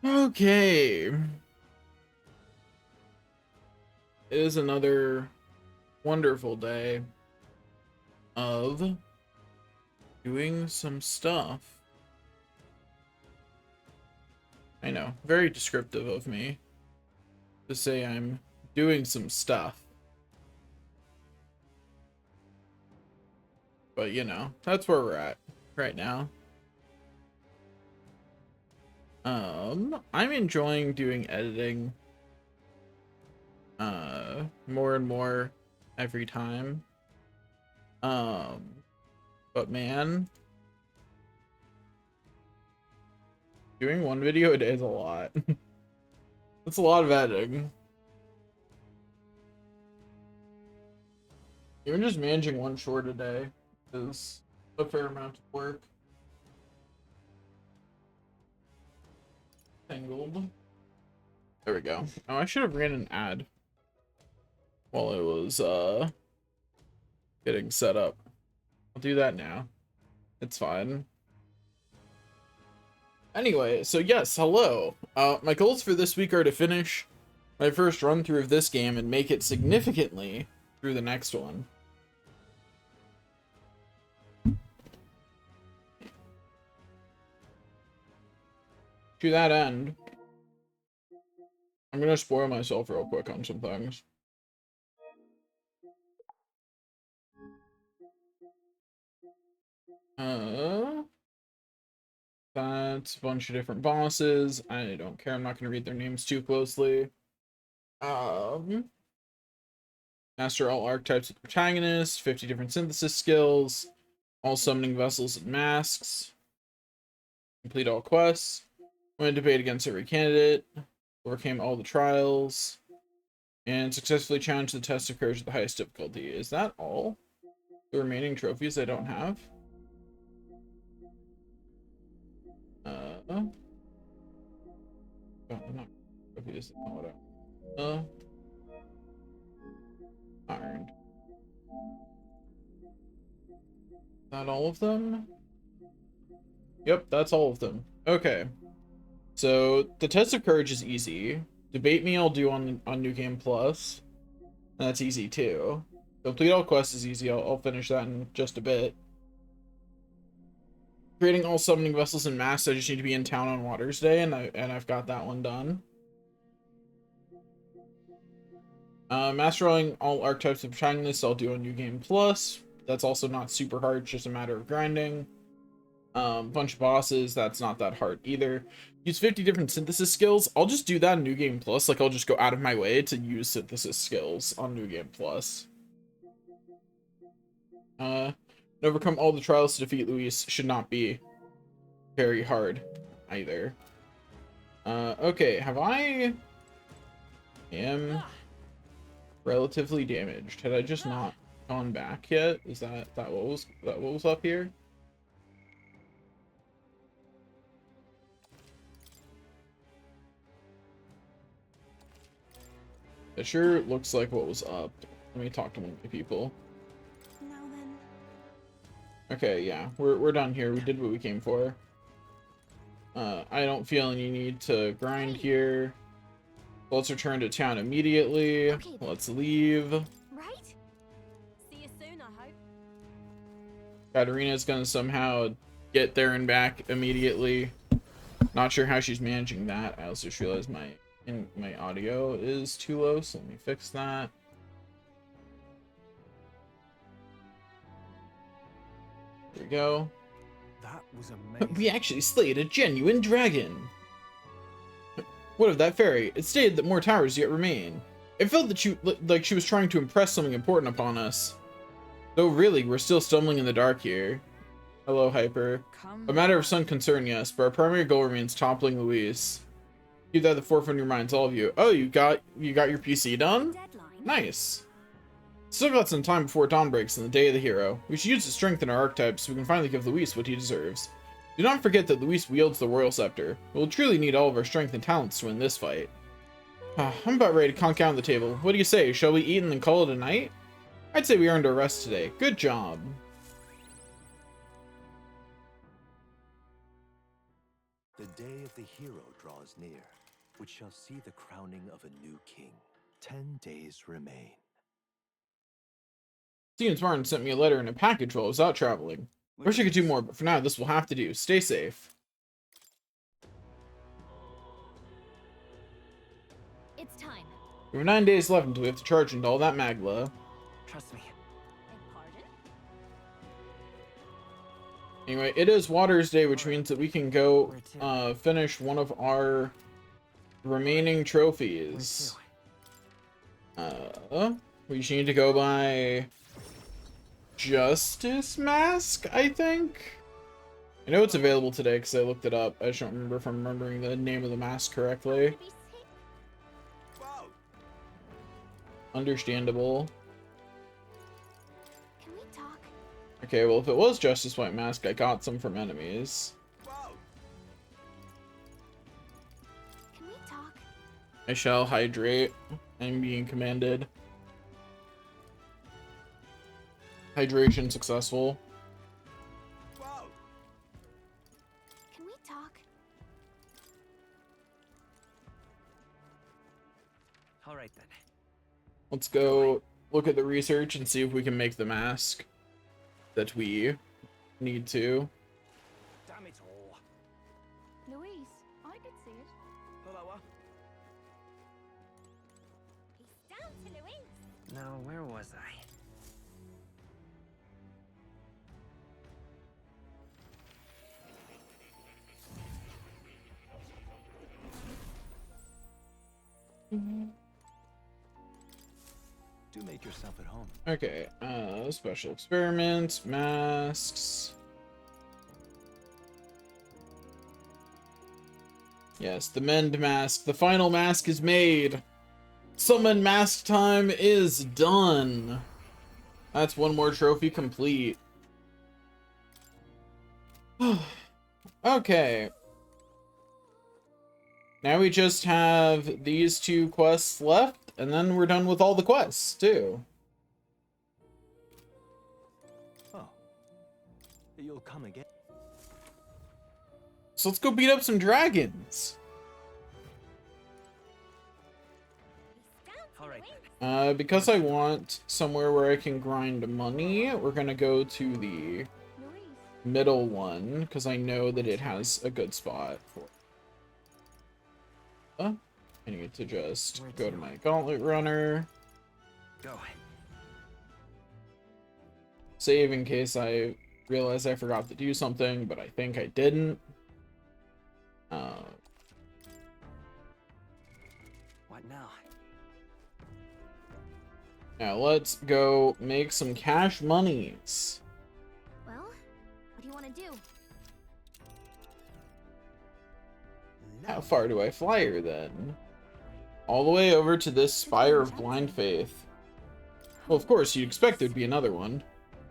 Okay. It is another wonderful day of doing some stuff. I know, very descriptive of me to say I'm doing some stuff. But you know, that's where we're at right now. I'm enjoying doing editing more and more every time. But man, doing one video a day is a lot. It's a lot of editing. Even just managing one short a day is a fair amount of work. Tangled. There we go. Oh, I should have ran an ad while it was getting set up. I'll do that now. It's fine. Anyway, so yes, hello. My goals for this week are to finish my first run through of this game and make it significantly through the next one. To that end, I'm gonna spoil myself real quick on some things. That's a bunch of different bosses. I don't care. I'm not gonna read their names too closely. Master all archetypes of the protagonist, 50 different synthesis skills, all summoning vessels and masks, complete all quests, win a debate against every candidate, overcame all the trials, and successfully challenged the test of courage at the highest difficulty. Is that all the remaining trophies I don't have? Oh, not trophies, not what I earned. Not all of them? Yep, that's all of them. Okay. So the test of courage is easy. Debate me I'll do on New Game Plus. That's easy too. Complete all quests is easy. I'll finish that in just a bit. Creating all summoning vessels and masks, I just need to be in town on Waters Day, and I've got that one done. Mastering all archetypes of protagonists, I'll do on New Game Plus. That's also not super hard, it's just a matter of grinding. Bunch of bosses, that's not that hard either. Use 50 different synthesis skills. I'll just do that in New Game Plus. Like, I'll just go out of my way to use synthesis skills on New Game Plus. Overcome all the trials to defeat Luis should not be very hard either. Okay, have I am relatively damaged? Had I just not gone back yet? Is that what was up here? It sure looks like what was up. Let me talk to one of the people. Now then. Okay, yeah, we're done here. We did what we came for. I don't feel any need to grind here. Let's return to town immediately. Okay. Let's leave. Right? See you soon, I hope. Katarina's gonna somehow get there and back immediately. Not sure how she's managing that. I also just realized my audio is too low, so let me fix that. There we go. That was amazing. We actually slayed a genuine dragon. What of that fairy? It stated that more towers yet remain. It felt that like she was trying to impress something important upon us. Though really, we're still stumbling in the dark here. Hello, Hyper. A matter of some concern, yes, but our primary goal remains toppling Luis. Keep that at the forefront of your minds, all of you. Oh, you got your PC done? Deadline. Nice. Still got some time before dawn breaks and the day of the hero. We should use to strengthen our archetypes so we can finally give Luis what he deserves. Do not forget that Luis wields the royal scepter. We'll truly need all of our strength and talents to win this fight. I'm about ready to conk out on the table. What do you say? Shall we eat and then call it a night? I'd say we earned our rest today. Good job. The day of the hero draws near, which shall see the crowning of a new king. 10 days remain. Stevens Martin sent me a letter and a package while I was out traveling. I wish I could do more, but for now, this will have to do. Stay safe. It's time. We have 9 days left until we have to charge into all that Magla. Trust me. Beg pardon? Anyway, it is Waters Day, which means that we can go Where to? finish one of our remaining trophies. We just need to go by Justice Mask, I think? I know it's available today because I looked it up. I just don't remember if I'm remembering the name of the mask correctly. Gonna be sick? Understandable. Can we talk? Okay, well, if it was Justice White Mask, I got some from enemies. Can we talk? I shall hydrate. I'm being commanded. Hydration successful. Can we talk? All right then. Let's go look at the research and see if we can make the mask that we need to. Damn it all. Louise, I could see it. Hello. He's down to Louise. Now, where was I? Do make yourself at home. Okay, special experiments, masks. Yes, the mend mask. The final mask is made. Summon mask time is done. That's one more trophy complete. Okay. Now we just have these 2 quests left, and then we're done with all the quests, too. Oh. You'll come again. So let's go beat up some dragons. He's down to All right Louise. then. Because I want somewhere where I can grind money, we're gonna go to the Louise. middle one, because I know that it has a good spot for I need to just Where go to? to my gauntlet runner, Go. save in case I realize I forgot to do something, but I think I didn't. What now? Now let's go make some cash monies. Well, what do you want to do? How far do I fly her then? All the way over to this Spire of Blind Faith. Well, of course, you'd expect there'd be another one.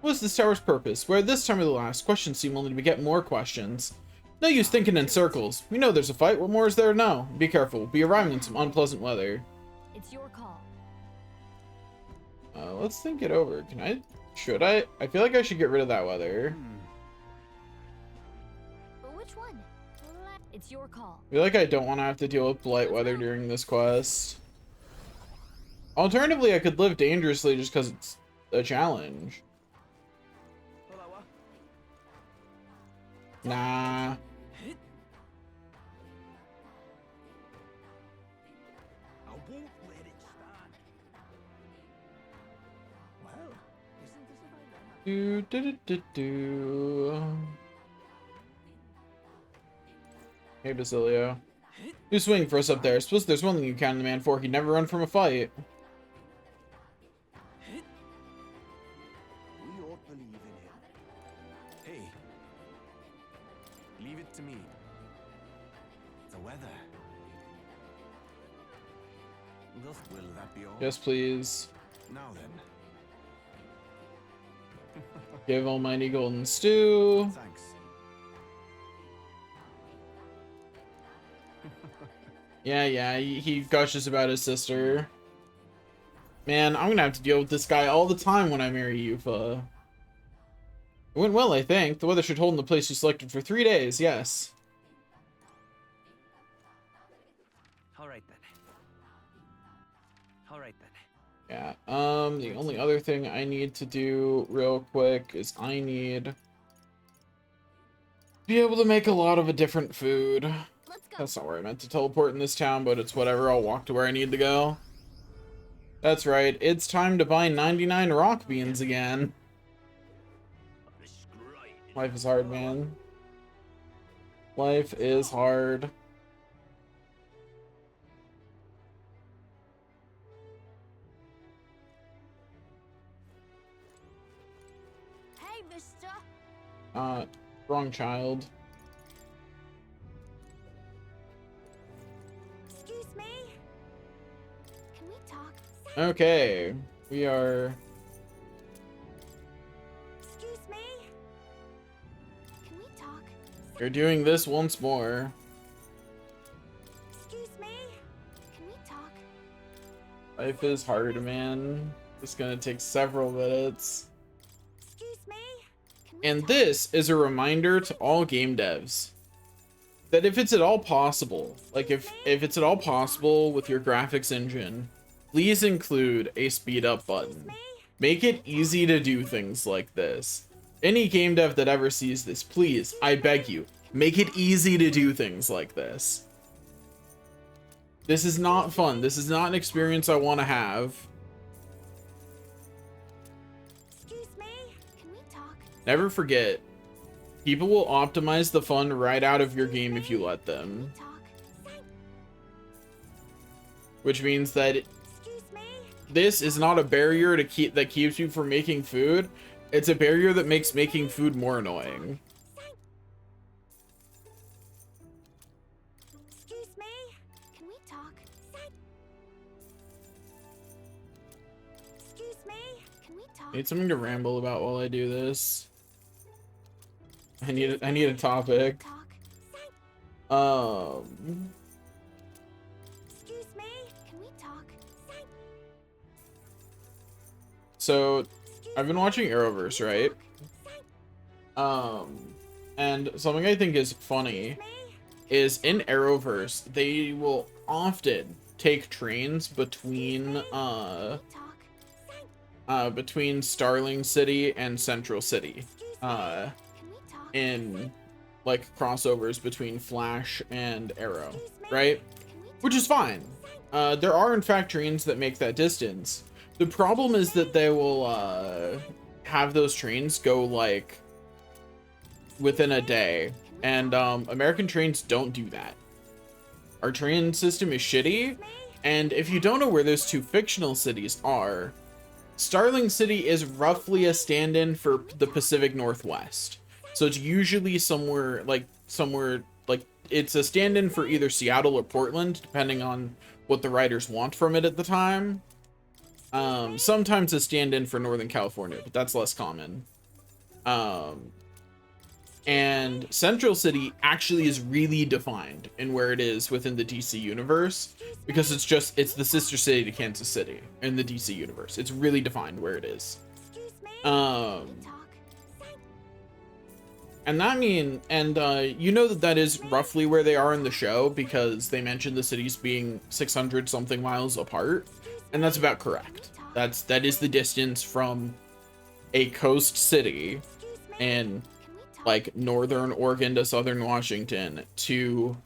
What's this tower's purpose? Where this time of the last, questions seem only to beget more questions. No use thinking in circles. We know there's a fight. What more is there to know? Be careful. We'll be arriving in some unpleasant weather. It's your call. Let's think it over. Can I? Should I? I feel like I should get rid of that weather. But which one? It's your call. I feel like I don't want to have to deal with blight weather during this quest. Alternatively, I could live dangerously just because it's a challenge. Hello. Nah. I won't let it stand. Well, Isn't this about that? Do do do do do. Hey, Basilio. You swing for us up there. Suppose there's one thing you count on the man for. He'd never run from a fight. We all believe in him. Hey. Leave it to me. The weather. Will that be all? Yes, please. Now then. Give Almighty Golden Stew. Thanks. Yeah, he gushes about his sister. Man, I'm gonna have to deal with this guy all the time when I marry Yufa. It went well, I think. The weather should hold in the place you selected for 3 days, yes. Yeah, the only other thing I need to do real quick is I need to be able to make a lot of a different food. Let's go. That's not where I meant to teleport in this town, but it's whatever. I'll walk to where I need to go. That's right. It's time to buy 99 rock beans again. Life is hard, man. Life is hard. Hey, mister. Wrong child. Excuse me. Can we talk? Okay, we are... Excuse me. Can we talk? You're doing this once more. Excuse me. Can we talk? Life is hard, man. It's gonna take several minutes. Excuse me. Can we And talk? this is a reminder to all game devs that if it's at all possible, like if it's at all possible with your graphics engine, please include a speed up button. Make it easy to do things like this. Any game dev that ever sees this, please, I beg you, make it easy to do things like this. This is not fun. This is not an experience I want to have. Excuse me. Can we talk? Never forget, people will optimize the fun right out of your game if you let them. Talk. Which means that Excuse me. this is not a barrier that keeps you from making food. It's a barrier that makes making food more annoying. Excuse me. Can we talk? Excuse me. Can we talk? I need something to ramble about while I do this. I need a topic. Talk. Um Excuse me. Can we talk? so Excuse I've been watching Arrowverse, right? And something I think is funny is in Arrowverse, they will often take trains between between Starling City and Central City. In like crossovers between Flash and Arrow, right? Which is fine. There are in fact trains that make that distance. The problem is that they will have those trains go like within a day, and American trains don't do that. Our train system is shitty, and if you don't know where those two fictional cities are, Starling City is roughly a stand-in for the Pacific Northwest. So it's usually somewhere like it's a stand-in for either Seattle or Portland, depending on what the writers want from it at the time. Sometimes a stand-in for Northern California, but that's less common. And Central City actually is really defined in where it is within the DC universe, because it's the sister city to Kansas City in the DC universe. It's really defined where it is. And you know that is roughly where they are in the show, because they mentioned the cities being 600 something miles apart, and that's about correct. That is the distance from a coast city in like northern Oregon to southern Washington to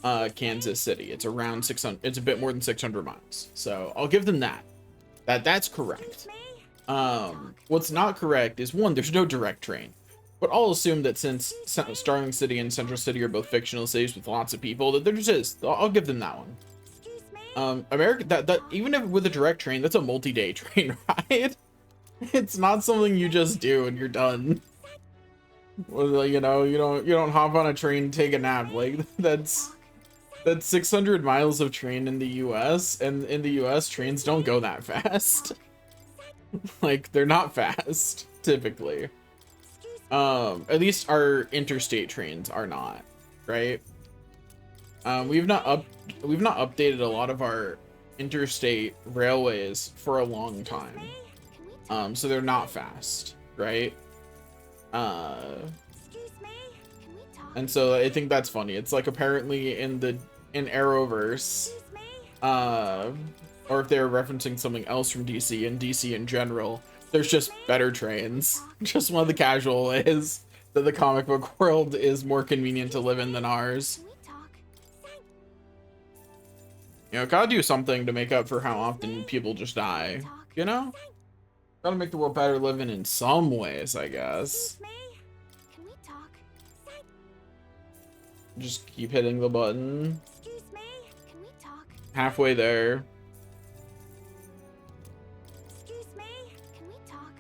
Kansas City. It's around 600. It's a bit more than 600 miles. So I'll give them that. That's correct. What's not correct is, one, there's no direct train. But I'll assume that since Starling City and Central City are both fictional cities with lots of people, that there just is. I'll give them that one. America, that even if with a direct train, that's a multi-day train ride. It's not something you just do and you're done. Well, you know, you don't hop on a train and take a nap. Like that's 600 miles of train in the US, and in the US trains don't go that fast. Like they're not fast typically. At least our interstate trains are not, right? We've not updated a lot of our interstate railways for a long time. So they're not fast, right? And so I think that's funny. It's like apparently in Arrowverse, or if they're referencing something else from DC and DC in general, there's just better trains. Just one of the casual ways that the comic book world is more convenient to live in than ours. Can we talk? You know, gotta do something to make up for how often people just die. You know? Gotta make the world better living in some ways, I guess. Excuse me? Can we talk? Just keep hitting the button. Excuse me? Can we talk? Halfway there. Excuse me? Can we talk?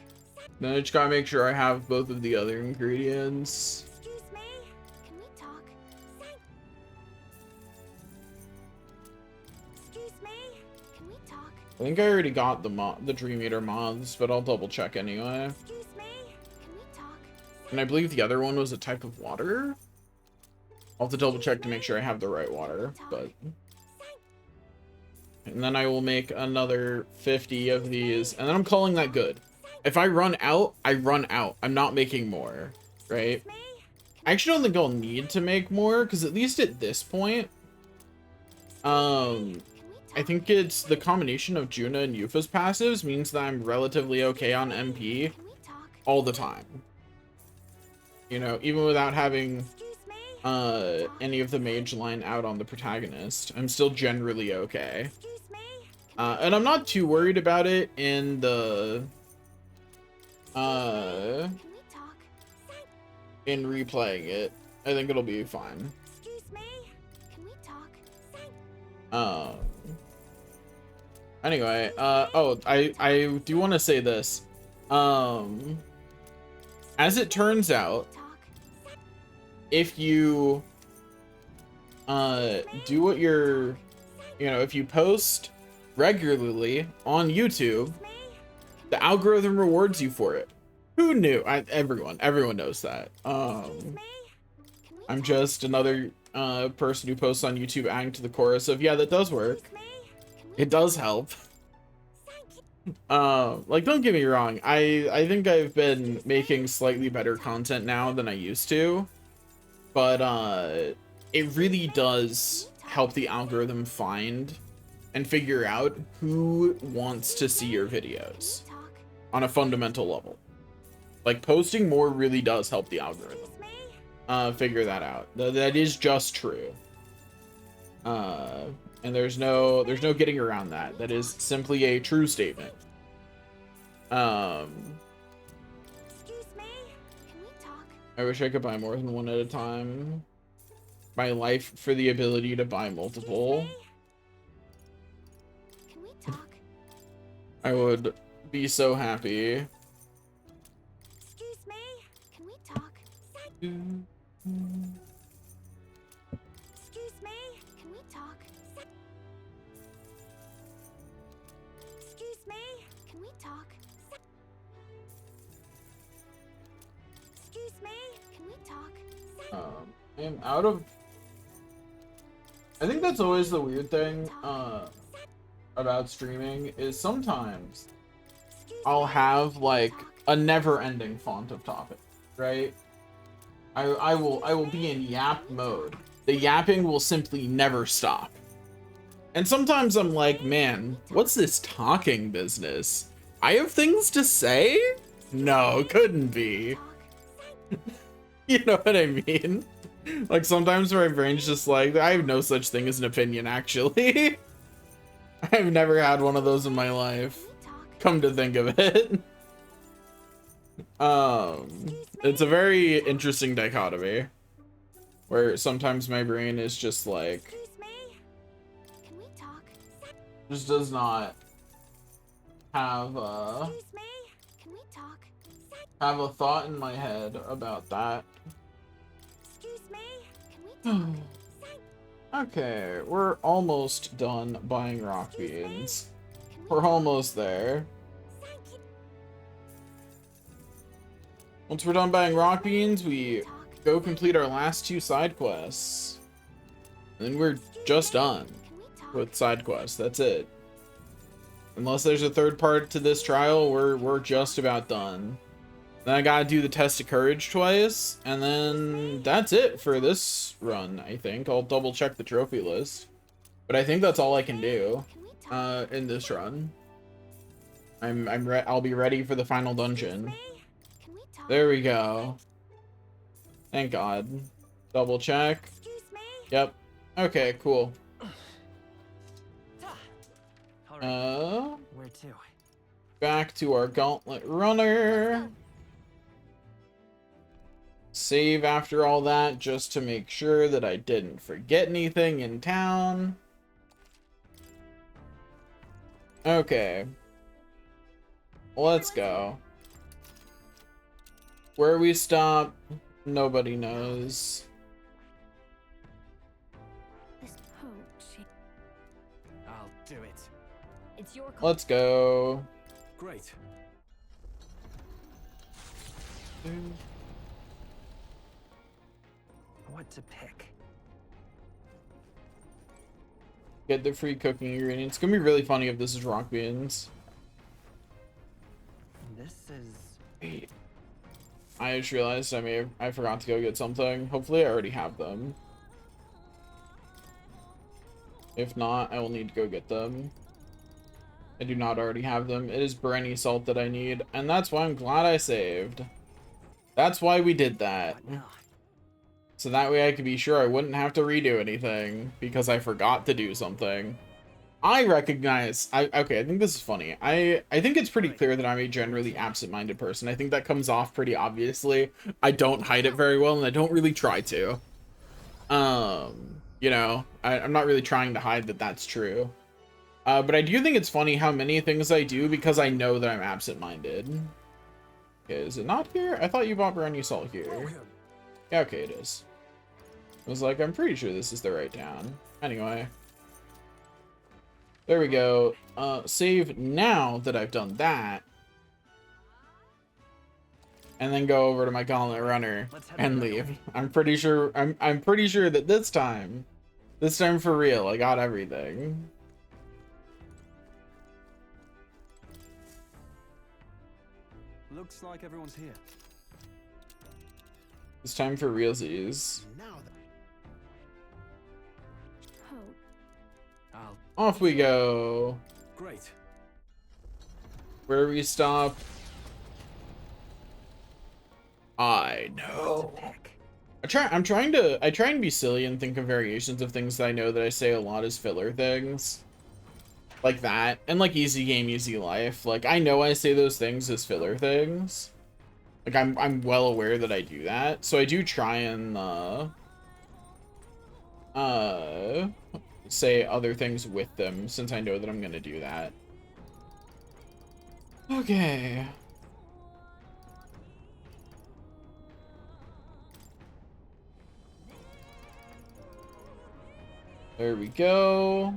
Then I just gotta make sure I have both of the other ingredients. Excuse me? Can we talk? Excuse me? Can we talk? I think I already got the Dream Eater moths, but I'll double check anyway. Excuse me? Can we talk? And I believe the other one was a type of water. I'll have to double check to make sure I have the right water, but... And then I will make another 50 of these, and then I'm calling that good. If I run out, I run out. I'm not making more, right? I actually don't think I'll need to make more, because at least at this point, I think it's the combination of Juna and Yufa's passives means that I'm relatively okay on MP Can we talk? all the time. You know, even without having Excuse me? any of the mage line out on the protagonist, I'm still generally okay. Excuse me? And I'm not too worried about it in the Can we talk? in replaying it. I think it'll be fine. Excuse me? Can we talk? Anyway, oh, I do want to say this. As it turns out, Talk. if you do what you're, if you post regularly on YouTube, the algorithm rewards you for it. Who knew? Everyone knows that. I'm just another person who posts on YouTube adding to the chorus of, yeah, that does work. It does help. Like, don't get me wrong, I think I've been making slightly better content now than I used to, but it really does help the algorithm find and figure out who wants to see your videos on a fundamental level. Like, posting more really does help the algorithm figure that out. That is just true. And there's no getting around that. That is simply a true statement. Excuse me? Can we talk? I wish I could buy more than one at a time. My life for the ability to buy multiple. Can we talk? I would be so happy. Excuse me? Can we talk? Excuse me? Can we talk? Excuse me? Can we talk? Excuse me? Can we talk? I am out of... I think that's always the weird thing about streaming, is sometimes I'll have like a never-ending font of topic, right? I will be in yap mode. The yapping will simply never stop. And sometimes I'm like, man, what's this talking business? I have things to say? No, couldn't be. You know what I mean? Like, sometimes my brain's just like, I have no such thing as an opinion, actually. I've never had one of those in my life. Come to think of it. It's a very interesting dichotomy. Where sometimes my brain is just like... Excuse me? Can we talk? just does not have Excuse me? Can we talk? have a thought in my head about that. Excuse me? Can we talk? Okay, we're almost done buying rock beans. Can we We're almost there. Once we're done buying rock beans, we talk? go complete our last 2 side quests. And then we're just done Can we talk? with side quests. That's it. Unless there's a third part to this trial, we're just about done. Then I gotta do the test of courage twice, and then that's it for this run, I think. I'll double check the trophy list. But I think that's all I can do. Can we talk? in this run. I'll be ready for the final dungeon. Can we talk? There we go. Thank God. Double check. Excuse me? Yep. Okay, cool. All right. Where to? Back to our gauntlet runner. Save after all that just to make sure that I didn't forget anything in town. Okay. Let's go. Where we stop, nobody knows. Oh, shit. I'll do it. It's your call. Let's go. Great. What to pick? Get the free cooking ingredients. It's gonna be really funny if this is rock beans. This is... Wait. I just realized I forgot to go get something. Hopefully I already have them. If not, I will need to go get them. I do not already have them. It is Brenny salt that I need, and that's why I'm glad I saved. That's why we did that. What now? So that way I could be sure I wouldn't have to redo anything because I forgot to do something. I recognize, okay, I think this is funny. I think it's pretty clear that I'm a generally absent-minded person. I think that comes off pretty obviously. I don't hide it very well, and I don't really try to. You know, I'm not really trying to hide that that's true. But I do think it's funny how many things I do because I know that I'm absent-minded. Okay, is it not here? I thought you bought Brenny salt here. Yeah, okay, it is. I was like, I'm pretty sure this is the right town. Anyway. There we go. Save now that I've done that. And then go over to my gauntlet runner and leave. I'm pretty sure I'm pretty sure that this time for real, I got everything. Looks like everyone's here. It's time for realsies. Now Oh, I'll... Off we go. Great. Where do we stop? I know. Pick. I try and be silly and think of variations of things that I know that I say a lot as filler things. Like that. And like easy game, easy life. Like I know I say those things as filler things. Like I'm well aware that I do that. So I do try and say other things with them since I know that I'm gonna do that. Okay. There we go.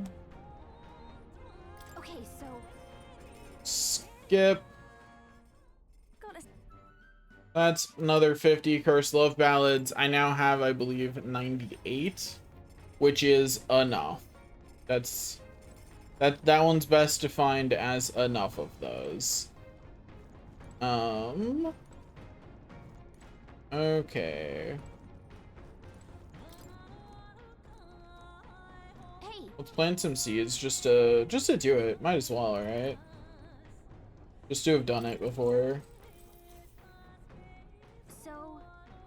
okay, so Skip. gotta That's another 50 Cursed Love Ballads. I now have, I believe, 98, which is enough. That one's best defined as enough of those. Okay. hey, Let's plant some seeds just to do it. Might as well, right? Just to have done it before. so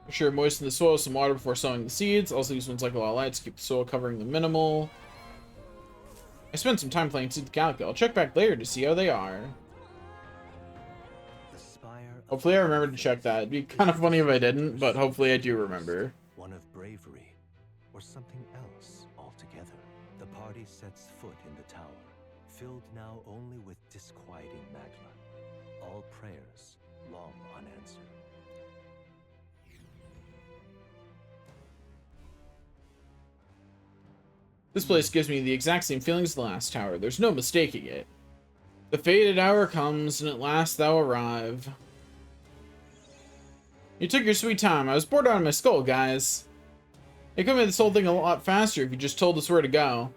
Sure, moisten the soil with some water before sowing the seeds. Also use ones like a lot of light to keep the soil covering the minimal. I spent some time playing Seed the Calico. I'll check back later to see how they are. The spire of Hopefully I remember to check that. It'd be kind of funny if I didn't, but hopefully I do remember. one of bravery, or something else altogether. The party sets foot in the tower, filled now only with disquieting magma. All prayers long unanswered. This place gives me the exact same feelings as the last tower. There's no mistaking it. The fated hour comes, and at last thou arrive. You took your sweet time. I was bored out of my skull, guys. It could have made this whole thing a lot faster if you just told us where to go.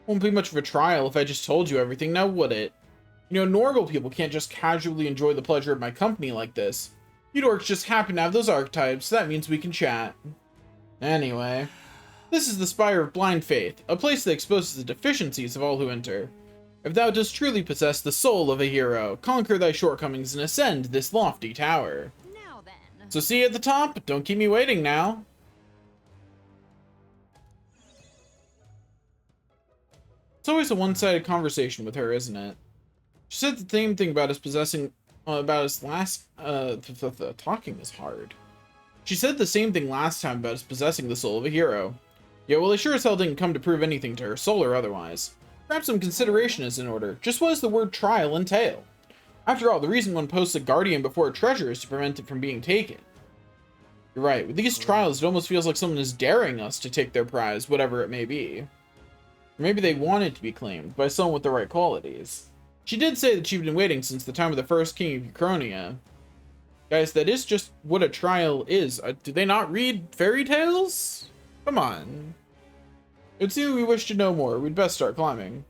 Won't be much of a trial if I just told you everything, now would it? You know, normal people can't just casually enjoy the pleasure of my company like this. You dorks just happen to have those archetypes, so that means we can chat. Anyway, this is the Spire of Blind Faith, a place that exposes the deficiencies of all who enter. If thou dost truly possess the soul of a hero, conquer thy shortcomings and ascend this lofty tower. Now then. So see you at the top. Don't keep me waiting now. It's always a one-sided conversation with her, isn't it? She said the same thing about us possessing, about us last, talking is hard. She said the same thing last time about us possessing the soul of a hero. Yeah, well, I sure as hell didn't come to prove anything to her, soul or otherwise. Perhaps some consideration is in order. Just what does the word trial entail? After all, the reason one posts a guardian before a treasure is to prevent it from being taken. You're right, with these trials, it almost feels like someone is daring us to take their prize, whatever it may be. Or maybe they want it to be claimed by someone with the right qualities. She did say that she'd been waiting since the time of the first king of Uchronia. Guys, that is just what a trial is. Do they not read fairy tales? Come on. It seems we wish to know more. We'd best start climbing.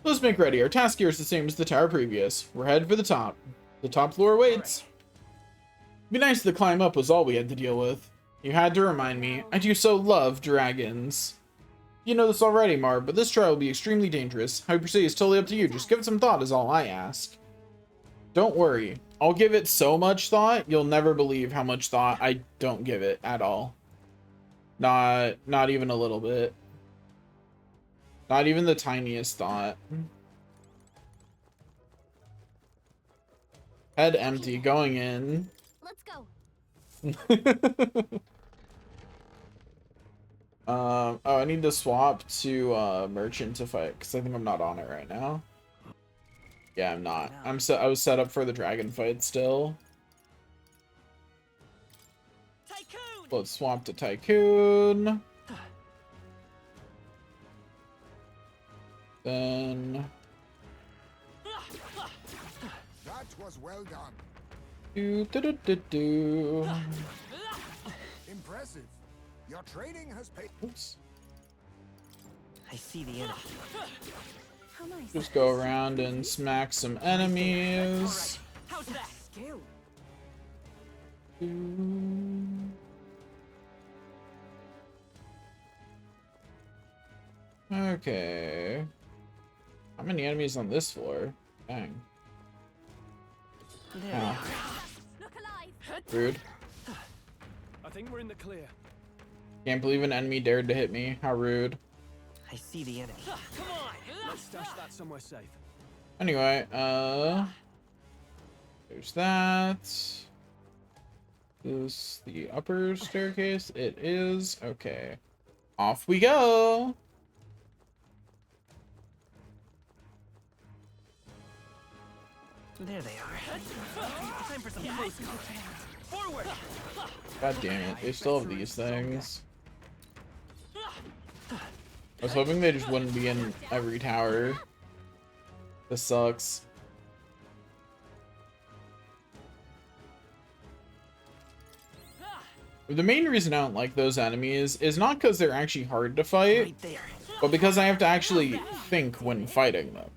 Let's make ready. Our task here is the same as the tower previous. We're headed for the top. The top floor awaits. It'd be nice if the climb up was all we had to deal with. You had to remind me. I do so love dragons. You know this already, Marb, but this trial will be extremely dangerous. How you proceed is totally up to you. Just give it some thought is all I ask. Don't worry. I'll give it so much thought, you'll never believe how much thought I don't give it at all. Not even a little bit. Not even the tiniest thought. Head empty, going in. Let's go. Oh, I need to swap to merchant to fight because I think I'm not on it right now. Yeah, I'm not. I was set up for the dragon fight still. Tycoon! Let's swap to Tycoon. Then That was well done. do. Impressive. Your training has paid. Oops. I see the enemy. How nice. Just go around and smack some enemies. How's that? Skill. Okay. How many enemies on this floor? Dang. There Oh, Look alive. rude. I think we're in the clear. Can't believe an enemy dared to hit me. How rude. I see the enemy. Come on! Let's stash that somewhere safe. Anyway, there's that. Is the upper staircase? It is. Okay. Off we go. There they are. Time for some close combat. Forward! God damn it. They still have these things. I was hoping they just wouldn't be in every tower. This sucks. The main reason I don't like those enemies is not because they're actually hard to fight, Right there. but because I have to actually think when fighting them.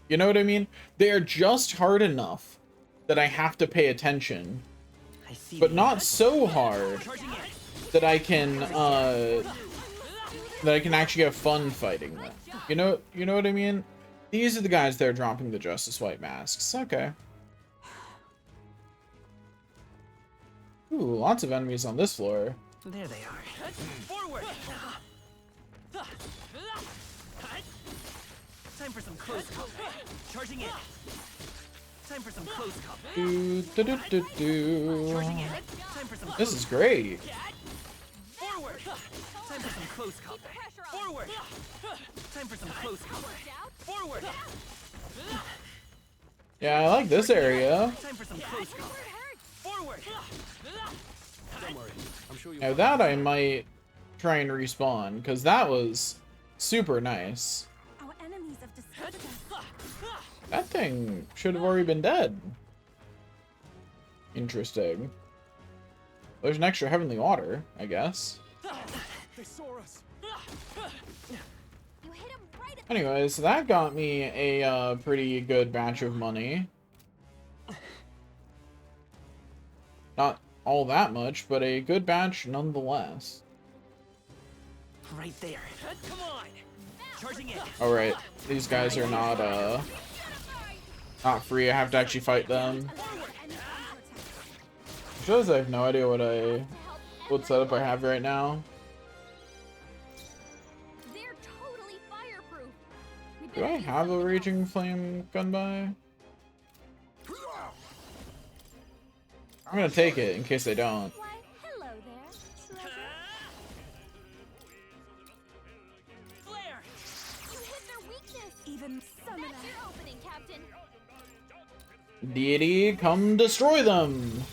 You know what I mean? They are just hard enough that I have to pay attention, I see but the not so hard Charging in. that I can actually have fun fighting them. You know what I mean? These are the guys that are dropping the Justice White masks. Okay. Ooh, lots of enemies on this floor. There they are. Forward! Time for some close combat. Charging in. Time for some close combat. Do. Charging in. Time for some This is great. Forward! Time for some close combat. Forward! Time for some close combat. Forward! Yeah, I like this area. Time for some close combat. Forward! Don't worry. I'm sure you'll Now that I might try and respawn, because that was super nice. Our enemies have discovered us. That thing should have already been dead. Interesting. There's an extra heavenly water, I guess. They saw us. You hit him right at Anyways, that got me a pretty good batch of money. Not all that much, but a good batch nonetheless. Right there. Come on! Charging in. All right, these guys are not free. I have to actually fight them. Shows I have no idea what setup I have right now. They're totally fireproof. We Do better I do have a something raging flame gun by? I'm gonna take it in case I don't. else. Why, hello there, treasure. Flare. You hit their weakness. Even summoner. That's your opening, Captain. Deity, come destroy them.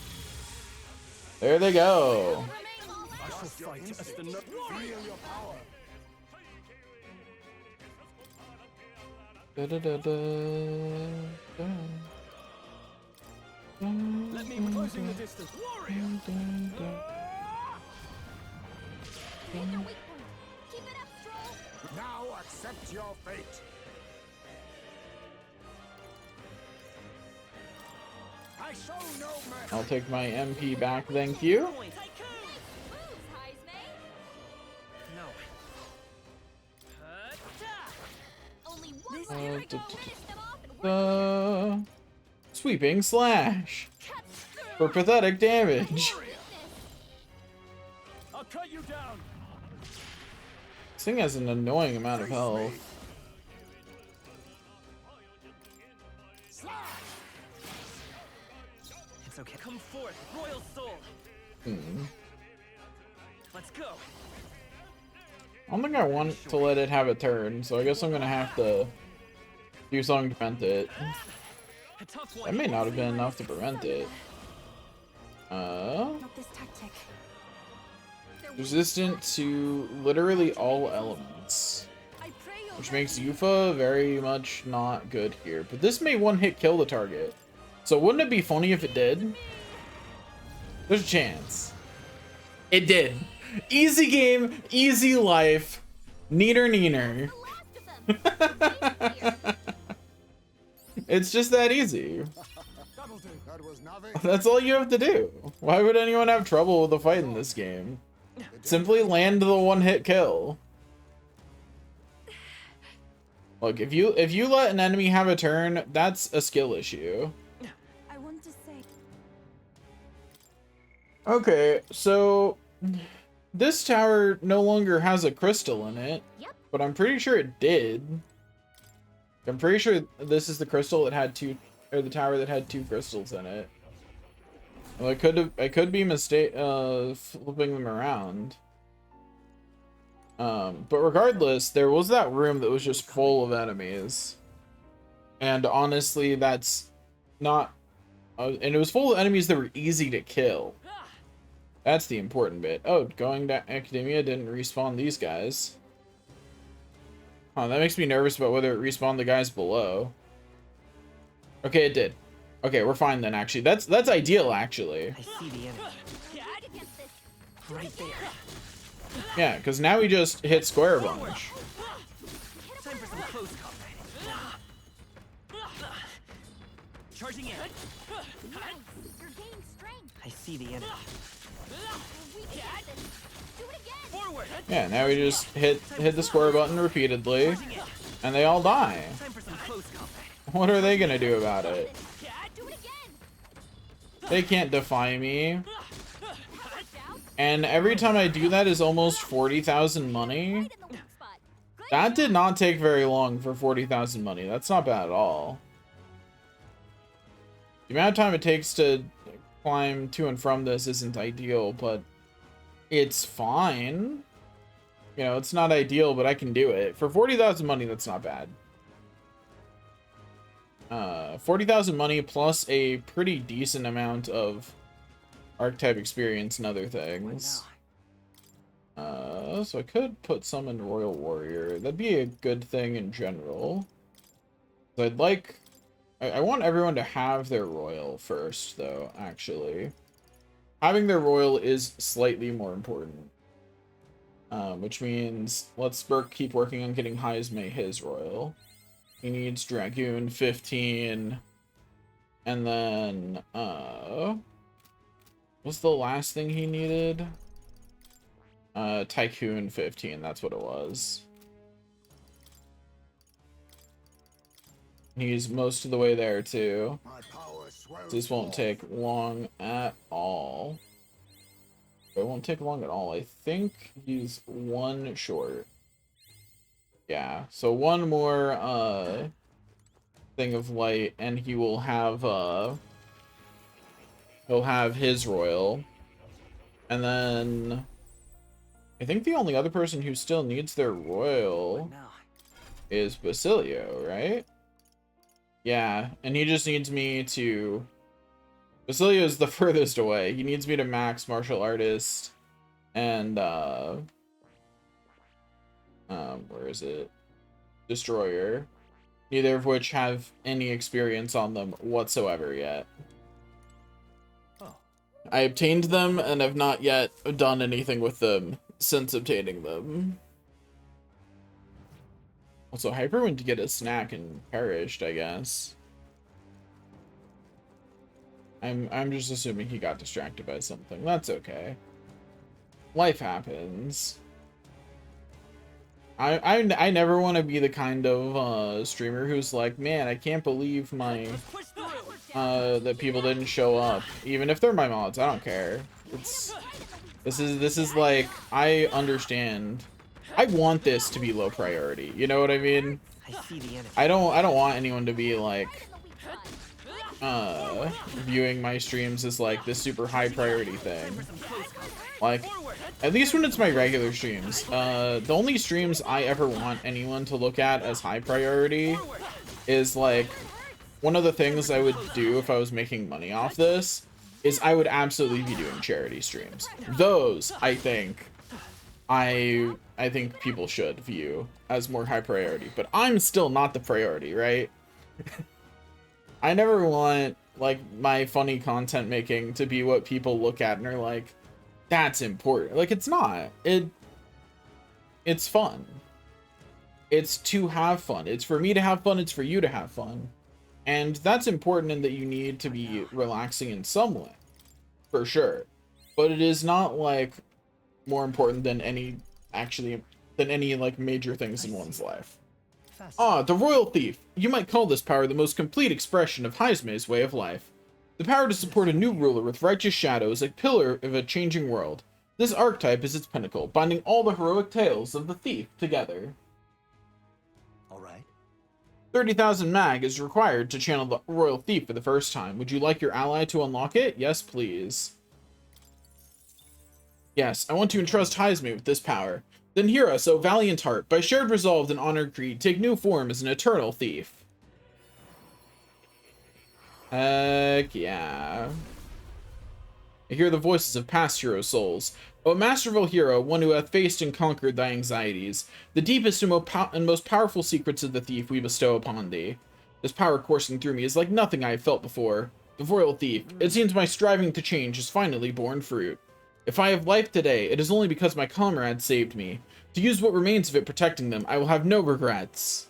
There they go. I shall fight as the no- Feel your power. Let me closing the distance. Warrior. You hit their weak point. Keep it up, Stroll. Now accept your fate. I show no mercy. I'll take my MP back, thank you. Point. Moves, Heismay. No. Only one Uh, fire d- to finish them off and work Sweeping slash cuts through. for pathetic damage. Weakness. I'll cut you down. This thing has an annoying amount of health. It's okay. Come forth, royal soul. Hmm. Let's go. I don't think I want to let it have a turn, so I guess I'm gonna have to do something to prevent it. A tough one. That may not have been enough to prevent it. Not this tactic. Resistant to literally all elements, I pray you'll which makes Yufa very much not good here. But this may one-hit kill the target, so wouldn't it be funny if it did? There's a chance. It did. Easy game, easy life. Neener neener. the last of them. It's just that easy. That'll do. That was nothing. That's all you have to do. Why would anyone have trouble with the fight in this game? Simply land the one-hit kill. Look, if you let an enemy have a turn, that's a skill issue. I want to say. Okay, so this tower no longer has a crystal in it, Yep. but I'm pretty sure it did. I'm pretty sure this is the crystal that had two, or the tower that had two crystals in it. Well, I could be flipping them around. But regardless, there was that room that was just full of enemies. And honestly, that's not... and it was full of enemies that were easy to kill. That's the important bit. Oh, going to Academia didn't respawn these guys. Huh, that makes me nervous about whether it respawned the guys below. Okay, it did. Okay, we're fine then, actually. That's ideal, actually. I see the enemy. Against this. Right there. Yeah, because now we just hit square a bunch. Time for some close combat. Charging in. Nice. You're gaining strength. I see the enemy. We're weak against this. Do it again. Forward. Yeah, now we just hit the square button repeatedly, Charging in. and they all die. Time for some close combat. What are they gonna do about it? Do it again. They can't defy me. That worked out. And every time I do that is almost 40,000 money. Right in the weak spot. Good That did job. not take very long for 40,000 money. That's not bad at all. The amount of time it takes to climb to and from this isn't ideal, but it's fine. You know, it's not ideal, but I can do it. For 40,000 money, that's not bad. 40,000 money plus a pretty decent amount of archetype experience and other things. So I could put some in Royal Warrior. That'd be a good thing in general. So I'd like... I want everyone to have their Royal first, though, actually. Having their Royal is slightly more important. Which means let's keep working on getting Heismay his Royal. He needs Dragoon 15. And then, what's the last thing he needed? Tycoon 15, that's what it was. He's most of the way there too. My power swells This won't forth. take long at all. It won't take long at all. I think he's one short. Yeah, so one more thing of light and he will have he'll have his royal. And then I think the only other person who still needs their royal What now? is Basilio, right? Yeah, and he just needs me to... Basilio is the furthest away. He needs me to max martial artist and where is it? Destroyer. Neither of which have any experience on them whatsoever yet. Oh, I obtained them and have not yet done anything with them since obtaining them. Also, Hyper went to get a snack and perished, I guess. I'm just assuming he got distracted by something. That's okay. Life happens. I never want to be the kind of streamer who's like, man, I can't believe my Push through. that people didn't show up, even if they're my mods. I don't care. It's this is like, I understand. I want this to be low priority. You know what I mean? I see the enemy. I don't want anyone to be like viewing my streams as like this super high priority thing. Some close combat. Like, Forward. at least when it's my regular streams. The only streams I ever want anyone to look at as high priority Forward. is like, one of the things I would do if I was making money off this is I would absolutely be doing charity streams. Those, I think people should view as more high priority, but I'm still not the priority, right? I never want like my funny content making to be what people look at and are like, that's important. Like, it's not. It's fun. It's to have fun. It's for me to have fun. It's for you to have fun. And that's important in that you need to be relaxing in some way. For sure. But it is not, like, more important than any like major things in one's life. Ah, the Royal Thief. You might call this power the most complete expression of Haizme's way of life. The power to support a new ruler with righteous shadows, a pillar of a changing world. This archetype is its pinnacle, binding all the heroic tales of the thief together. all right. 30,000 mag is required to channel the Royal Thief for the first time. Would you like your ally to unlock it? Yes, please. Yes, I want to entrust Haizme with this power. Then hear us, O valiant heart. By shared resolve and honored creed, take new form as an eternal thief. Heck yeah. I hear the voices of past hero souls. O masterful hero, one who hath faced and conquered thy anxieties, the deepest and most powerful secrets of the thief we bestow upon thee. This power coursing through me is like nothing I have felt before. The Royal Thief, it seems my striving to change has finally borne fruit. If I have life today, it is only because my comrade saved me. To use what remains of it protecting them, I will have no regrets.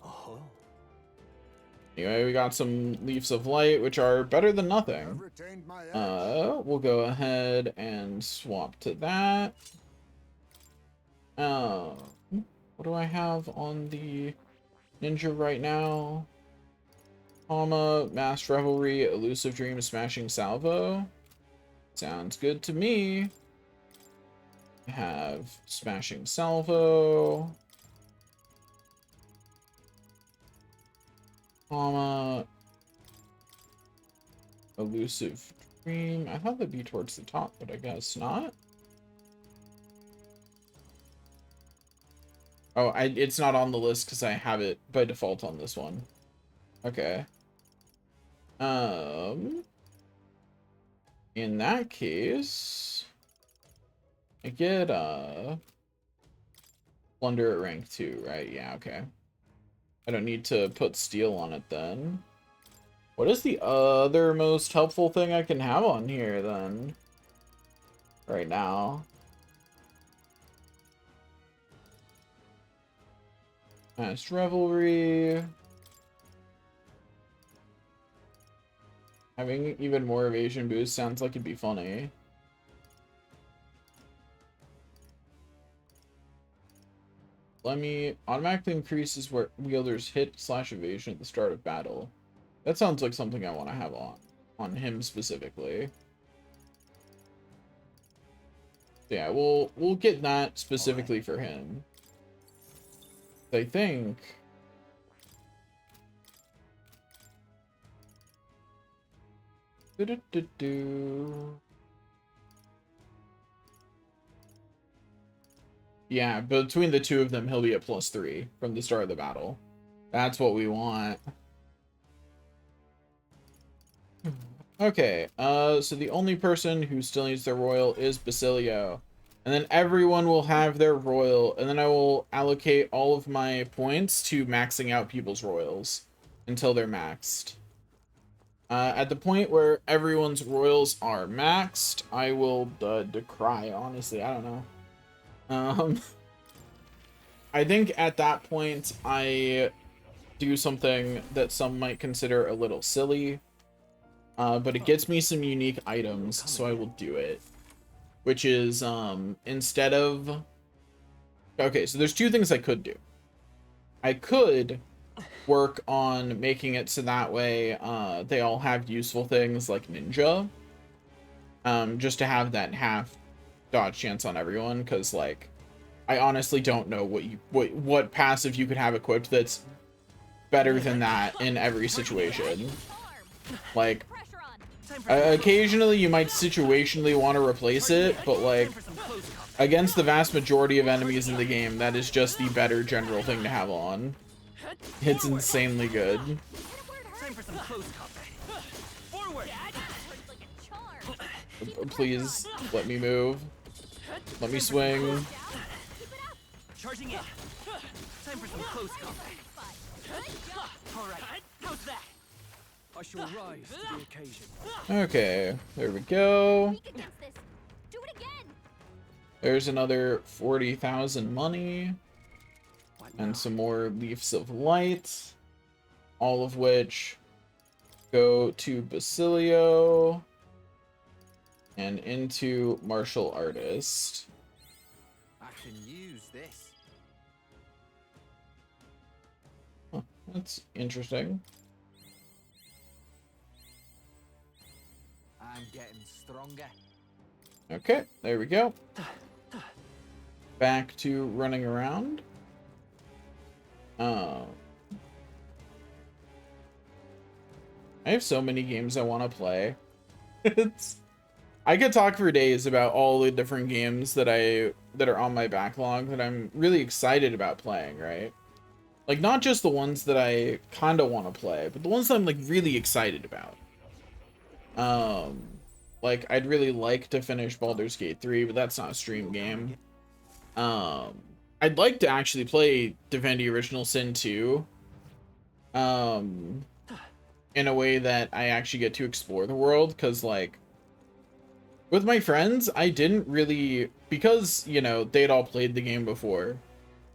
Oh, Anyway, we got some Leaves of Light, which are better than I've nothing. retained my edge. We'll go ahead and swap to that. What do I have on the ninja right now? Palma, Mass Revelry, Elusive Dream, Smashing Salvo. Sounds good to me. I have Smashing Salvo. Palma. Elusive Dream. I thought that'd be towards the top, but I guess not. Oh, it's not on the list because I have it by default on this one. Okay. In that case, I get Plunder at rank 2, right? Yeah, okay. I don't need to put steel on it then. What is the other most helpful thing I can have on here then? Right now. Mass Revelry. Having even more evasion boost sounds like it'd be funny. let me automatically increases where wielders hit / evasion at the start of battle. That sounds like something I want to have on him specifically. Yeah, we'll get that specifically for him. I think. Yeah, between the two of them, he'll be at +3 from the start of the battle. That's what we want. Okay, so the only person who still needs their royal is Basilio. And then everyone will have their royal, and then I will allocate all of my points to maxing out people's royals until they're maxed. At the point where everyone's royals are maxed, I will decry, honestly, I don't know. I think at that point, I do something that some might consider a little silly. But it gets me some unique items, so I will do it. Which is, instead of... Okay, so there's two things I could do. I could work on making it so that way they all have useful things like ninja. Just to have that half dodge chance on everyone, because, like, I honestly don't know what passive you could have equipped that's better than that in every situation. Like, occasionally you might situationally want to replace it, but like against the vast majority of enemies in the game, that is just the better general thing to have on. It's insanely good. Please let me move. Let me swing. Charging in. Time for some close combat. All right. How's that? I shall rise to the occasion. Okay, there we go. Weak against this. Do it again. There's another 40,000 money. And some more Leaves of Light. All of which go to Basilio. And into Martial Artist. I can use this. Huh, that's interesting. I'm getting stronger. Okay, there we go. Back to running around. I have so many games I want to play. I could talk for days about all the different games that are on my backlog that I'm really excited about playing, right? Like, not just the ones that I kind of want to play, but the ones that I'm, like, really excited about. Like, I'd really like to finish Baldur's Gate 3, but that's not a stream game. I'd like to actually play Divinity Original Sin 2. In a way that I actually get to explore the world, because, like, with my friends, I didn't really, because, you know, they'd all played the game before,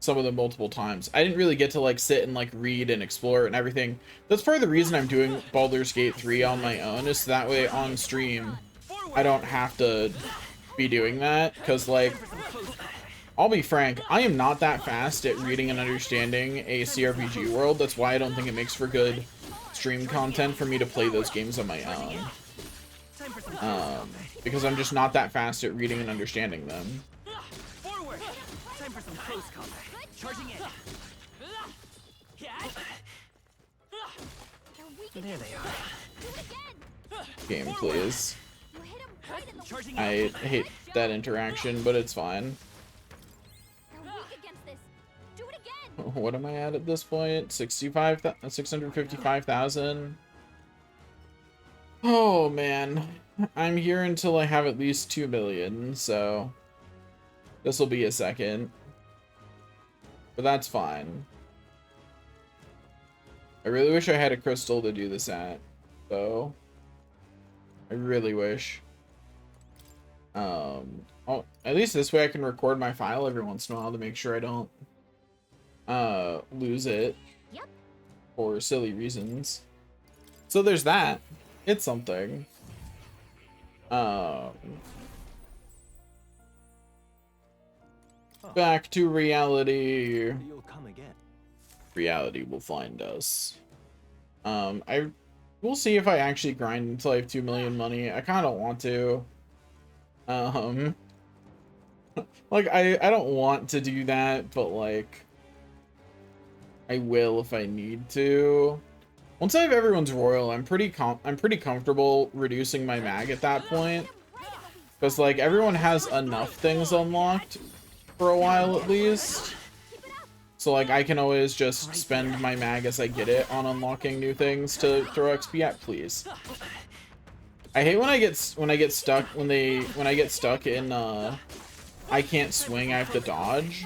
some of them multiple times, I didn't really get to, like, sit and, like, read and explore and everything. That's part of the reason I'm doing Baldur's Gate 3 on my own, is so that way on stream, I don't have to be doing that, because, like, I'll be frank, I am not that fast at reading and understanding a CRPG world. That's why I don't think it makes for good stream content for me to play those games on my own. Because I'm just not that fast at reading and understanding them. Forward. Time for some close combat. Charging in. They're weak There against they this. are. Do it again. Game, please. You hit him right in the Charging I in. hate that interaction, but it's fine. They're weak against this. Do it again. What am I at this point? 655,000. Oh man, I'm here until I have at least 2 million, so this will be a second, but that's fine. I really wish I had a crystal to do this at, though. I really wish. Oh, at least this way I can record my file every once in a while to make sure I don't lose it. Yep. For silly reasons. So there's that. It's something. Back to reality. You'll come again. Reality will find us. I will see if I actually grind until I have 2 million money. I kind of want to. Like I don't want to do that, but like I will if I need to. Once I have everyone's royal, I'm pretty comfortable reducing my mag at that point, because like everyone has enough things unlocked for a while at least. So like I can always just spend my mag as I get it on unlocking new things to throw XP at, please. I hate when I get stuck in I can't swing, I have to dodge.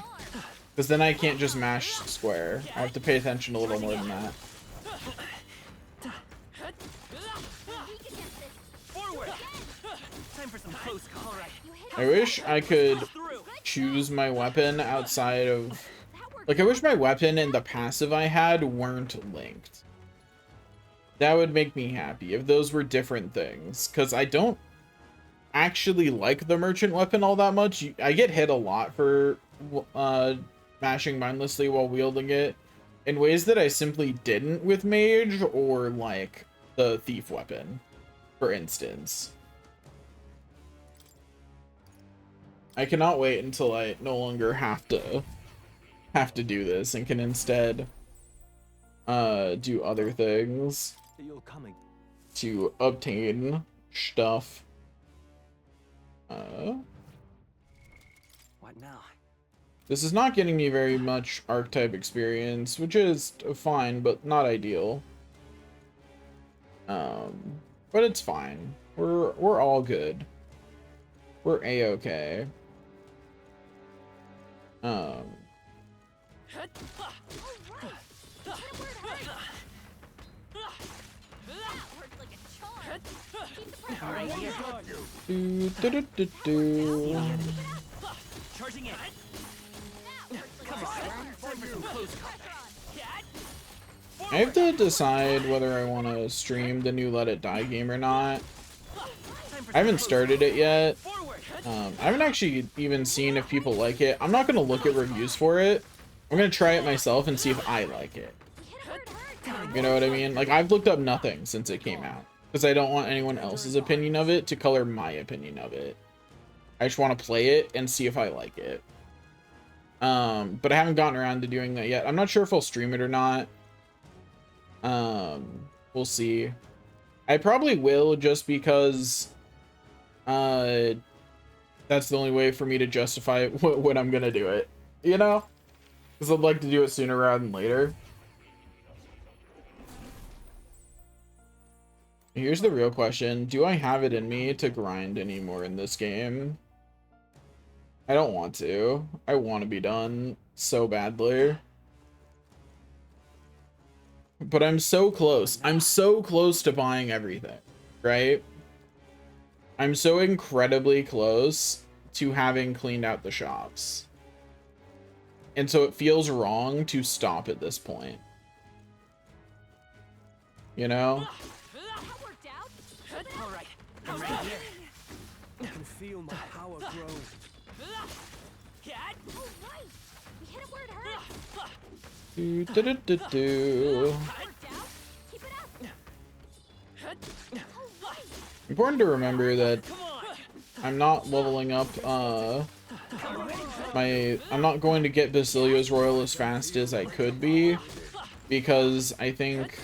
Because then I can't just mash square. I have to pay attention a little more than that. Forward. Time for some close call. All right. I wish I could choose my weapon outside of... Like, I wish my weapon and the passive I had weren't linked. That would make me happy if those were different things. Because I don't actually like the merchant weapon all that much. I get hit a lot for mashing mindlessly while wielding it in ways that I simply didn't with mage or like the thief weapon, for instance. I cannot wait until I no longer have to do this and can instead do other things to obtain stuff. What now? This is not getting me very much archetype experience, which is fine, but not ideal. But it's fine. We're all good. We're a-okay. Right here. Charging in. Come on. Time for some close combat. I have to decide whether I want to stream the new Let It Die game or not. I haven't started it yet. I haven't actually even seen if people like it. I'm not going to look at reviews for it. I'm going to try it myself and see if I like it. You know what I mean? Like, I've looked up nothing since it came out, because I don't want anyone else's opinion of it to color my opinion of it. I just want to play it and see if I like it. But I haven't gotten around to doing that yet. I'm not sure if I'll stream it or not. We'll see. I probably will, just because that's the only way for me to justify when I'm gonna do it, you know? Because I'd like to do it sooner rather than later. Here's the real question. Do I have it in me to grind anymore in this game? I don't want to. I want to be done so badly. But I'm so close. I'm so close to buying everything, right? I'm so incredibly close to having cleaned out the shops. And so it feels wrong to stop at this point. You know? All right. I'm right here. I can feel my power grow. We hit it where it hurts. Do, do, do, do, do. Keep it up. Important to remember that I'm not leveling up, I'm not going to get Basilio's Royal as fast as I could be, because I think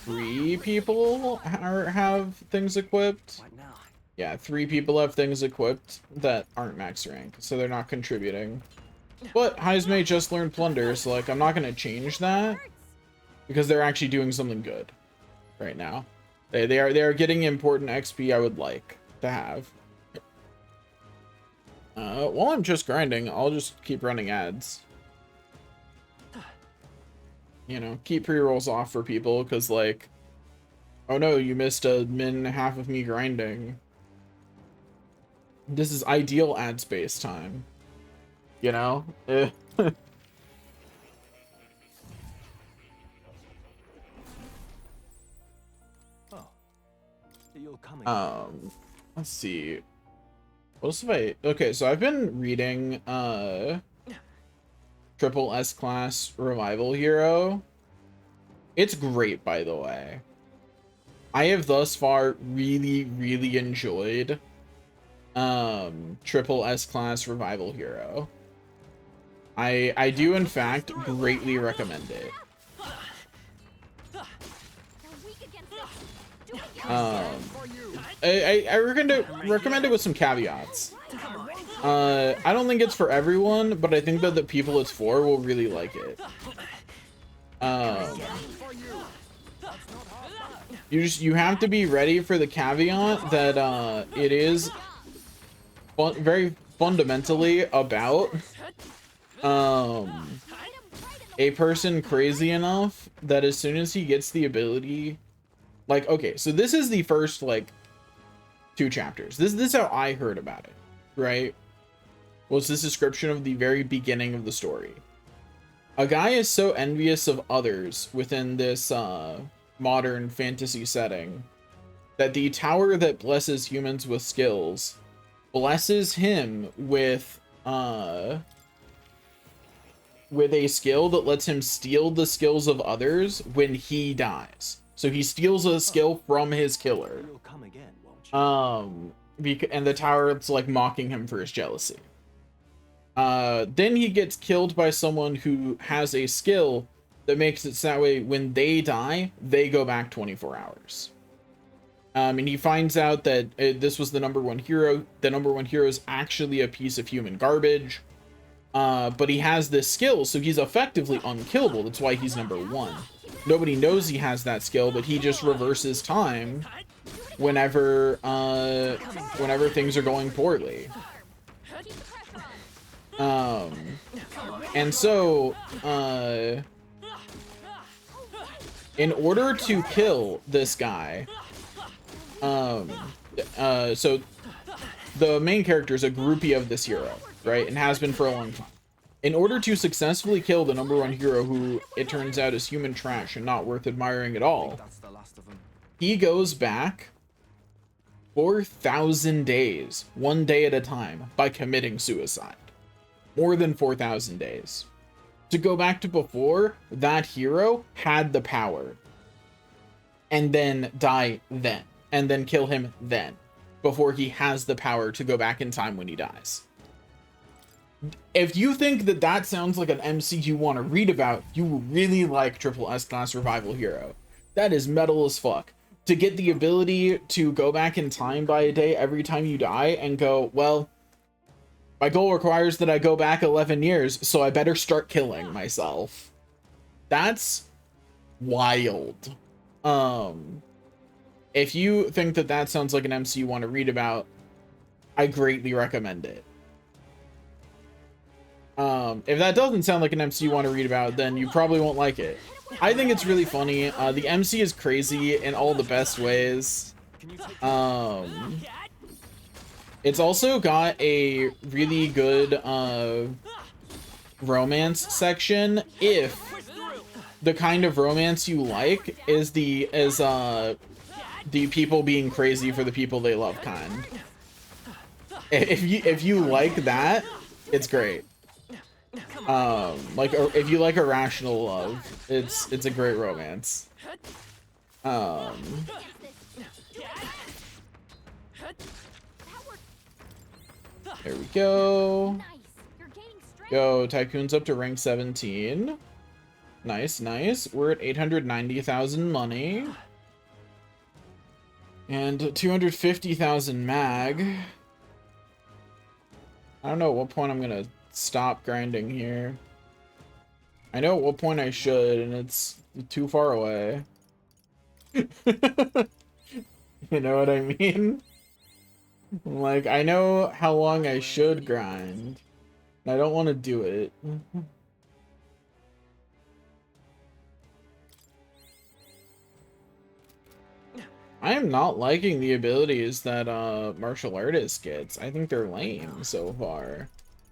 3 people have things equipped. What now? Yeah, 3 people have things equipped that aren't max rank, so they're not contributing. But Heismay just learned Plunder, so like I'm not gonna change that, because they're actually doing something good right now. They are getting important XP I would like to have. While I'm just grinding, I'll just keep running ads. You know, keep pre-rolls off for people, because like, oh no, you missed a min half of me grinding. This is ideal ad space time. You know? You'll come again. Let's see. What else have I... Okay, so I've been reading, triple S class revival hero. It's great, by the way. I have thus far really enjoyed triple S class revival hero. I do in fact greatly recommend it. I recommend it with some caveats. I don't think it's for everyone, but I think that the people it's for will really like it. You have to be ready for the caveat that it is very fundamentally about a person crazy enough that as soon as he gets the ability, like, okay, so this is the first like 2 chapters. This is how I heard about it, right? Was this description of the very beginning of the story. A guy is so envious of others within this modern fantasy setting that the tower that blesses humans with skills blesses him with a skill that lets him steal the skills of others when he dies. So he steals a skill from his killer. You'll come again, won't you? And the tower's like mocking him for his jealousy. Then he gets killed by someone who has a skill that makes it so that way when they die, they go back 24 hours. And he finds out that this was the #1 hero. The #1 hero is actually a piece of human garbage. But he has this skill, so he's effectively unkillable. That's why he's #1. Nobody knows he has that skill, but he just reverses time whenever things are going poorly. And so, in order to kill this guy, so the main character is a groupie of this hero, right? And has been for a long time. In order to successfully kill the #1 hero, who it turns out is human trash and not worth admiring at all, he goes back 4,000 days, 1 day at a time, by committing suicide. More than 4,000 days. To go back to before that hero had the power. And then die then. And then kill him then. Before he has the power to go back in time when he dies. If you think that that sounds like an MC you want to read about, you will really like triple S class revival hero. That is metal as fuck. To get the ability to go back in time by a day every time you die and go, well, my goal requires that I go back 11 years, so I better start killing myself. That's wild. If you think that that sounds like an MC you want to read about, I greatly recommend it. If that doesn't sound like an MC you want to read about, then you probably won't like it. I think it's really funny. The MC is crazy in all the best ways. It's also got a really good romance section if the kind of romance you like is the people being crazy for the people they love kind. If you like that, it's great. Like if you like irrational love, it's a great romance. There we go. Go, Tycoon's up to rank 17. Nice, nice. We're at 890,000 money. And 250,000 mag. I don't know at what point I'm gonna stop grinding here. I know at what point I should, and it's too far away. You know what I mean? Like, I know how long I should grind. I don't want to do it. I am not liking the abilities that martial artist gets. I think they're lame so far.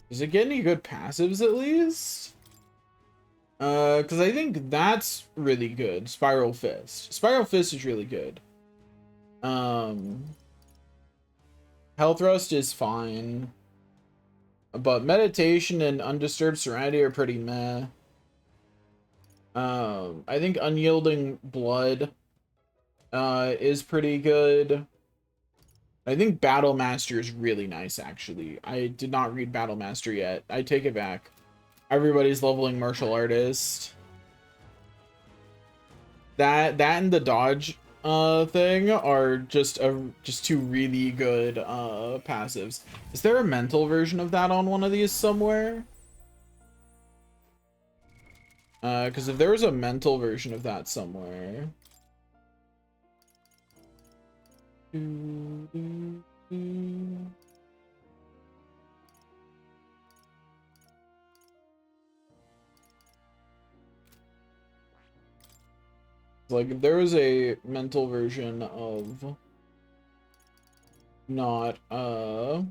Does it get any good passives at least? Because I think that's really good. Spiral Fist. Spiral Fist is really good. Hell Thrust is fine. But meditation and undisturbed serenity are pretty meh. I think unyielding blood is pretty good. I think Battle Master is really nice, actually. I did not read Battle Master yet. I take it back. Everybody's leveling Martial Artist. That and the dodge thing are just two really good passives. Is there a mental version of that on one of these somewhere? Because if there was a mental version of that somewhere. Like, if there was a mental version of not, I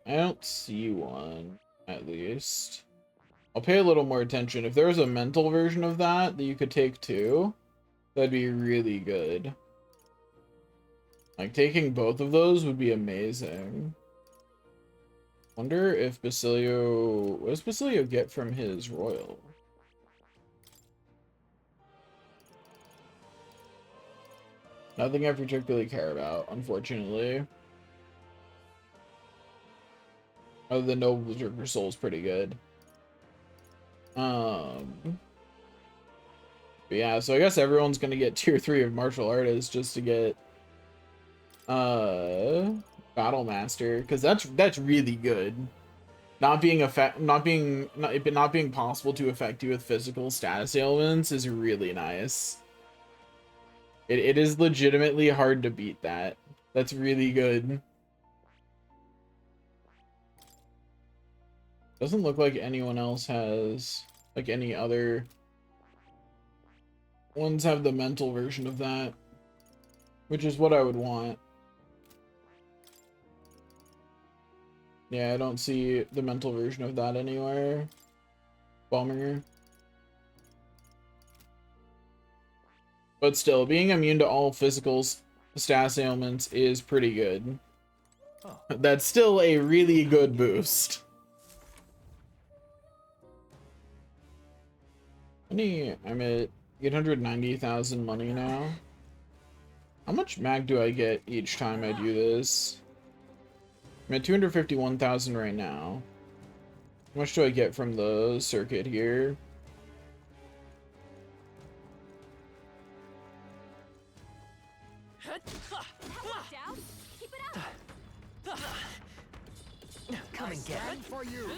don't see one, at least. I'll pay a little more attention. If there was a mental version of that you could take too, that'd be really good. Like, taking both of those would be amazing. Wonder if Basilio... What does Basilio get from his royal? Nothing I particularly care about, unfortunately. Other than Noble Berserker Soul's pretty good. But yeah, so I guess everyone's gonna get tier 3 of martial artists just to get Battle Master, because that's really good. Not being possible to affect you with physical status ailments is really nice. It is legitimately hard to beat that. That's really good. Doesn't look like anyone else has, like, any other ones have the mental version of that, which is what I would want. Yeah, I don't see the mental version of that anywhere. Bummer. But still, being immune to all physical status ailments is pretty good. That's still a really good boost. I'm at 890,000 money now. How much mag do I get each time I do this? I'm at 251,000 right now. How much do I get from the circuit here? Come and get it. For you.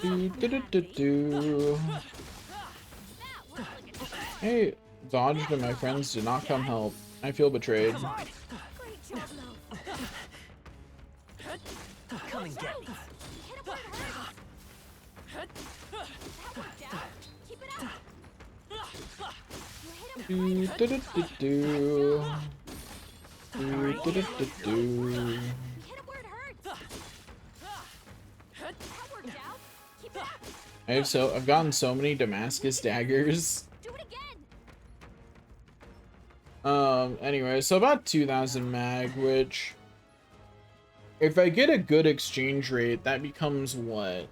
Hey, dodged and my friends did not come help. I feel betrayed. Come on. Great job, though. Come and get me. Hit it where it hurts. That worked out. Keep it up. You hit him right. You hit it where it hurts. That worked out. Keep it up. I've gotten so many Damascus daggers. Do it again. Anyway, so about 2,000 mag, which if I get a good exchange rate, that becomes what?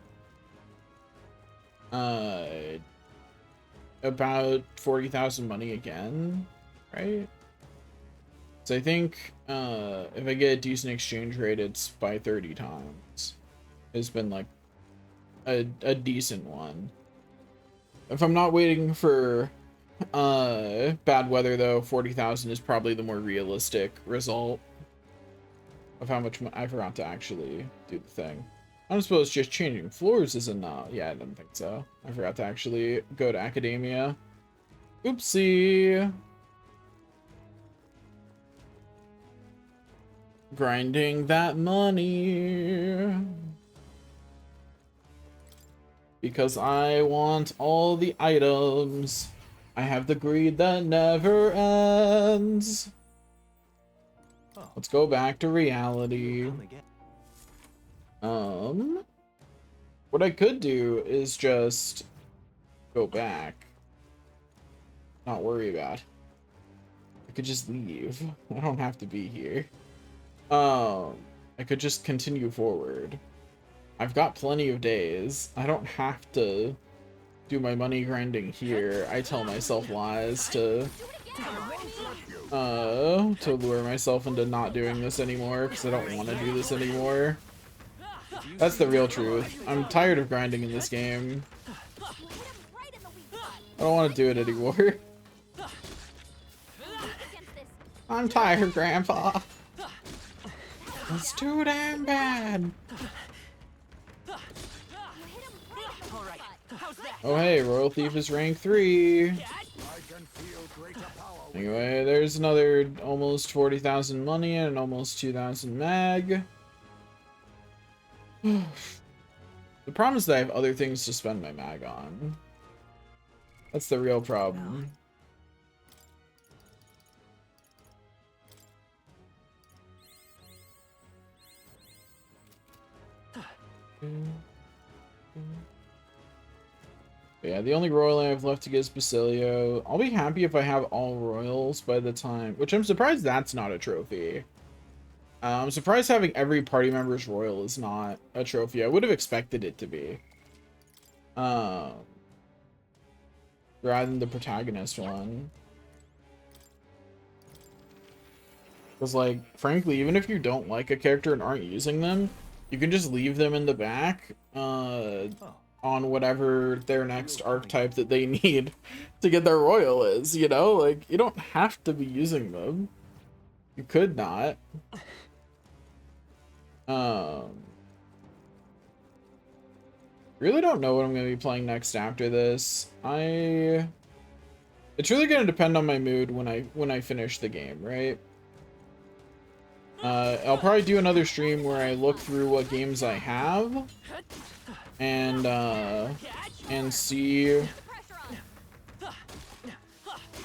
About 40,000 money again, right? So I think, if I get a decent exchange rate, it's by 30 times. It's been like a decent one. If I'm not waiting for bad weather, though, 40,000 is probably the more realistic result of how much I forgot to actually do the thing. I don't suppose just changing floors is enough. Yeah, I didn't think so. I forgot to actually go to academia. Oopsie. Grinding that money. Because I want all the items. I have the greed that never ends. Let's go back to reality. What I could do is just go back. Not worry about. I could just leave. I don't have to be here. I could just continue forward. I've got plenty of days. I don't have to do my money grinding here. I tell myself lies to lure myself into not doing this anymore because I don't want to do this anymore. That's the real truth. I'm tired of grinding in this game. I don't want to do it anymore. I'm tired, Grandpa. It's too damn bad. Oh hey, Royal Thief is rank 3. I can feel greater power. Anyway, there's another almost 40,000 money and almost 2,000 mag. The problem is that I have other things to spend my mag on. That's the real problem. But yeah, the only royal I have left to get is Basilio. I'll be happy if I have all royals by the time, which I'm surprised that's not a trophy. I'm surprised having every party member's royal is not a trophy. I would have expected it to be. Rather than the protagonist one. Because, like, frankly, even if you don't like a character and aren't using them, you can just leave them in the back, on whatever their next archetype that they need to get their royal is, you know? Like, you don't have to be using them. You could not. Really don't know what I'm going to be playing next after this. It's really going to depend on my mood when I finish the game, right? I'll probably do another stream where I look through what games I have and see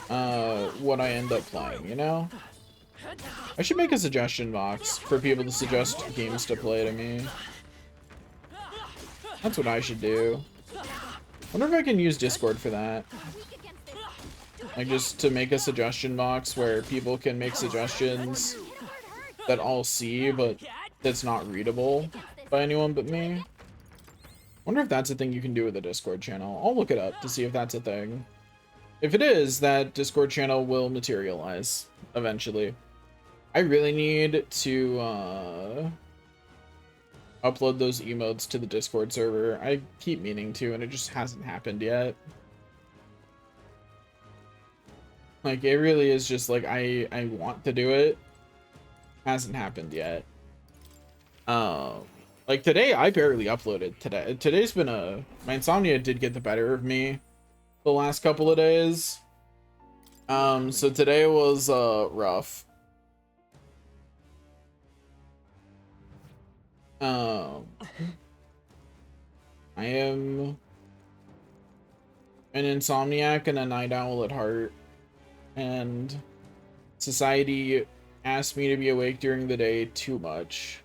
what I end up playing, you know? I should make a suggestion box for people to suggest games to play to me. That's what I should do. Wonder if I can use Discord for that. Like, just to make a suggestion box where people can make suggestions that I'll see, but that's not readable by anyone but me. Wonder if that's a thing you can do with a Discord channel. I'll look it up to see if that's a thing. If it is, that Discord channel will materialize eventually. I really need to upload those emotes to the Discord server. I keep meaning to, and it just hasn't happened yet. Like, it really is just like, I want to do it. Hasn't happened yet. Like today, I barely uploaded today. Today's been my insomnia did get the better of me the last couple of days. So today was rough. I am an insomniac and a night owl at heart, and society asked me to be awake during the day too much.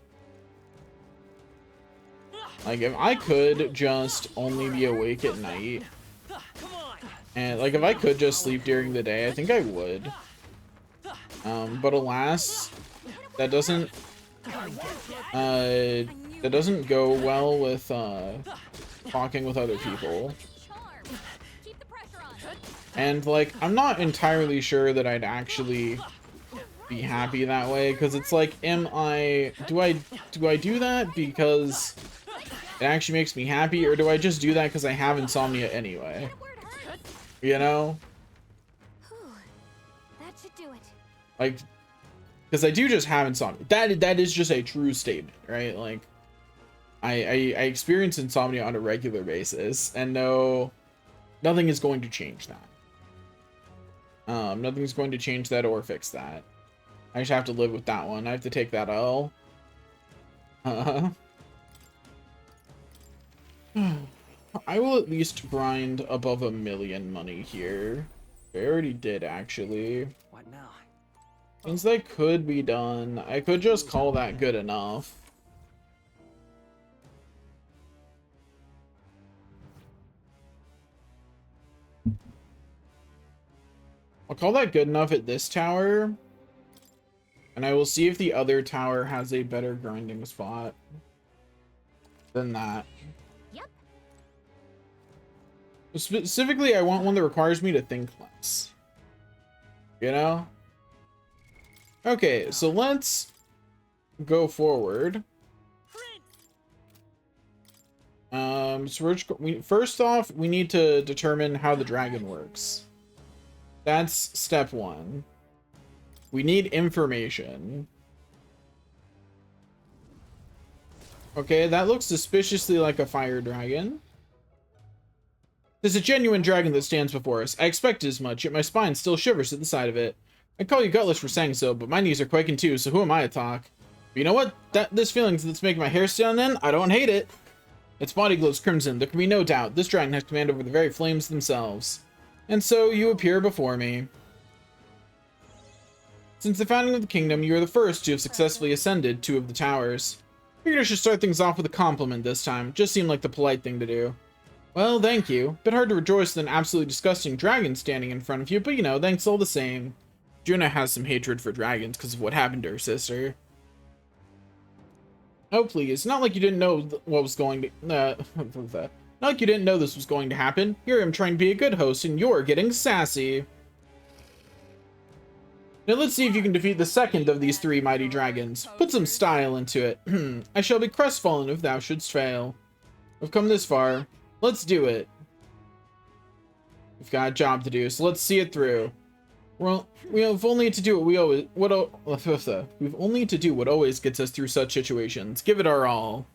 Like, if I could just only be awake at night, and like if I could just sleep during the day, I think I would. But alas, that doesn't go well with talking with other people. And like, I'm not entirely sure that I'd actually be happy that way, because it's like, do I do that because it actually makes me happy, or do I just do that because I have insomnia anyway? You know? That should do it. Like, because I do just have insomnia. That is just a true statement, right? Like, I experience insomnia on a regular basis, and nothing is going to change that. Nothing's going to change that or fix that. I just have to live with that one. I have to take that L. I will at least grind above 1 million money here. I already did, actually. What now? Means that could be done. I could just call that good enough. I'll call that good enough at this tower. And I will see if the other tower has a better grinding spot than that. Yep. Specifically, I want one that requires me to think less. You know? Okay, so let's go forward. So we're just, first off, we need to determine how the dragon works. That's step one. We need information. Okay, that looks suspiciously like a fire dragon. There's a genuine dragon that stands before us. I expected as much, yet my spine still shivers at the sight of it. I call you gutless for saying so, but my knees are quaking too, so who am I to talk? But you know what? This feeling that's making my hair stand on end, I don't hate it. Its body glows crimson. There can be no doubt. This dragon has command over the very flames themselves. And so you appear before me. Since the founding of the kingdom, you are the first to have successfully ascended 2 of the towers. Figured I should start things off with a compliment this time. Just seemed like the polite thing to do. Well, thank you. Bit hard to rejoice with an absolutely disgusting dragon standing in front of you, but you know, thanks all the same. Juna has some hatred for dragons because of what happened to her sister. Oh, please. Not like you didn't know what was going to... Not like you didn't know this was going to happen. Here I am trying to be a good host, and you're getting sassy. Now let's see if you can defeat the second of these 3 mighty dragons. Put some style into it. I shall be crestfallen if thou shouldst fail. We've come this far. Let's do it. We've got a job to do, so let's see it through. Well, we've only to do what always gets us through such situations. Give it our all.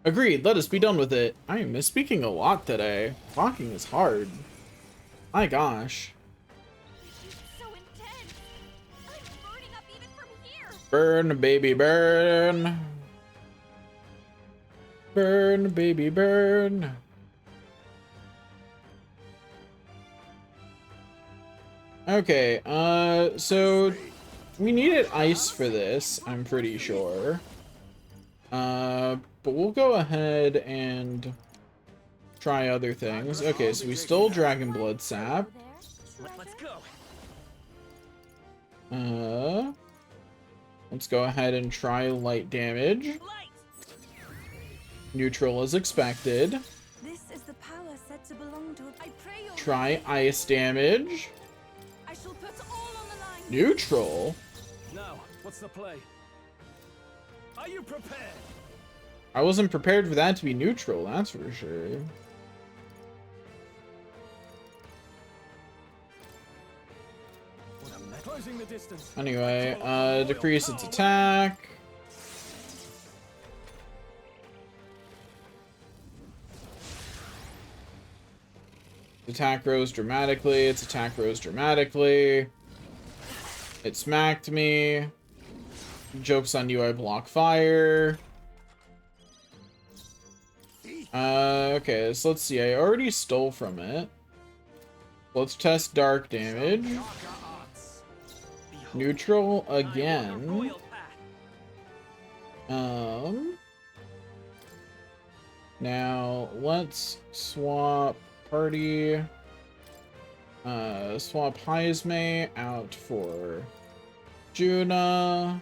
Agreed, let us be done with it. I am misspeaking a lot today. Talking is hard. My gosh. So intense. I'm burning up even from here. Burn, baby, burn. Burn, baby, burn. Okay, so we needed ice for this, I'm pretty sure. But we'll go ahead and try other things. Okay, so we stole Dragon Blood Sap. Let's go. Let's go ahead and try light damage. Light. Neutral as expected. This is the power said to belong to I pray your Try ice damage. I shall put all on the line. Neutral. Now, what's the play? Are you prepared? I wasn't prepared for that to be neutral, that's for sure. Closing the distance. Anyway, decrease its attack. Attack rose dramatically. Its attack rose dramatically. It smacked me. Joke's on you, I block fire. Okay, so let's see. I already stole from it. Let's test dark damage. Neutral again. Now let's swap party. Swap Hyzme out for Juna.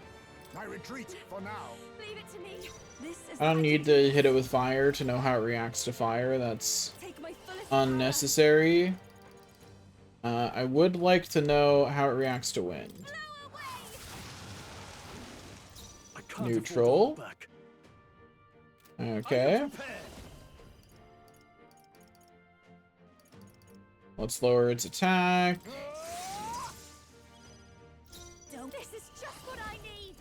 My retreat for now. Leave it to me. This is I don't need to hit it with fire to know how it reacts to fire. That's take my fullest unnecessary. I would like to know how it reacts to wind. I can't Neutral. afford to hold back. Okay. Are you prepared? Let's lower its attack. Don't. This is just what I need.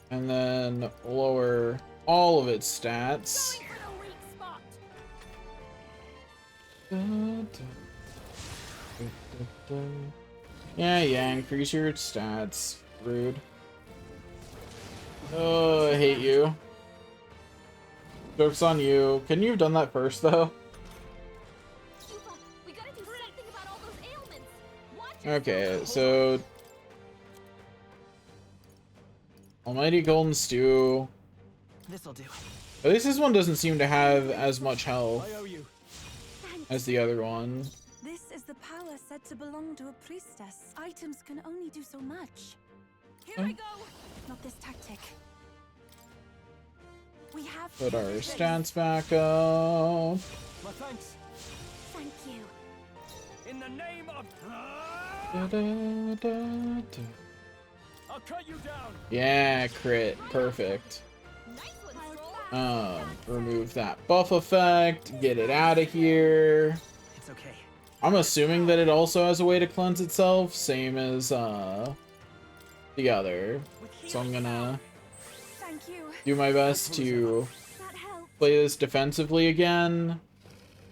And then lower all of its stats. Going for the weak spot. Yeah, increase your stats. Rude. Oh, I hate you. Joke's on you. Couldn't you have done that first, though? Yuva, we gotta do something about all those ailments. Watch Okay, so... Almighty Golden Stew. This'll do. At least this one doesn't seem to have as much health I owe you. as the other one. This is the power said said to belong to a priestess. Items can only do so much. Here I go. Not this tactic. We have Put our stats back up. My thanks. Thank you. In the name of. Da, da, da, da. I'll cut you down. Yeah, crit. Perfect. Nice one, Stroll. Remove that buff effect. Get it out of here. It's okay. I'm assuming that it also has a way to cleanse itself, same as the other. So I'm gonna Thank you. do my best to That helped. play this defensively again.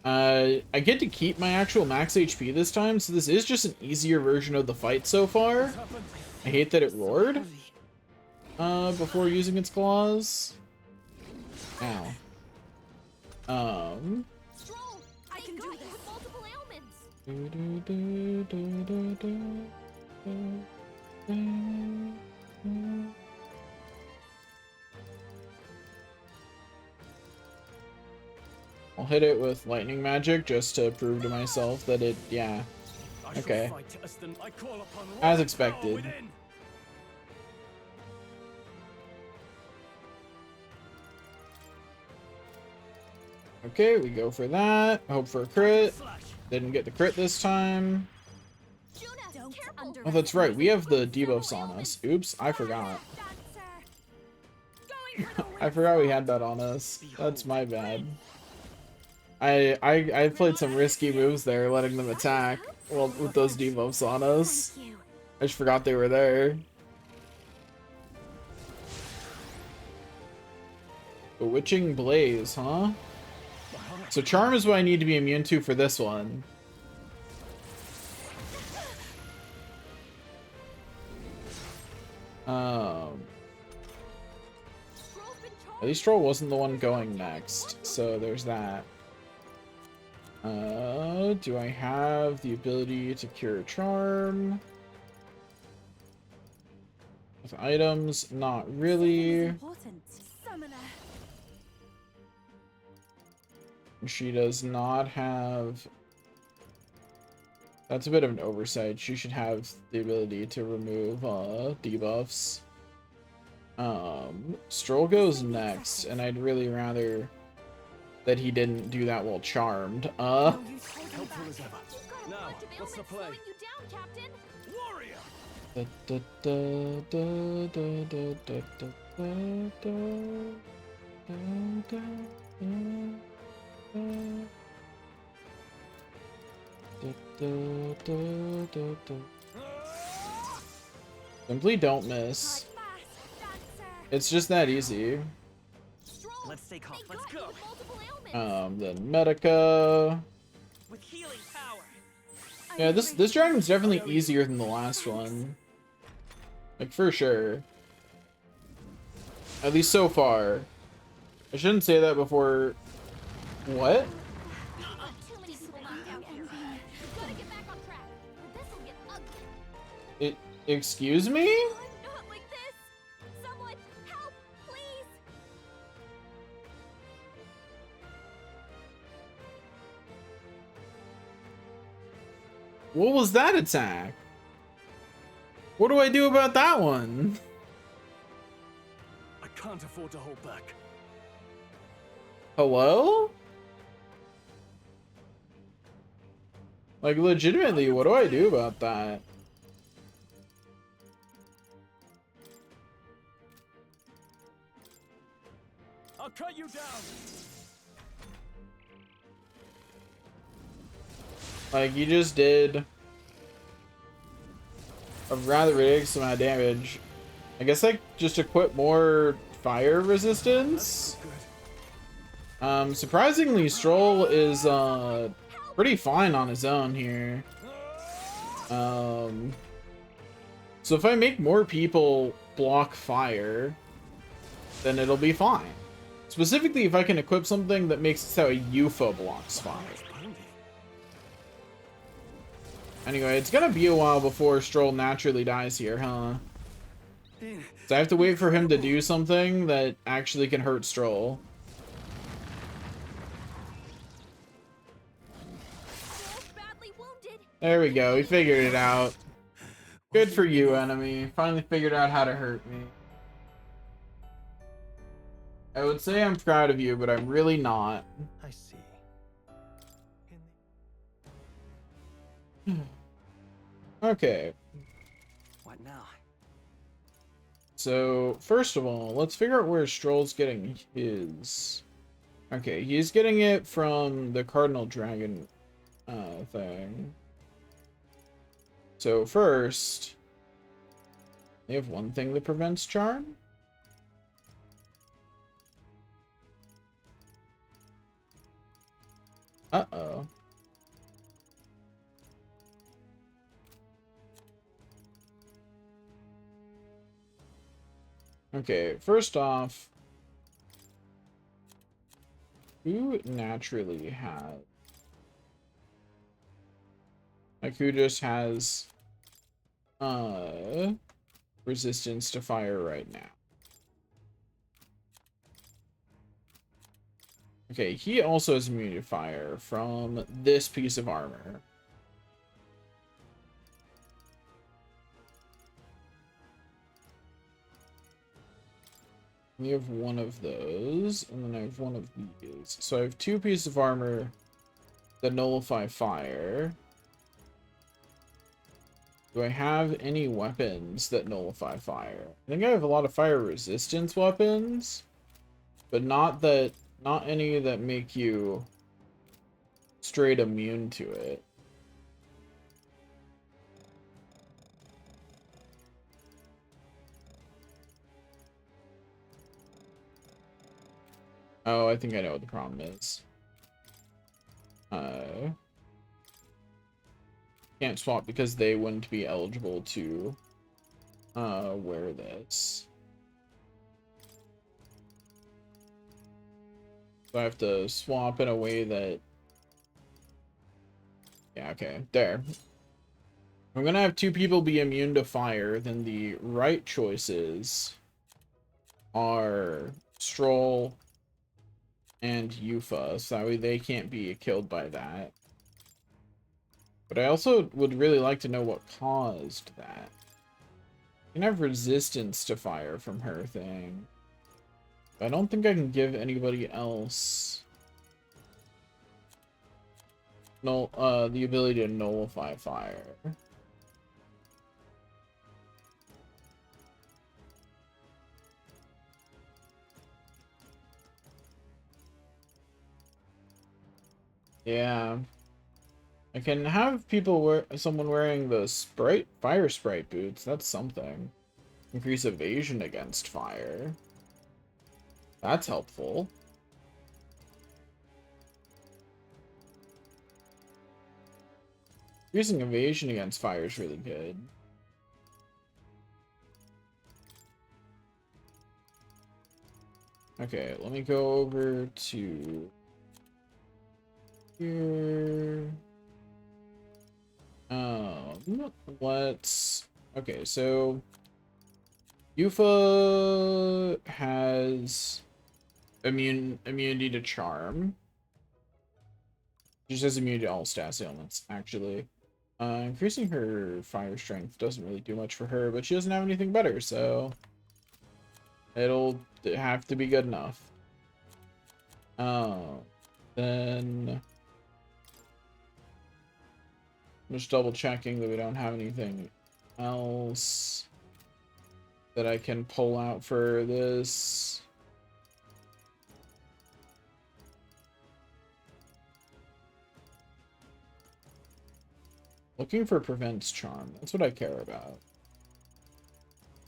I get to keep my actual max HP this time, so this is just an easier version of the fight so far. Happened. I hate that it roared before using its claws. Ow. Stroll, I can do got you this. with multiple ailments. I'll hit it with lightning magic just to prove to myself that it, yeah, I shall Okay. fight as the- I call upon As royal expected. power within. okay, we go for that. Hope for a crit. Slash. Didn't get the crit this time. Jonas, Don't careful. Oh, that's right, we have the debuffs on us. Oops, I forgot. Going for the I forgot we had that on us. That's my bad. I played some risky moves there, letting them attack well with those debuffs on us. Thank you. I just forgot they were there. Bewitching Blaze, huh? So Charm is what I need to be immune to for this one. Stroll's been At charged. least Stroll wasn't the one going next, so there's that. Do I have the ability to cure Charm? With items, not Something is really. important. Summoner. She does not have... That's a bit of an oversight. She should have the ability to remove debuffs. Stroll goes next, and I'd really rather that he didn't do that while charmed. No use holding Helpful back. as ever. You've got a Now, bunch of what's the ailments play? slowing you down, Captain. Warrior. Da, da, da, da, da, da, da, da, da, da, da, da, da, da. Simply don't miss. Masked dancer. It's just that easy. Stroll, Let's stay calm. they Let's got you go. with multiple ailments. Then Medica. With healing power. Yeah, this dragon's definitely easier than the last one. Like, for sure. At least so far. I shouldn't say that before... What? Too many people knocked out here. Gotta get back on track, or this'll get ugly. Excuse me? Not like this. Someone help, please. What was that attack? What do I do about that one? I can't afford to hold back. Hello? Like, legitimately, what do I do about that? I'll cut you down. Like, you just did a rather ridiculous amount of damage. I guess, like, just equip more fire resistance? Good. Surprisingly, Stroll is, pretty fine on his own here. So if I make more people block fire, then it'll be fine. Specifically, if I can equip something that makes it so a UFO blocks fire. Anyway, it's gonna be a while before Stroll naturally dies here, huh? So I have to wait for him to do something that actually can hurt Stroll. Stroll's badly wounded. There we go. We figured it out. Good for you, enemy. Finally figured out how to hurt me. I would say I'm proud of you, but I'm really not. I see. Okay. What now? So, first of all, let's figure out where Stroll's getting his. Okay, he's getting it from the Cardinal Dragon thing. So, first, they have one thing that prevents charm. Uh-oh. Okay, first off, who naturally has... Like, who just has resistance to fire right now? Okay, he also has immunity to fire from this piece of armor. We have one of those, and then I have one of these. So I have two pieces of armor that nullify fire. Do I have any weapons that nullify fire? I think I have a lot of fire resistance weapons, but not any that make you straight immune to it. Oh, I think I know what the problem is. Can't swap because they wouldn't be eligible to wear this. So I have to swap in a way that... Yeah, okay, there. I'm gonna have two people be immune to fire, then the right choices are Stroll and Yuffie, so that way they can't be killed by that. But I also would really like to know what caused that. You can have resistance to fire from her thing. I don't think I can give anybody else the ability to nullify fire. Yeah. I can have someone wearing the fire sprite boots. That's something. Increase evasion against fire. That's helpful. Increasing evasion against fire is really good. Okay, let me go over to here. Let's... Okay, so... Yuffie has immunity to charm. She just has immunity to all status ailments, actually. Increasing her fire strength doesn't really do much for her, but she doesn't have anything better, so... It'll have to be good enough. Then... I'm just double checking that we don't have anything else that I can pull out for this. Looking for prevents charm. That's what I care about.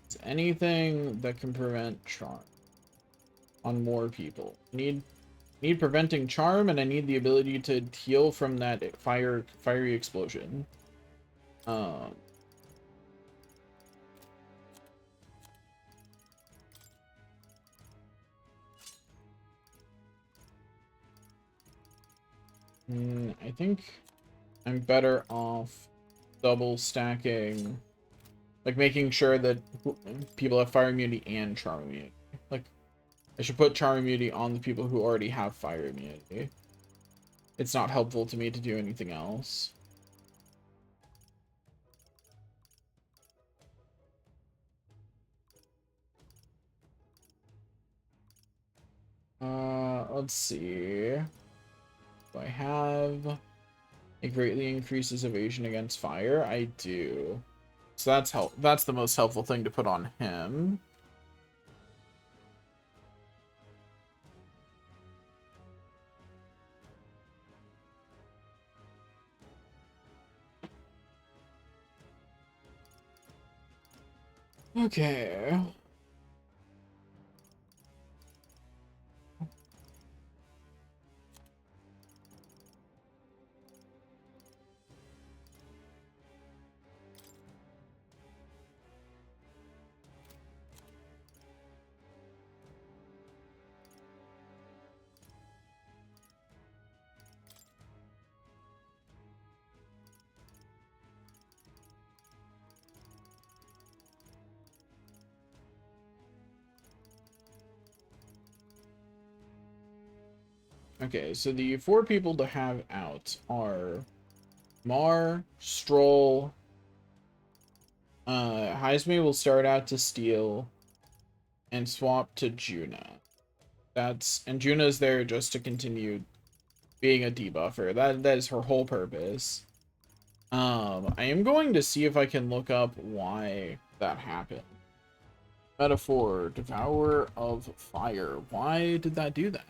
Is anything that can prevent charm on more people. Need preventing charm, and I need the ability to heal from that fiery explosion. I think I'm better off double stacking, like making sure that people have fire immunity and charm immunity. Like, I should put charm immunity on the people who already have fire immunity. It's not helpful to me to do anything else. Let's see. Do I have... It greatly increases evasion against fire? I do. So that's the most helpful thing to put on him. Okay. Okay, so the 4 people to have out are Mar, Stroll, Heisme will start out to steal and swap to Juna. And Juna's there just to continue being a debuffer. That is her whole purpose. I am going to see if I can look up why that happened. Metaphor, Devourer of Fire. Why did that do that?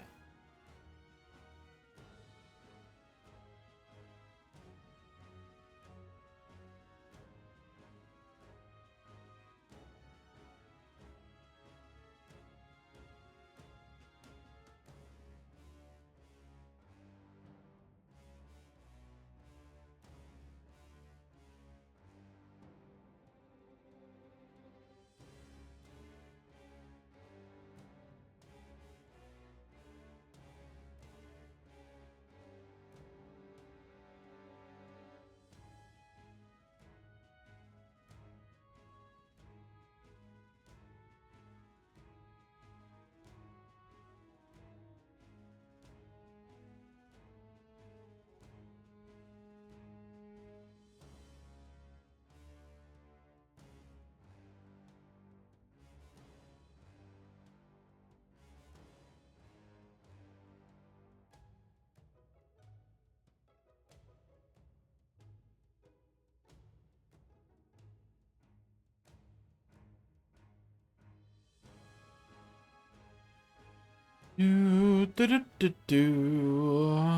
Do, do, do, do, do.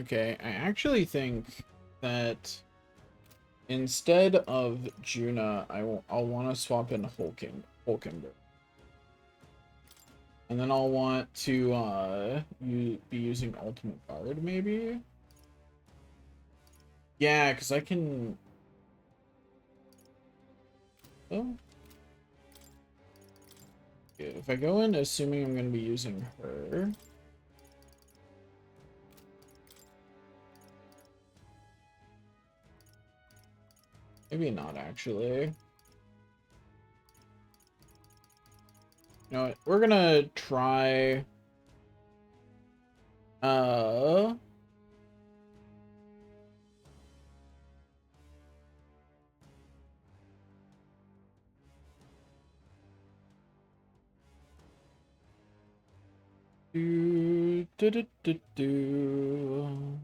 Okay, I actually think that instead of Juna, I'll want to swap in Hulkenberg. And then I'll want to be using Ultimate Guard maybe. Yeah, because I can. Oh. Yeah, if I go in assuming I'm going to be using her. Maybe not, actually. You know what? We're going to try... Do, do, do, do, do.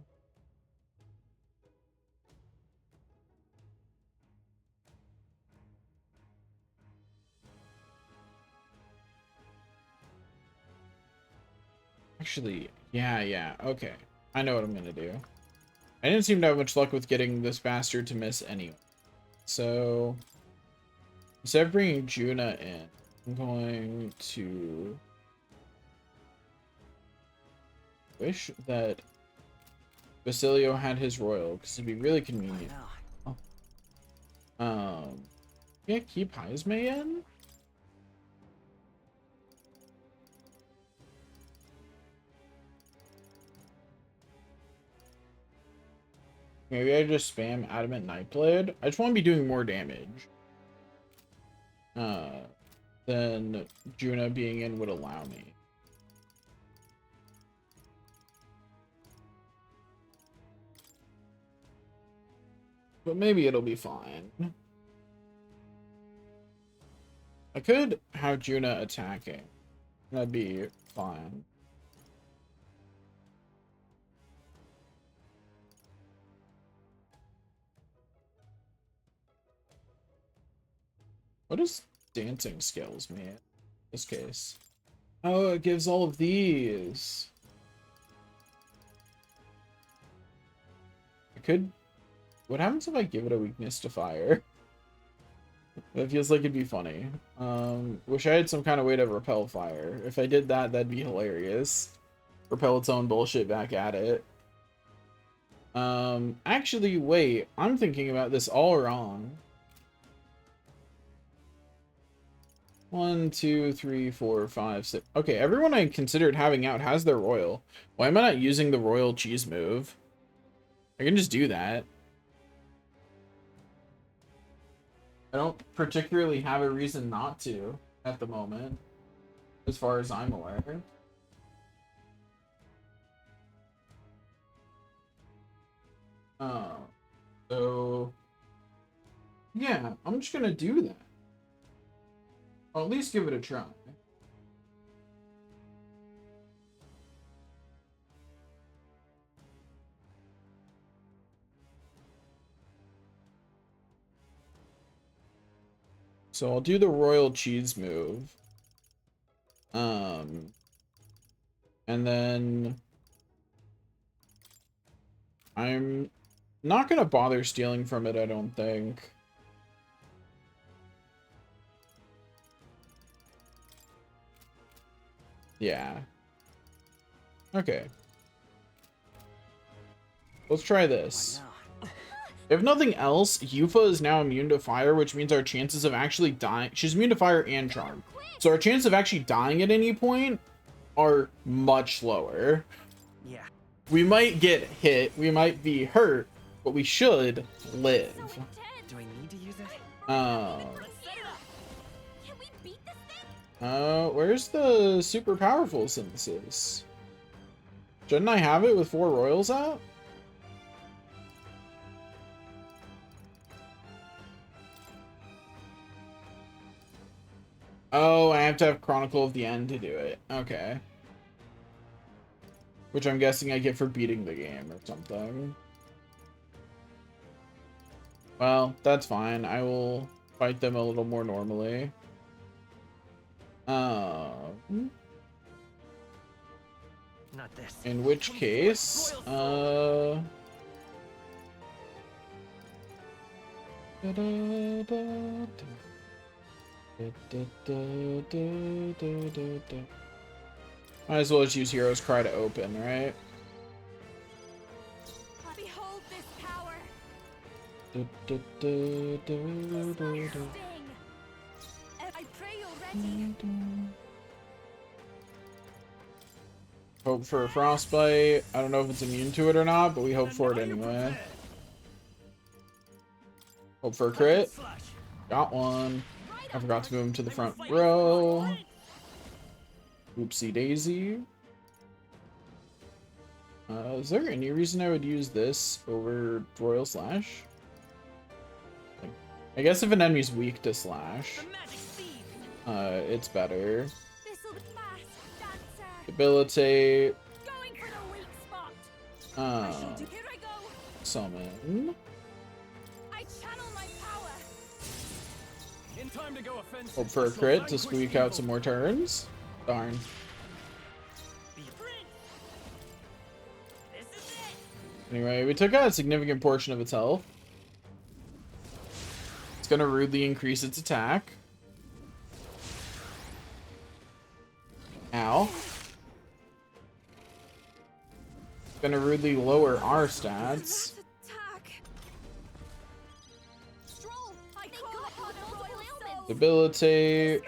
Actually, yeah, okay. I know what I'm gonna do. I didn't seem to have much luck with getting this bastard to miss anyway. So, instead of bringing Juna in, I'm going to wish that Basilio had his royal, because it'd be really convenient. Yeah, keep Heisme in? Maybe I just spam Adamant Nightblade. I just want to be doing more damage. Than Juna being in would allow me. But maybe it'll be fine. I could have Juna attacking. That'd be fine. What does dancing skills mean in this case? Oh, it gives all of these. I could... What happens if I give it a weakness to fire? That feels like it'd be funny. Wish I had some kind of way to repel fire. If I did that, that'd be hilarious. Repel its own bullshit back at it. Actually, wait. I'm thinking about this all wrong. 1, 2, 3, 4, 5, 6. Okay, everyone I considered having out has their royal. Why am I not using the royal cheese move? I can just do that. I don't particularly have a reason not to at the moment, as far as I'm aware. So yeah, I'm just gonna do that. I'll at least give it a try. So I'll do the royal cheese move. And then I'm not gonna bother stealing from it, I don't think. Yeah. Okay. Let's try this. If nothing else, Yufa is now immune to fire, which means our chances of actually dying... She's immune to fire and charm. So our chances of actually dying at any point are much lower. Yeah. We might get hit, we might be hurt, but we should live. Do I need to use it? Can we beat this thing? Where's the super powerful synthesis? Shouldn't I have it with 4 royals out? Oh, I have to have Chronicle of the End to do it. Okay. Which I'm guessing I get for beating the game or something. Well, that's fine. I will fight them a little more normally. Not this. In which case, might as well just use Hero's Cry to open, right? Behold this power. Sting. I pray you're ready. Hope for a Frostbite. I don't know if it's immune to it or not, but we hope for it anyway. Hope for a crit. Got one. I forgot to move him to the front row. Oopsie daisy. Is there any reason I would use this over Royal Slash? I guess if an enemy's weak to Slash, it's better. This'll be fast, dancer. Debilitate. Going for the weak spot. Here I go. Summon. I channel my power. In time to go offensive. Hope for a crit to squeak out some more turns. Darn. Anyway, we took out a significant portion of its health. It's gonna rudely increase its attack. Ow. It's gonna rudely lower our stats. Debilitate.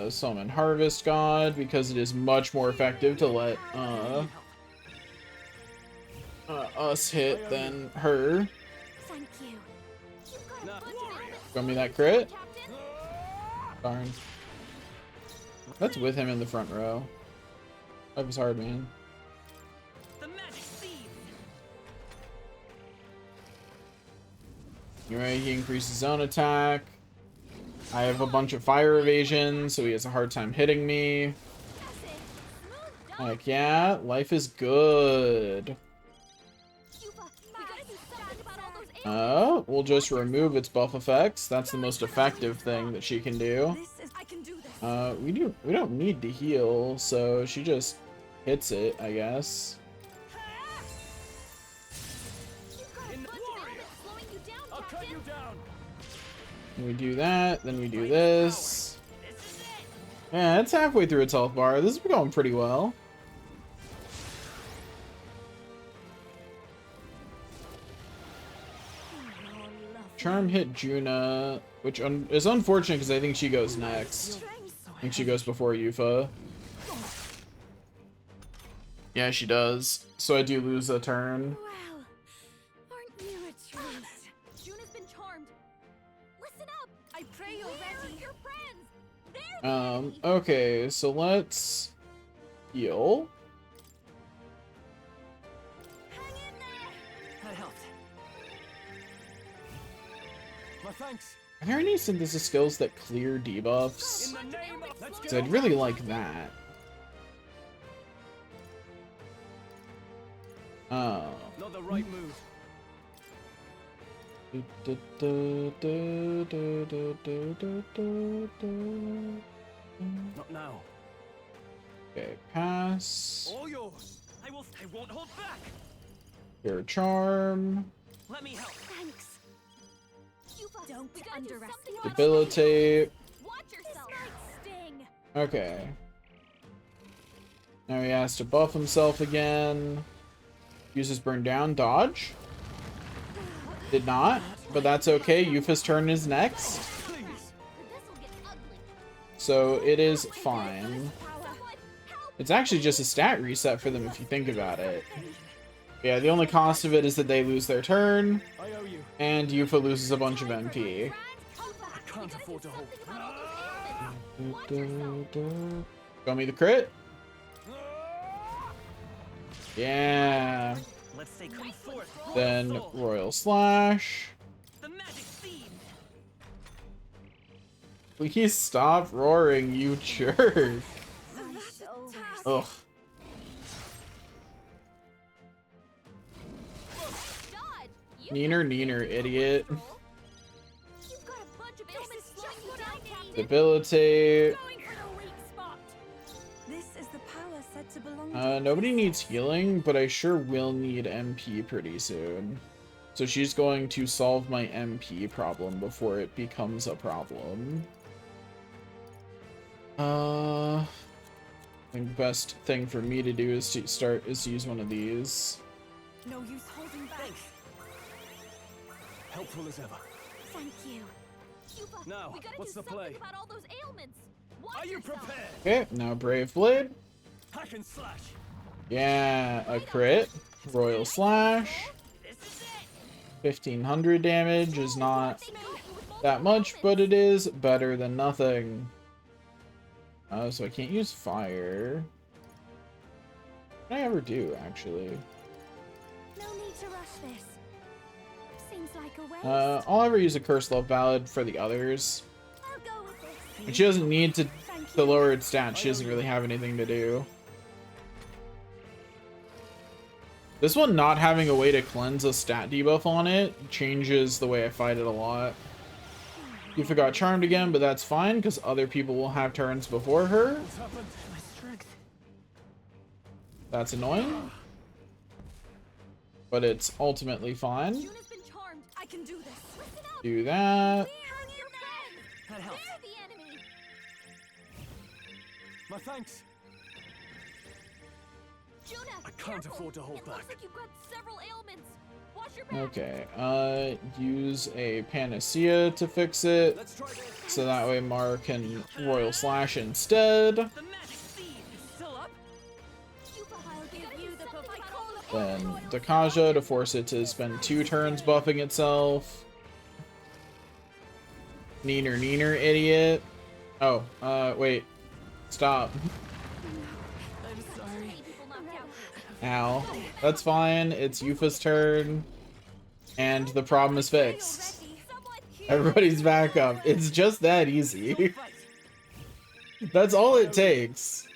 Summon Harvest God because it is much more effective to let us hit than her. Thank you. Got me that crit? Darn. That's with him in the front row. Life is hard, man. The magic seed. Anyway, he increases his own attack. I have a bunch of fire evasion, so he has a hard time hitting me. Heck yeah, life is good. We'll just remove its buff effects. That's the most effective thing that she can do. We don't need to heal, so she just hits it, I guess. I'll cut you down. We do that, then we do this. Yeah, it's halfway through its health bar. This is going pretty well. Charm hit Juna, which is unfortunate because I think she goes next. I think she goes before Yuffie. Yeah, she does. So I do lose a turn. Well, aren't you a treat? Juna's been charmed. Listen up. I pray you're ready. Your friends. They're ready. Okay, so let's heal. Hang in there. That helped. My thanks. Are there any synthesis skills that clear debuffs? In the name of... Let's So I'd really like that. Not the right move. Not now. Okay, pass. All yours. I won't hold back. Your charm. Let me help. Thanks. Don't underestimate. Debilitate. Watch yourself. Sting. Okay. Now he has to buff himself again. Uses burn down. Dodge. Did not, but that's okay. Yuffie's turn is next. Please. This'll get ugly. So it is fine. Someone, help. It's actually just a stat reset for them if you think about it. Yeah, the only cost of it is that they lose their turn, I owe you. and Yuffie loses a bunch of MP. I can't afford to hold. Show me the crit. Yeah. Let's say come forth. Then Royal Slash. The magic seed. Please stop roaring, you jerk. Ugh. Neener, idiot. You've got a bunch of ailments slowing you down, Captain. Debilitate. Going for the weak spot. This is the power said to belong to Nobody needs healing, but I sure will need MP pretty soon. So she's going to solve my MP problem before it becomes a problem. I think the best thing for me to do is to use one of these. no use holding back. Thanks. Helpful as ever. Thank you. Yuffie, Now, we gotta what's do the something play? about all those ailments. Watch Are you yourself. prepared? Okay, now Brave Blade. Hack and slash. Yeah, a crit. Royal Slash. This is it. 1500 damage is not that much, but it is better than nothing. So I can't use fire. What did I ever do, actually? No need to rush this. Seems like a waste. I'll ever use a Curse Love Ballad for the others. I'll go with this. And she doesn't need to Thank the you. lower its stats. She doesn't really have anything to do. This one not having a way to cleanse a stat debuff on it changes the way I fight it a lot. You forgot Charmed again, but that's fine because other people will have turns before her. What's happened? My strength. That's annoying. But it's ultimately fine. Juna's been charmed. I can do this. Listen up. Do that. Hang in there. That helps. They're the enemy. My thanks. Juna, I can't careful. afford to hold It looks back. like you've got several ailments. Watch your back. Okay, use a Panacea to fix it. Let's try this. So that way Mar can Royal Slash instead. The magic seed is still up. I'll give you the Then Dakaja to force it to spend 2 turns buffing itself. Neener, idiot. Oh, wait. Stop. I'm sorry. Ow. That's fine. It's Yuffie's turn. And the problem is fixed. Everybody's back up. It's just that easy. That's all it takes.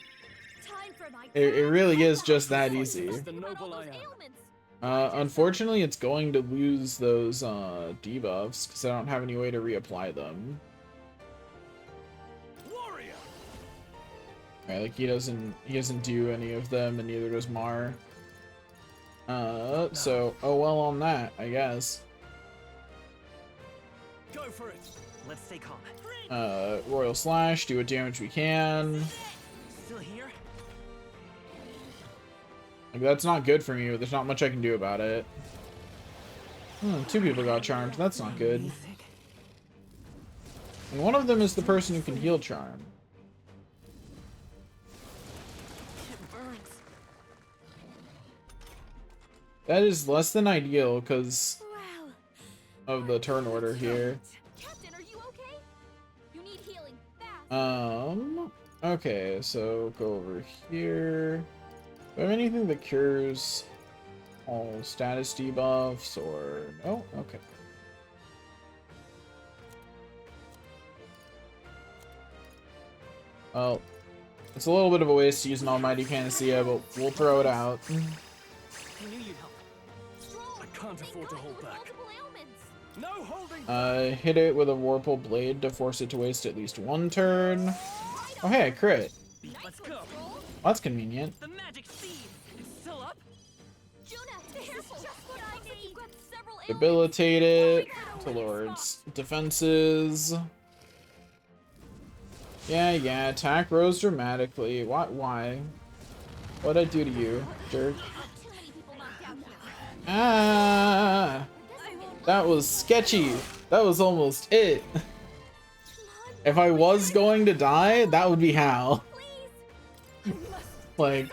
Time for my It really is just that easy. The noble I am. ailments. Unfortunately, it's going to lose those debuffs because I don't have any way to reapply them. Warrior. Right, like he doesn't do any of them, and neither does Mar. So oh well on that, I guess. Go for it. Let's stay calm. Royal Slash, do what damage we can. Still here? Like, that's not good for me, but there's not much I can do about it. Two people got charmed. That's not good. And one of them is the person who can heal charm. It burns. That is less than ideal because Wow. of the turn order here. Captain, are you okay? You need healing. Fast. Okay, so go over here. Do I have anything that cures all status debuffs or no? Okay. Well, it's a little bit of a waste to use an Almighty Panacea, but we'll throw it out. I knew you'd help. Strong. I can't afford to hold With back. multiple ailments. No holding. Hit it with a Warple Blade to force it to waste at least one turn. Oh hey, I crit. Let's go. Well, that's convenient. The magic seed. It's still up. Jonah, careful. Just what I need. You've got several ailments. Debilitate it to Lord's defenses. Yeah, attack rose dramatically. Why? What'd I do to you, jerk? Too many people knocked out here. Ah! That was sketchy. That was almost it. If I was going to die, that would be how. Like,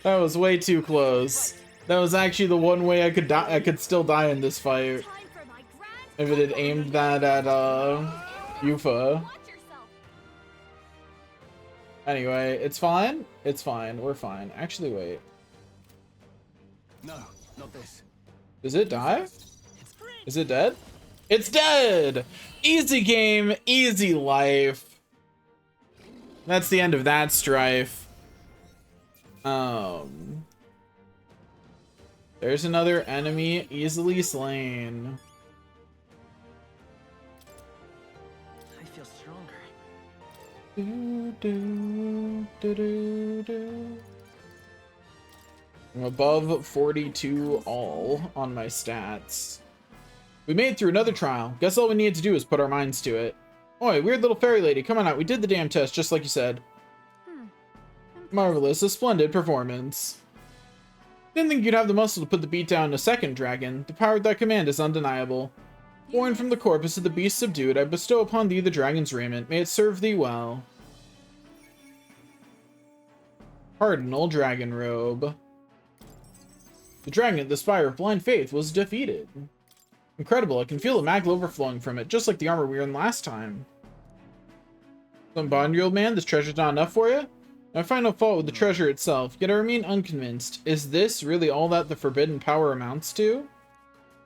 that was way too close. That was actually the one way I could die. I could still die in this fight Time for my grand. if it had aimed that at Yufa. Watch yourself. Anyway, it's fine. It's fine. We're fine. Actually, wait. No, not this. Does it die? Is it dead? It's dead! Easy game, easy life. That's the end of that strife. There's another enemy easily slain. I feel stronger. I'm above 42 all on my stats. We made it through another trial. Guess all we needed to do is put our minds to it. Oi, weird little fairy lady, come on out. We did the damn test, just like you said. Marvelous, a splendid performance. Didn't think you'd have the muscle to put the beat down in a second, dragon. The power of that command is undeniable. Born from the corpus of the beast subdued, I bestow upon thee the dragon's raiment. May it serve thee well. Cardinal Dragon Robe. The dragon at the Spire of Blind Faith was defeated. Incredible, I can feel the magma overflowing from it, just like the armor we were in last time. Some bond, you old man, this treasure's not enough for you? I find no fault with the treasure itself, yet I remain unconvinced. Is this really all that the forbidden power amounts to? You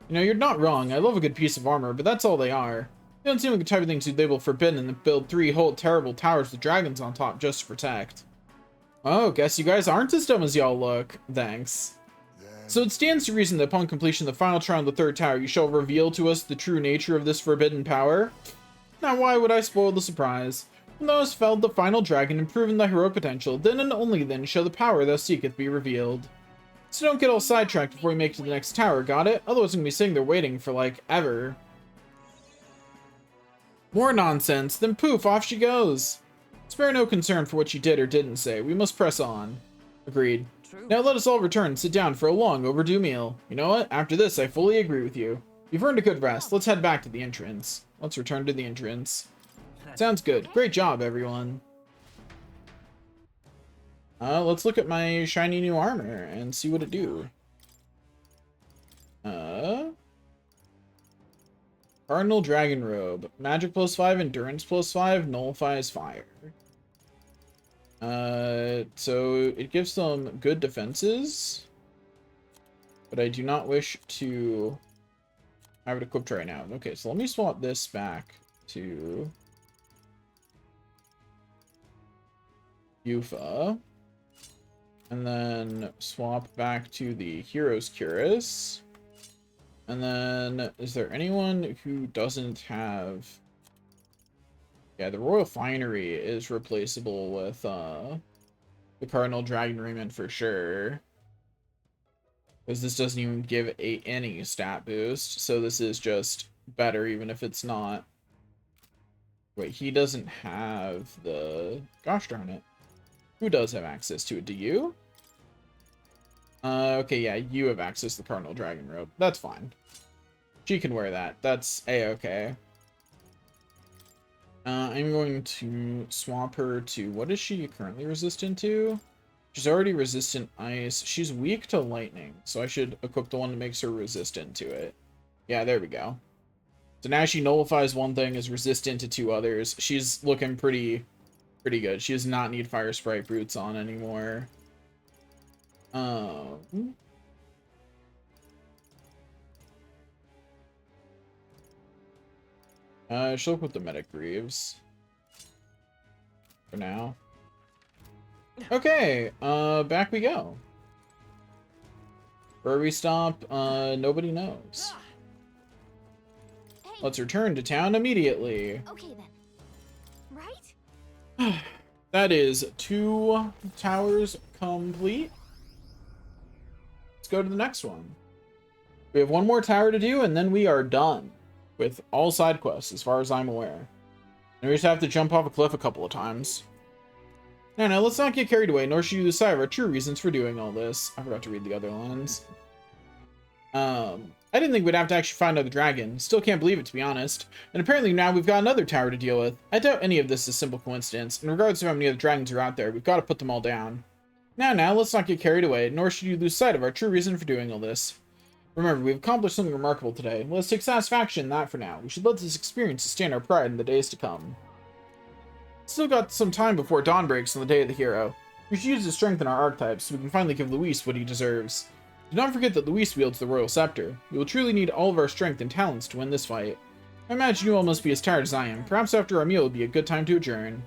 know, you're not wrong, I love a good piece of armor, but that's all they are. They don't seem like the type of things you'd label forbidden and build 3 whole terrible towers with dragons on top just to protect. Oh, guess you guys aren't as dumb as y'all look. Thanks. So it stands to reason that upon completion of the final trial of the 3rd tower, you shall reveal to us the true nature of this forbidden power? Now why would I spoil the surprise? When thou hast felled the final dragon and proven thy heroic potential, then and only then shall the power thou seeketh be revealed. So don't get all sidetracked before we make it to the next tower, got it? Otherwise I'm gonna be sitting there waiting for, like, ever. More nonsense, then poof, off she goes. Spare no concern for what she did or didn't say, we must press on. Agreed. Now let us all return and sit down for a long overdue meal. You know what? After this, I fully agree with you. You've earned a good rest. Let's head back to the entrance. Let's return to the entrance. Sounds good. Great job, everyone. Let's look at my shiny new armor and see what it do. Cardinal Dragon Robe. Magic +5, Endurance +5, nullifies fire. So it gives them good defenses, but I do not wish to I have it equipped right now. Okay, so let me swap this back to Yufa. And then swap back to the Hero's Cuirass. And then, is there anyone who doesn't have... Yeah, the Royal Finery is replaceable with the Cardinal Dragon Raiment for sure. Because this doesn't even give any stat boost, so this is just better even if it's not. Wait, he doesn't have the... Gosh darn it. Who does have access to it? Do you? Okay, yeah, you have access to the Cardinal Dragon Robe. That's fine. She can wear that. That's a-okay. I'm going to swap her to... What is she currently resistant to? She's already resistant ice. She's weak to lightning, so I should equip the one that makes her resistant to it. Yeah, there we go. So now she nullifies one thing, is resistant to 2 others. She's looking pretty good. She does not need Fire Sprite Boots on anymore. She'll put the Medic Greaves for now. Okay, back we go. Where we stop, nobody knows. Hey, Let's return to town immediately. okay then. Right? That is 2 towers complete. Let's go to the next one. We have 1 more tower to do, and then we are done with all side quests, as far as I'm aware. And we just have to jump off a cliff a couple of times. Now, let's not get carried away, nor should you lose sight of our true reasons for doing all this. I forgot to read the other lines. I didn't think we'd have to actually find another dragon. Still can't believe it, to be honest. And apparently now we've got another tower to deal with. I doubt any of this is simple coincidence, and regardless of how many other dragons are out there, we've got to put them all down. Now, let's not get carried away, nor should you lose sight of our true reason for doing all this. Remember, we've accomplished something remarkable today. Let's take satisfaction in that for now. We should let this experience sustain our pride in the days to come. Still got some time before dawn breaks on the day of the hero. We should use to strengthen our archetypes so we can finally give Luis what he deserves. Do not forget that Luis wields the royal scepter. We will truly need all of our strength and talents to win this fight. I imagine you all must be as tired as I am. Perhaps after our meal would be a good time to adjourn.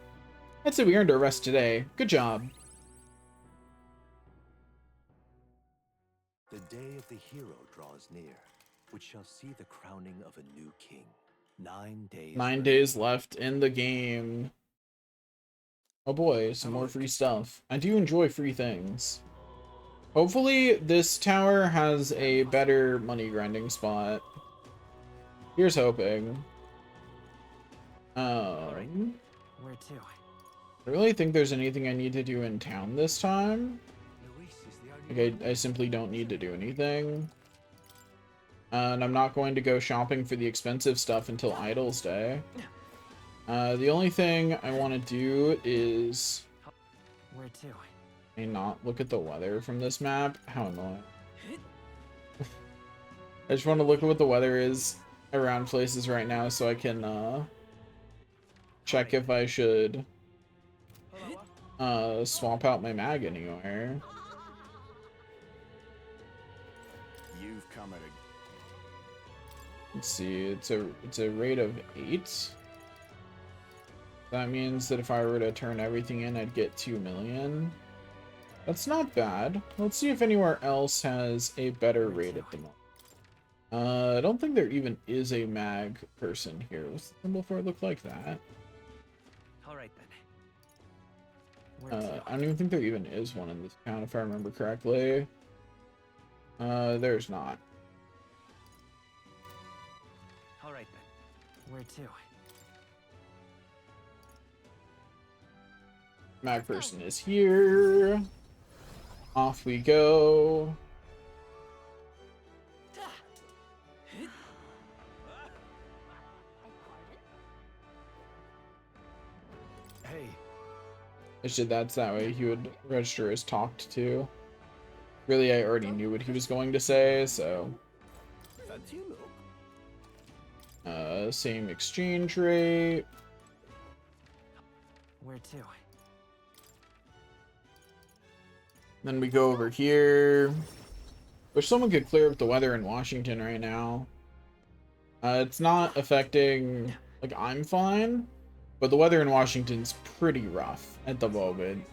I'd say we earned our rest today. Good job. The day of the hero draws near, which shall see the crowning of a new king. 9 days. 9 days left in the game. Oh boy, some more free stuff. I do enjoy free things. Hopefully this tower has a better money grinding spot. Here's hoping. Where to? I really think there's anything I need to do in town this time. Like, I simply don't need to do anything. And I'm not going to go shopping for the expensive stuff until Idle's Day. The only thing I want to do is... Where to? May not look at the weather from this map. How annoying. I just want to look at what the weather is around places right now so I can check if I should swap out my mag anywhere. You've come at a... Let's see, it's a rate of 8. That means that if I were to turn everything in, I'd get 2 million. That's not bad. Let's see if anywhere else has a better rate at the moment. I don't think there even is a mag person here. What's the symbol for it look like that? Alright then. Where to? I don't even think there even is one in this town, if I remember correctly. There's not. Alright then. Where to? Mag person is here. Off we go. Hey, I should that's that way he would register as talked to. Really, I already knew what he was going to say, so fancy a look? same exchange rate. Where to? Then we go over here. Wish someone could clear up the weather in Washington right now. It's not affecting, like, I'm fine, but the weather in Washington's pretty rough at the moment.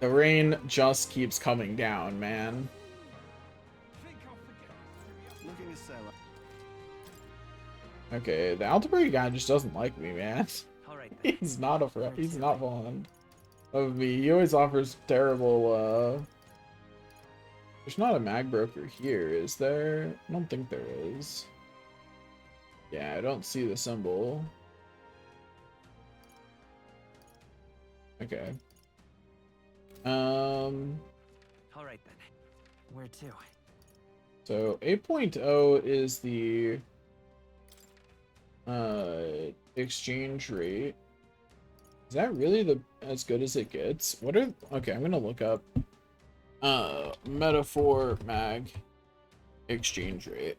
The rain just keeps coming down, man. Looking to sell. Okay, the Altabrady guy just doesn't like me, man. All right then. He's not a friend. He's not fond of me. He always offers terrible, There's not a mag broker here, is there? I don't think there is. Yeah, I don't see the symbol. Okay. All right then. Where to? So 8.0 is the exchange rate. Is that really the as good as it gets? What are okay, I'm gonna look up metaphor mag exchange rate.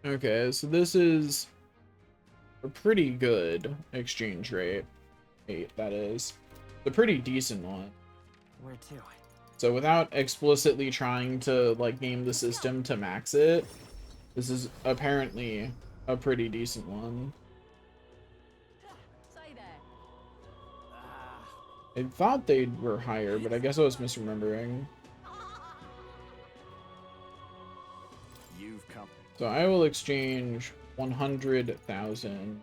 Okay, so this is a pretty good exchange rate. 8, that is. A pretty decent one. Where to? So without explicitly trying to, like, game the system to max it, this is apparently a pretty decent one. Say there. I thought they were higher, but I guess I was misremembering. You've come. So I will exchange 100,000.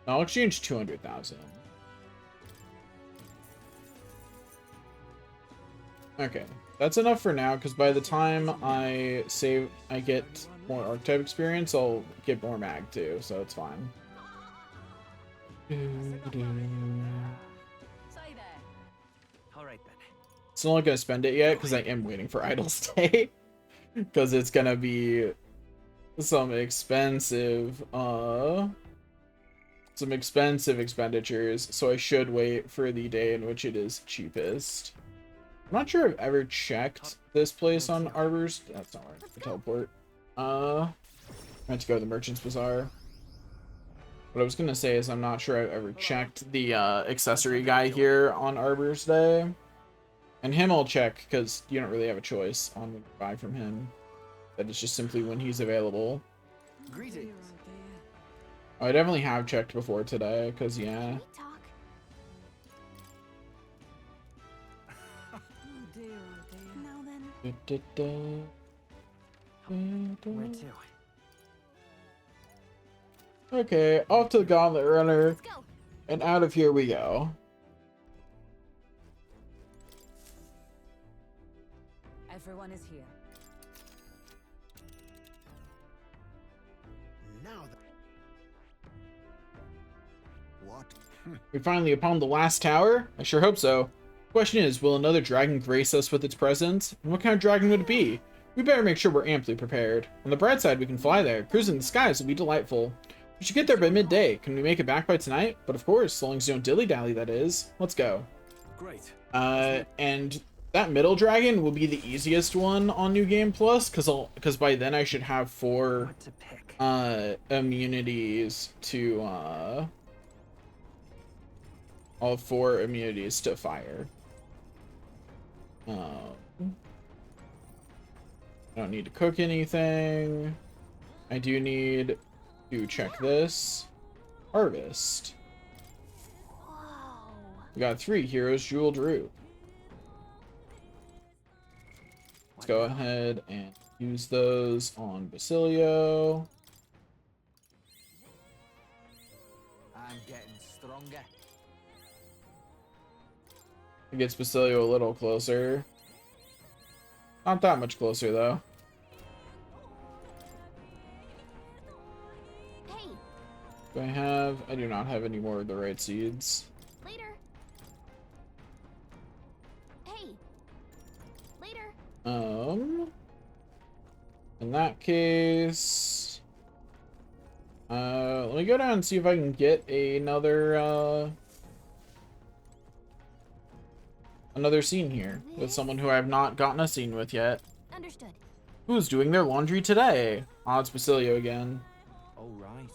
I'll exchange 200,000. Okay, that's enough for now, because by the time I get more archetype experience, I'll get more mag too, so it's fine. Say there. All right then. Still not gonna spend it yet, because I am waiting for Idle Stay. Because it's gonna be some expensive expenditures, so I should wait for the day in which it is cheapest. I'm not sure I've ever checked this place on Arbor's. That's not right. The teleport. I have to go to the Merchant's Bazaar. What I was gonna say is I'm not sure I've ever checked the accessory guy here on Arbor's Day. And him I'll check, because you don't really have a choice on when you buy from him. That is just simply when he's available. Greetings. Oh, I definitely have checked before today, because yeah. Can we talk? Now then. Where to? Okay, off to the Gauntlet Runner, Let's go. and out of here we go. Everyone is here. Now what? We finally upon the last tower? I sure hope so. Question is, will another dragon grace us with its presence? And what kind of dragon would it be? We better make sure we're amply prepared. On the bright side, we can fly there. Cruising the skies will be delightful. We should get there by midday. Can we make it back by tonight? But of course, so long as you don't dilly-dally, that is. Let's go. Great. And that middle dragon will be the easiest one on New Game Plus, because by then I should have 4 What to pick? immunities to all 4 immunities to fire. I don't need to cook anything. I do need to check this. Harvest. Whoa. We got 3 heroes jeweled root. Let's go ahead and use those on Basilio. I'm getting stronger. It gets Basilio a little closer. Not that much closer, though. Hey, Do I do not have any more of the right seeds. later. Hey, later. In that case, let me go down and see if I can get another scene here with someone who I have not gotten a scene with yet. Understood. Who's doing their laundry today? Oh, it's Basilio again. Oh, right.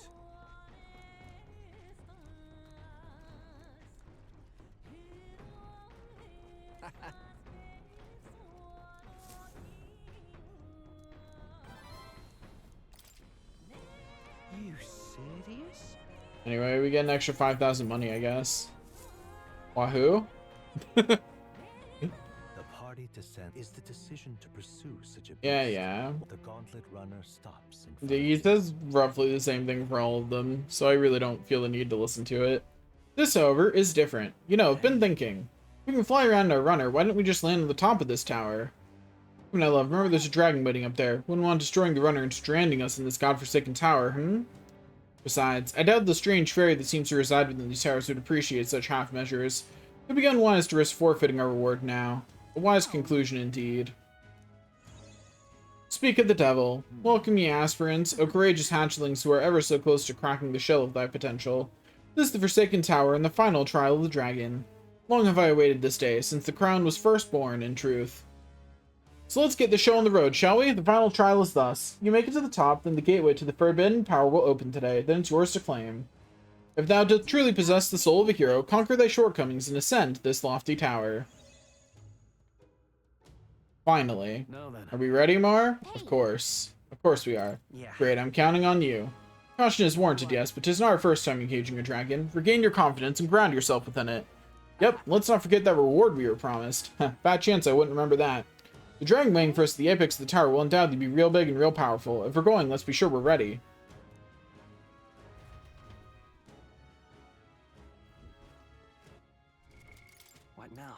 You serious? Anyway, we get an extra 5,000 money, I guess. Wahoo? The party descent is the decision to pursue such a Yeah, beast. yeah. The gauntlet runner stops in front He of says roughly the same thing for all of them, so I really don't feel the need to listen to it. This, however, is different. You know, I've been thinking. We can fly around in a runner, why don't we just land on the top of this tower? My love, remember there's a dragon waiting up there. Wouldn't want destroying the runner and stranding us in this godforsaken tower, Besides, I doubt the strange fairy that seems to reside within these towers would appreciate such half measures. It would be unwise to risk forfeiting our reward now. A wise conclusion indeed. Speak of the devil. Welcome ye aspirants, O courageous hatchlings who are ever so close to cracking the shell of thy potential. This is the Forsaken Tower and the final trial of the dragon. Long have I awaited this day, since the crown was first born, in truth. So let's get the show on the road, shall we? The final trial is thus. You make it to the top, then the gateway to the forbidden power will open today, then it's yours to claim. If thou dost truly possess the soul of a hero, conquer thy shortcomings and ascend this lofty tower. Finally. Now then. Are we ready, Mar? Of course. Of course we are. Yeah. Great, I'm counting on you. Caution is warranted, yes, but 'tis not our first time engaging a dragon. Regain your confidence and ground yourself within it. Yep, let's not forget that reward we were promised. Bad chance I wouldn't remember that. The dragon waiting for us at the apex of the tower will undoubtedly be real big and real powerful. If we're going, let's be sure we're ready. What now?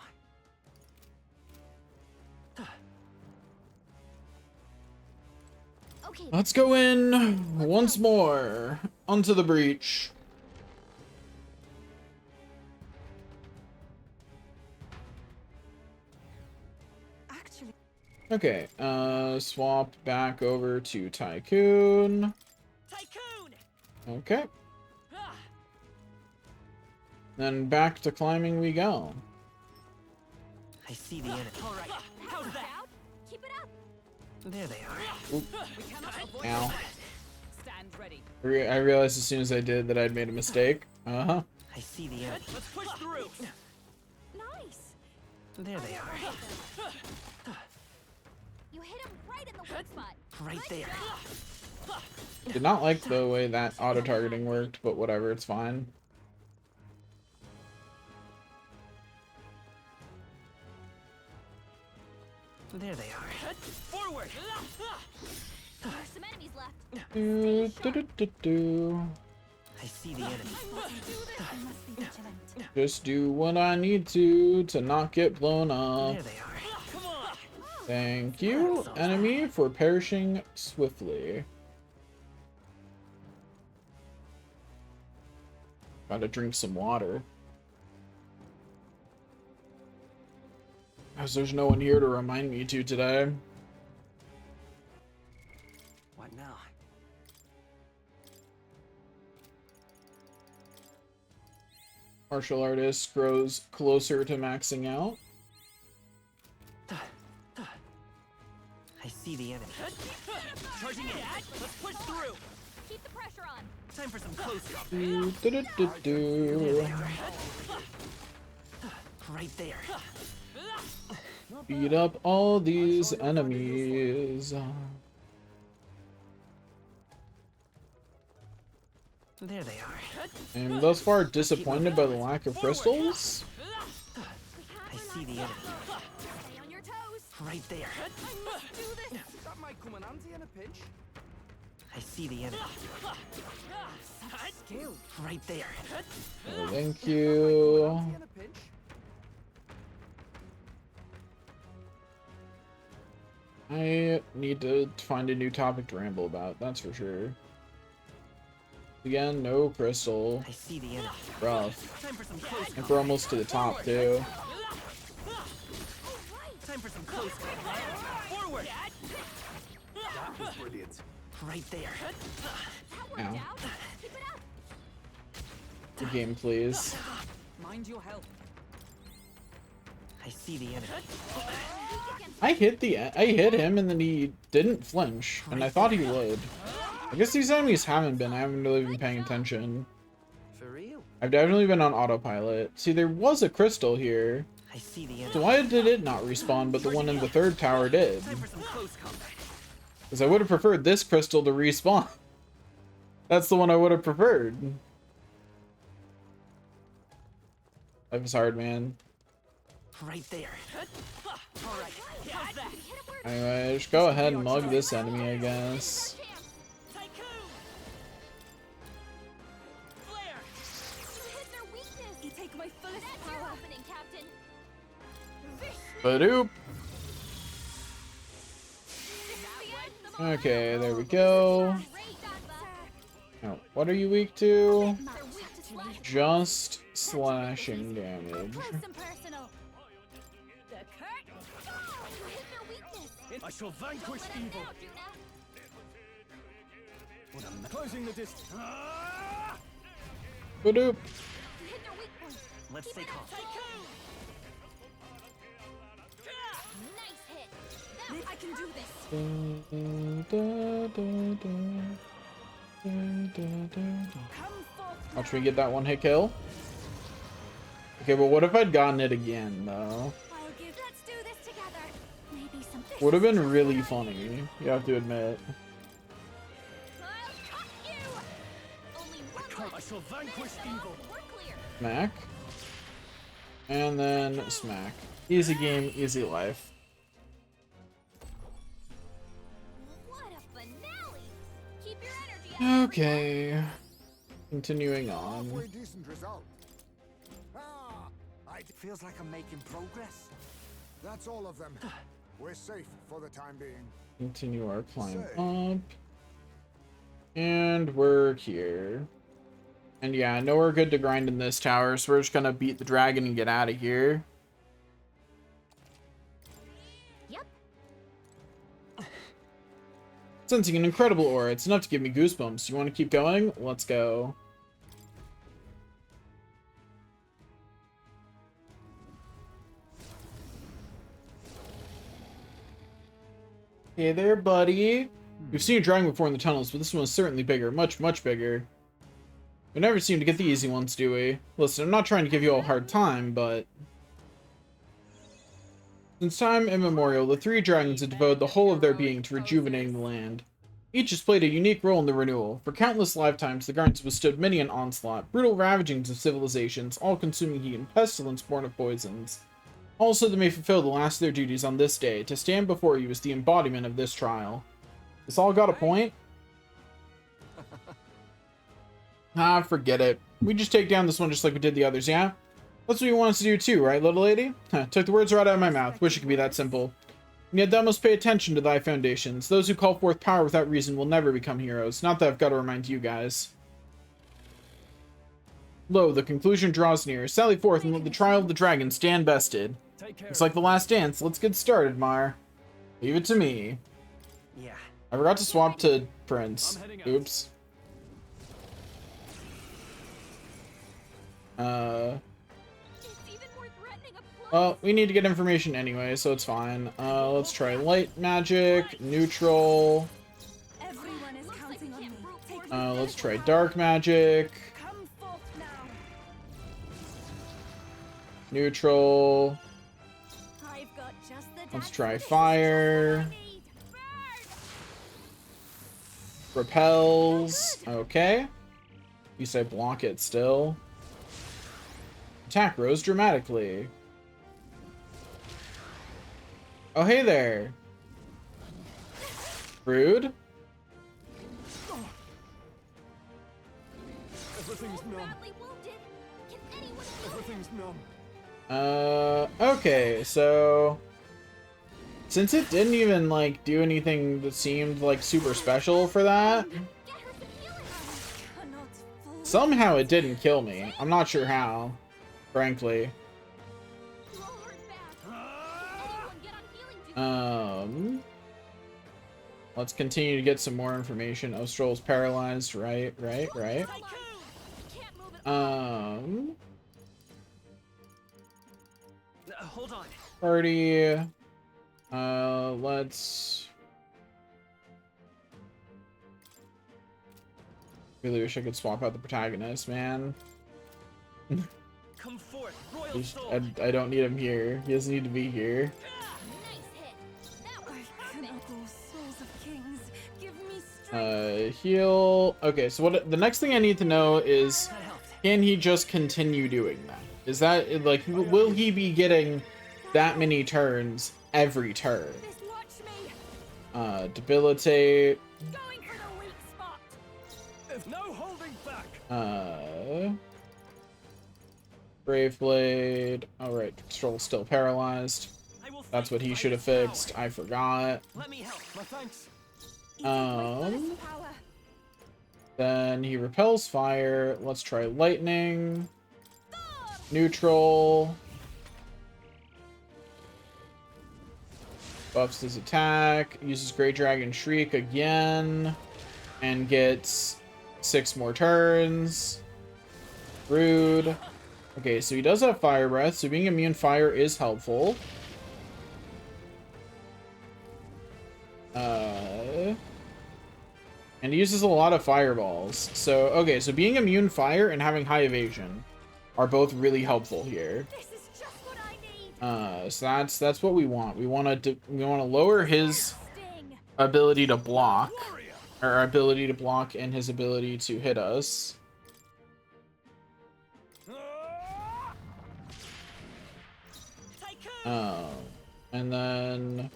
Okay. Let's go in once more onto the breach. Actually, Okay, swap back over to Tycoon. Tycoon! Okay, Ah, then back to climbing we go. I see the enemy. All right. How's that? Out. Keep it up. There they are. Ow. Stand ready. I realized as soon as I did that I'd made a mistake. Uh-huh. I see the enemy. Let's push through. Nice. There they are. You hit him right in the weak spot. Right there. Did not like the way that auto-targeting worked, but whatever, it's fine. There they are. Forward. There's some enemies left. Do, do, do, do, do. I see the enemy. I must be vigilant. Just do what I need to not get blown up. There they are. Come on. Thank you, enemy, for perishing swiftly. Gotta drink some water. As there's no one here to remind me to today. What now? Martial artist grows closer to maxing out. I see the enemy. Charging in. Let's push through. Keep the pressure on. Time for some close combat. Do, do, do, do, do. Right there. Beat up all these enemies. There they are. I'm thus far disappointed by the lack of crystals. I see the enemy. Stay on your toes. Right there. I must do this. That might come in handy in a pinch. I see the enemy. Skill. Right there. Oh, thank you. Handy in a pinch. I need to find a new topic to ramble about, that's for sure. Again, no crystal. I see the enemy. Rough. Time for some close And we're almost to the top, too. Time for some close combat. Forward. That was brilliant. Right there. That worked Ow. out. Keep it up. The game, please. Mind your health. I see the enemy. I hit him and then he didn't flinch, and I thought he would. I guess these enemies haven't been. I haven't really been paying attention. For real. I've definitely been on autopilot. See, there was a crystal here. I I see the enemy. So why did it not respawn, but the one in the third tower did? Time for some close combat. Because I would have preferred this crystal to respawn. That's the one I would have preferred. Life is hard, man. Right there. All right. How's that? Anyway, just go ahead and mug this enemy, I guess. Tycoon. Flare. You hit their weakness. You take my fullest That's your power. opening, Captain. Badoop. That one, Okay, there we go. great, Dagba. Now, what are you weak to? They're weak to slash. Just slashing damage. Close and personal. The Kurt. You hit their weakness. I shall Don't vanquish let 'em evil. down, Juna. Closing the distance. Badoop. You hit their weak point. Let's stay calm. Nice hit. I can do this. Come forth. Watch me get that one hit kill. Okay, but what if I'd gotten it again, though? I'll give. Let's do this together. Maybe some. Would have been really funny, you have to admit. I'll cut you. Only one I left. shall vanquish evil. We're clear. Smack. And then smack. Easy game, easy life. What a finale. Keep your energy up. Okay. Continuing on. Halfway decent result. It feels like I'm making progress. That's all of them. We're safe for the time being. Continue our climb up. And we're here. And yeah, I know we're good to grind in this tower, so we're just gonna beat the dragon and get out of here. Yep. Sensing an incredible aura, it's enough to give me goosebumps. You want to keep going? Let's go. Hey there, buddy. We've seen a dragon before in the tunnels, but this one is certainly bigger. Much, much bigger. We never seem to get the easy ones, do we? Listen, I'm not trying to give you all a hard time, but... Since time immemorial, the three dragons have devoted the whole of their being to rejuvenating the land. Each has played a unique role in the renewal. For countless lifetimes, the gardens withstood many an onslaught, brutal ravagings of civilizations, all-consuming heat and pestilence born of poisons. Also, they may fulfill the last of their duties on this day, to stand before you as the embodiment of this trial. This all got a point? Ah, forget it. We just take down this one just like we did the others, yeah? That's what you want us to do too, right, little lady? Took the words right out of my mouth. Wish it could be that simple. And yet thou must pay attention to thy foundations. Those who call forth power without reason will never become heroes. Not that I've got to remind you guys. Lo, the conclusion draws near. Sally forth and let the trial of the dragon stand bested. Take care. It's like the last dance. Let's get started, Mar. Leave it to me. Yeah. I forgot to swap to Prince. I'm heading out. Oops. It's even more threatening up close. Well, we need to get information anyway, so it's fine. Let's try light magic, neutral. Everyone is Looks like counting we on me. can't brute Take force me Let's this try one. dark magic, Come forth now. neutral. I've got just the Let's dance. try This is fire, Need. Burn. repels. Okay. You say block it still. Attack rose dramatically. Oh, hey there. Rude. Everything's numb. Badly wounded. Can anyone heal him? Everything's numb. Okay, so since it didn't even like do anything that seemed like super special for that, Get her some healing. I cannot fall. somehow it didn't kill me. I'm not sure how, frankly. Blow her back. Anyone get on healing duty. Let's continue to get some more information. Ostrol's paralyzed, right. Hold on. We can't move it. Hold on. Party. Let's. Really wish I could swap out the protagonist, man. come forth, royal soul. I don't need him here. He doesn't need to be here. Nice hit. That was I perfect. cannot, O souls of kings. Give me strength. Heal. Okay, so what the next thing I need to know is, That helped. can he just continue doing that? Is that, like, will he be getting that many turns every turn? Just watch me. Debilitate. Going for the weak spot. There's no holding back. Brave Blade. Alright, Stroll's still paralyzed. I will That's fight what he by should have its power. fixed. I forgot. Let me help. My thanks. Power. Then he repels fire. Let's try lightning. Neutral. Buffs his attack. Uses Great Dragon Shriek again. And gets 6 more turns. Rude. Okay, so he does have Fire Breath, so being immune fire is helpful. And he uses a lot of fireballs. So, okay, so being immune fire and having high evasion are both really helpful here. This is just what I need. So that's what we want. We want to lower his Sting. ability to block, or our ability to block and his ability to hit us. Tycoon. And then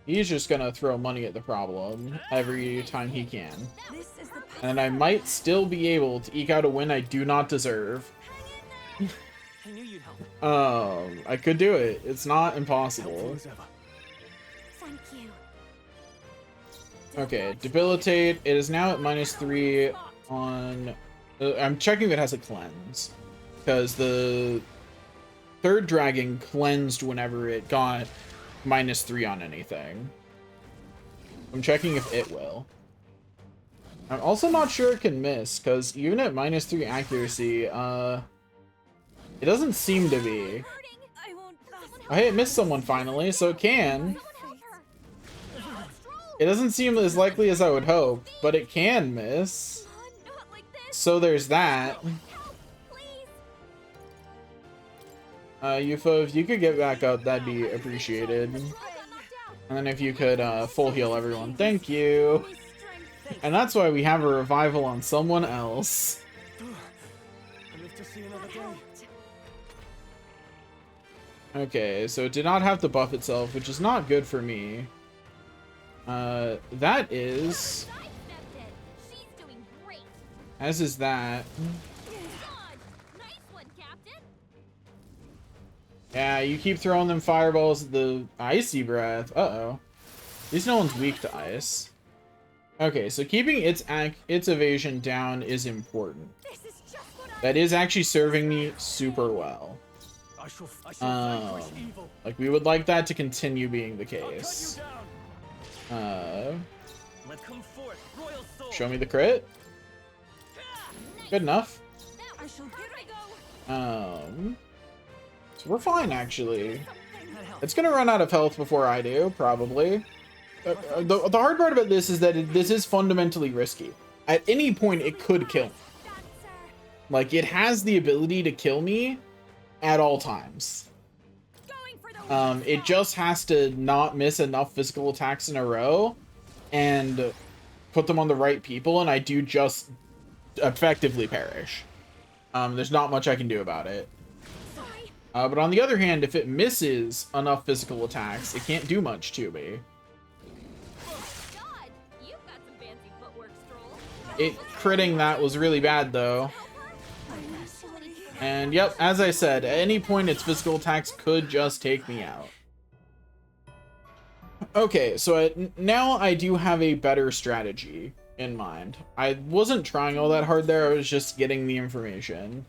he's just gonna throw money at the problem every time he can. This is the And I might still be able to eke out a win I do not deserve. I knew you'd help. I could do it. It's not Helpful impossible. as ever. Thank you. Okay, debilitate. It is now at -3 on... I'm checking if it has a cleanse. Because the third dragon cleansed whenever it got -3 on anything. I'm checking if it will. I'm also not sure it can miss, because even at -3 accuracy, it doesn't seem to be. Hurting. I won't Oh, hey, it missed someone finally, so it can. Someone help her. Stroll. It doesn't seem as likely as I would hope, but it can miss. Come on, not like this. So there's that. Help, please. UFO, if you could get back up, that'd be appreciated. I got knocked out. And then if you could full heal everyone, thank you. give me strength. And that's why we have a revival on someone else. I live to see another day. Okay, so it did not have to buff itself, which is not good for me. That is... Sidestepped it. She's doing great. As is that. God, nice one, Captain. Yeah, you keep throwing them fireballs at the icy breath. Uh-oh. At least no one's weak to ice. Okay, so keeping its evasion down is important. This is just what I That is actually serving me super well. I shall vanquish Um, evil. Like, we would like that to continue being the I'll cut case. you down. Let's come forth, royal soul. Show me the crit. Good enough. now. I shall Here I go. So we're fine, actually. Something. That helped. It's gonna run out of health before I do, probably. The hard part about this is that this is fundamentally risky. At any point, it could kill me. Dancer. Like, it has the ability to kill me at all times. Going for the weak It spot. just has to not miss enough physical attacks in a row and put them on the right people, and I do just effectively perish. There's not much I can do about it. Sorry. But on the other hand, if it misses enough physical attacks, it can't do much to me. God, you've got some fancy footwork, Stroll. It critting that was really bad, though. Help her? I'm sorry. And yep, as I said, at any point its physical attacks could just take me out. Okay, so now I do have a better strategy in mind. I wasn't trying all that hard there, I was just getting the information.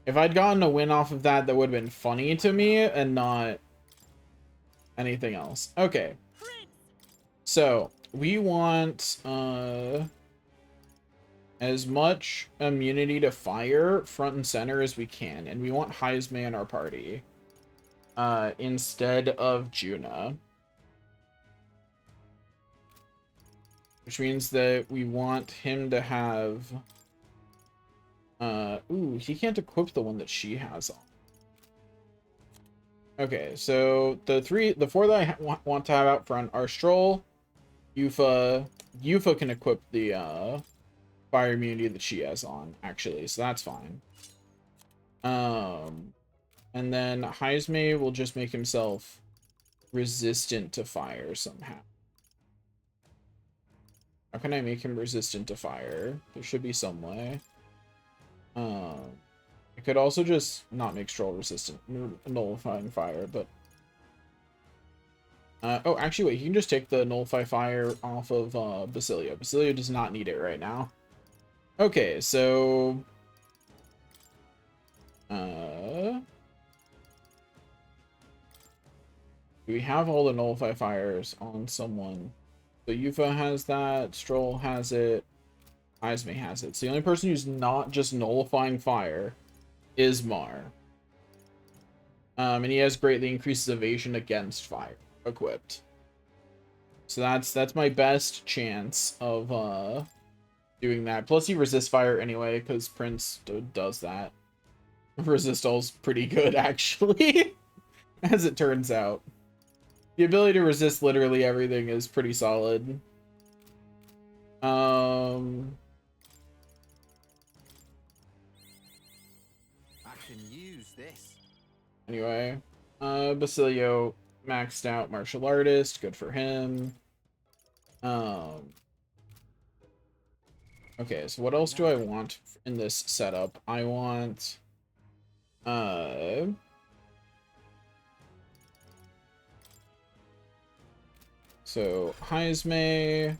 If I'd gotten a win off of that, that would have been funny to me and not anything else. Okay, so we want as much immunity to fire front and center as we can, and we want Heisme in our party instead of Juna. Which means that we want him to have Ooh, he can't equip the one that she has on. Okay, so the four that I want to have out front are Stroll, Yuffie. Yuffie can equip the fire immunity that she has on, actually, so that's fine. And then Heismay will just make himself resistant to fire somehow. How can I make him resistant to fire? There should be some way. I could also just not make Stroll resistant, nullifying fire, but... oh, actually, wait, you can just take the nullify fire off of Basilio. Basilio does not need it right now. Okay, so... do we have all the nullify fires on someone? So Yuffie has that, Stroll has it, Heismay has it. So the only person who's not just nullifying fire is Mar. And he has greatly increases evasion against fire equipped. So that's my best chance of doing that. Plus he resists fire anyway, because Prince does that. Resist all's pretty good actually, as it turns out. The ability to resist literally everything is pretty solid. I can use this. Anyway, Basilio maxed out martial artist, good for him. Okay, so what else do I want in this setup? I want so Heismay,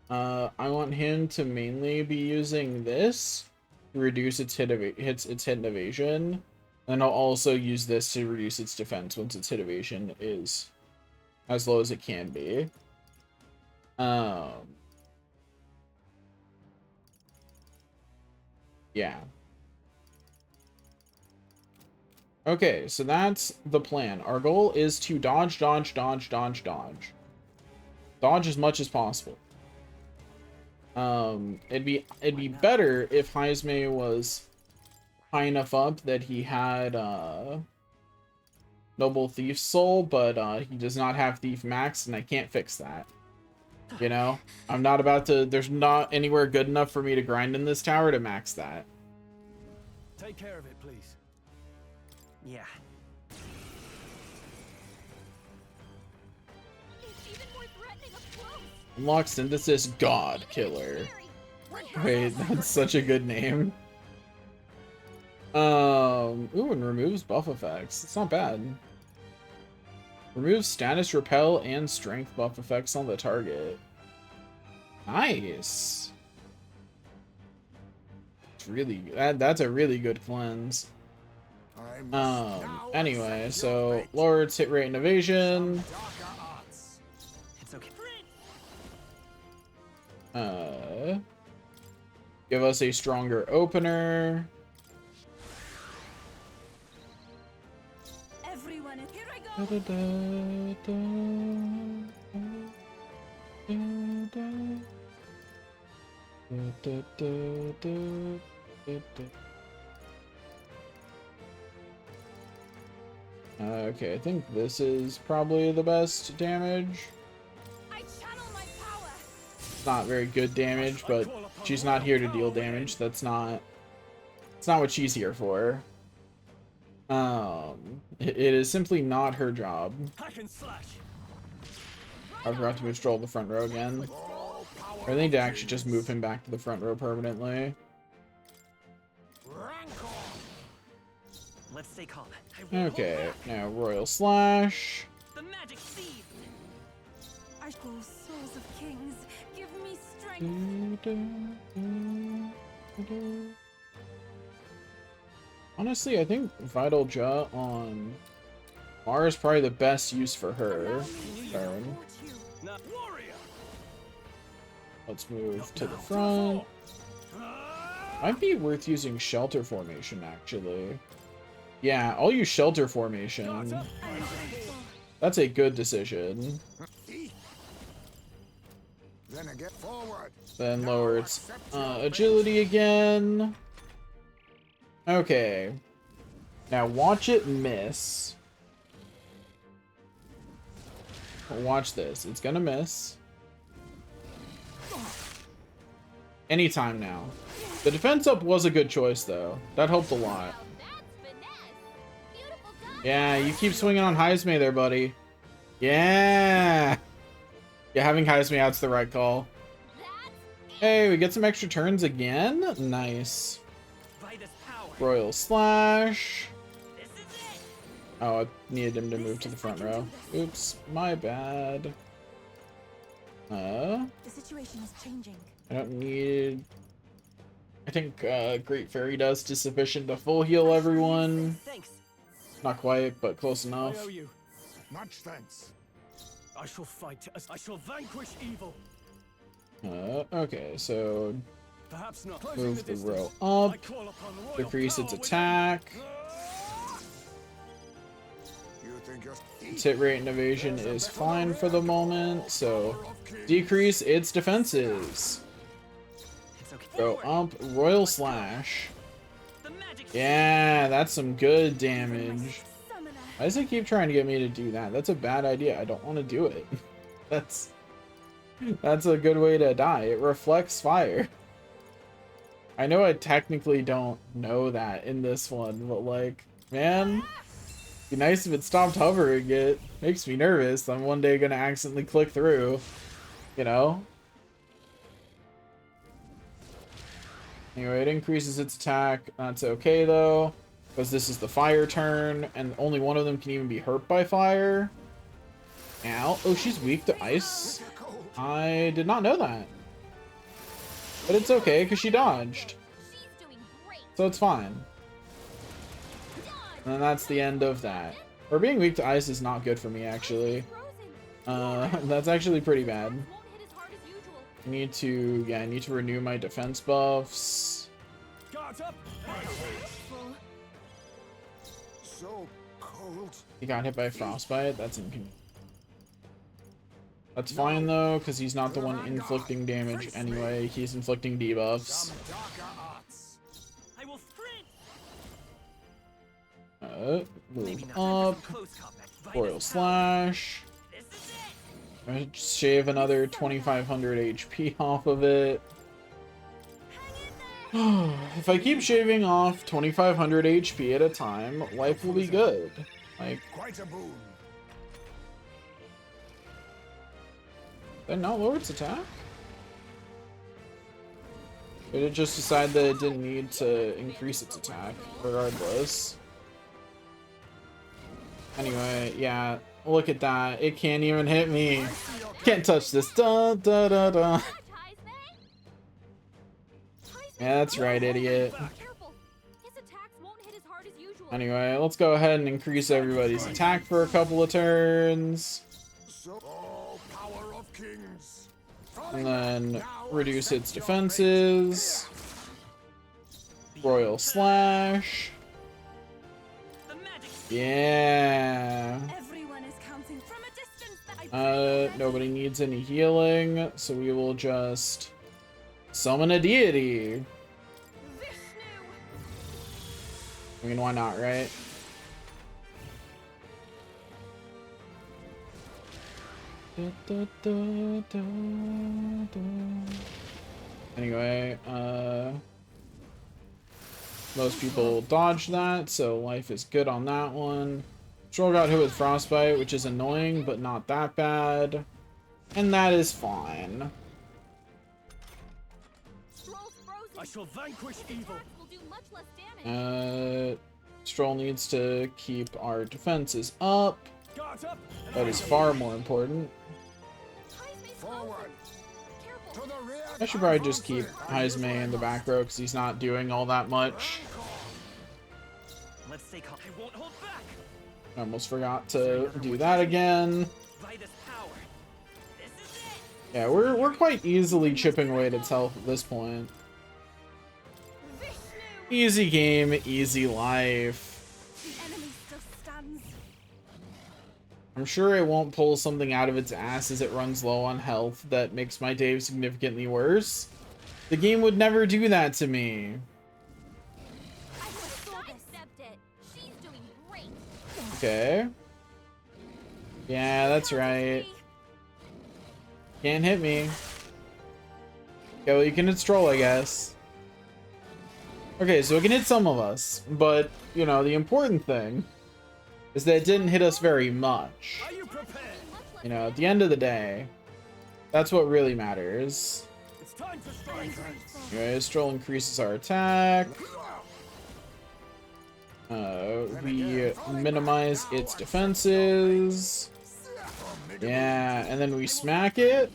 I want him to mainly be using this to reduce its hit and evasion, and I'll also use this to reduce its defense once its hit evasion is as low as it can be. Yeah. Okay, so that's the plan. Our goal is to dodge, dodge, dodge, dodge, dodge. Dodge as much as possible. It'd be better if Heismay was high enough up that he had Noble Thief's Soul, but he does not have Thief Max, and I can't fix that. You know? I'm not about to... There's not anywhere good enough for me to grind in this tower to max that. Take care of it, please. Yeah. It's even more threatening up close. Unlock Synthesis God Killer. Wait, that's such a good name. Ooh, and removes buff effects. It's not bad. Removes status, repel, and strength buff effects on the target. Nice. It's really that's a really good cleanse. Anyway, so lower its hit rate and evasion. It's okay. Give us a stronger opener. Everyone, here I go. Okay, I think this is probably the best damage. I channel my power. Not very good damage, but she's not here to deal damage. It's not what she's here for. It is simply not her job. Hack and slash. I forgot to move Stroll to the front row again. I think to actually just move him back to the front row permanently. Let's stay calm. Okay, now Royal Slash. The magic seed. I call souls of kings. Give me strength. Honestly, I think Vital Ja on Mara is probably the best use for her turn. Now, warrior. Let's move to the front. Might be worth using Shelter Formation, actually. Yeah, I'll use Shelter Formation. That's a good decision. Then again, forward. Then Now lower its accept your agility again. Okay. Now watch it miss. Watch this. It's gonna miss. Anytime now. The defense up was a good choice, though. That helped a lot. Now that's finesse. Beautiful done. Yeah, you keep swinging on Heisme there, buddy. Yeah! Yeah, having Heisme out's the right call. That's Hey, we get some extra turns again? Nice. Vitus power. Royal Slash. This is it. Oh, I needed him to move to the front row. Oops, my bad. The situation is changing. I don't need... I think Great Fairy Dust is sufficient to full heal everyone. Thanks. Not quite, but close I enough. owe you. Much thanks. I shall fight as I shall vanquish evil. Okay, so Perhaps not. move the row I up, call upon royal decrease power its within- attack. You think you're Its hit rate and evasion is fine for the moment, so decrease its defenses. It's okay. Go up, Royal Slash. The magic. Yeah, that's some good damage. Summoner. Why does it keep trying to get me to do that? That's a bad idea. I don't want to do it. That's a good way to die. It reflects fire. I know I technically don't know that in this one, but like, man, be nice if it stopped hovering. It makes me nervous. I'm one day gonna accidentally click through, you know? Anyway, it increases its attack. That's okay though, because this is the fire turn, and only one of them can even be hurt by fire. Ow. Oh, she's weak to ice. I did not know that. But it's okay, because she dodged. she's doing great. So it's fine. Done. And then that's the end of that. Or being weak to ice is not good for me, actually. Frozen. That's actually pretty bad. Won't hit as hard as usual. I need to, yeah, I need to renew my defense buffs. Guards up. so cold? He got hit by frostbite. That's inconvenient. That's fine though, because he's not the one inflicting damage anyway. He's inflicting debuffs. Some darker arts. I will sprint. Move Maybe not. Time up. for some close combat. Vitus Royal power. Slash. This is it. I'm gonna shave another 2500 HP off of it. If I keep shaving off 2500 HP at a time, life will be good. Like, Quite a boon. did it not lower its attack? Did it just decide that it didn't need to increase its attack, regardless? Explain. Anyway, yeah, look at that. It can't even hit me. Can't touch this. Da da da da. Yeah, that's right, idiot. Careful. His attacks won't hit as hard as usual. Anyway, let's go ahead and increase everybody's attack for a couple of turns. So, oh, power of kings. And then reduce its defenses. Royal Slash. The magic. Yeah. Everyone is counting from a distance. That I Nobody needs any healing, so we will just summon a deity. I mean, why not, right? Anyway, most people dodge that, so life is good on that one. Troll got hit with frostbite, which is annoying, but not that bad. And that is fine. Stroll's frozen. I shall vanquish evil. Attacks will do much less damage. Stroll needs to keep our defenses up. Guards up. That is far more important. Heisme's Forward. frozen. Careful. To the rear. I should probably just keep Heisme in the back row because he's not doing all that much. Let's stay calm. I won't hold back. I almost forgot to do that again. Vitus power. This is it. Yeah, we're quite easily chipping away at its health at this point. Easy game, easy life. The enemy still stands. I'm sure it won't pull something out of its ass as it runs low on health that makes my day significantly worse. The game would never do that to me. I accept it. She's doing great. Okay. Yeah, that's right. Can't hit me. Okay, well, you can hit Stroll, I guess. Okay, so it can hit some of us, but, you know, the important thing is that it didn't hit us very much. Are you prepared? You know, at the end of the day, that's what really matters. It's time to strike. Okay, Stroll increases our attack. We minimize its defenses. Yeah, and then we smack it.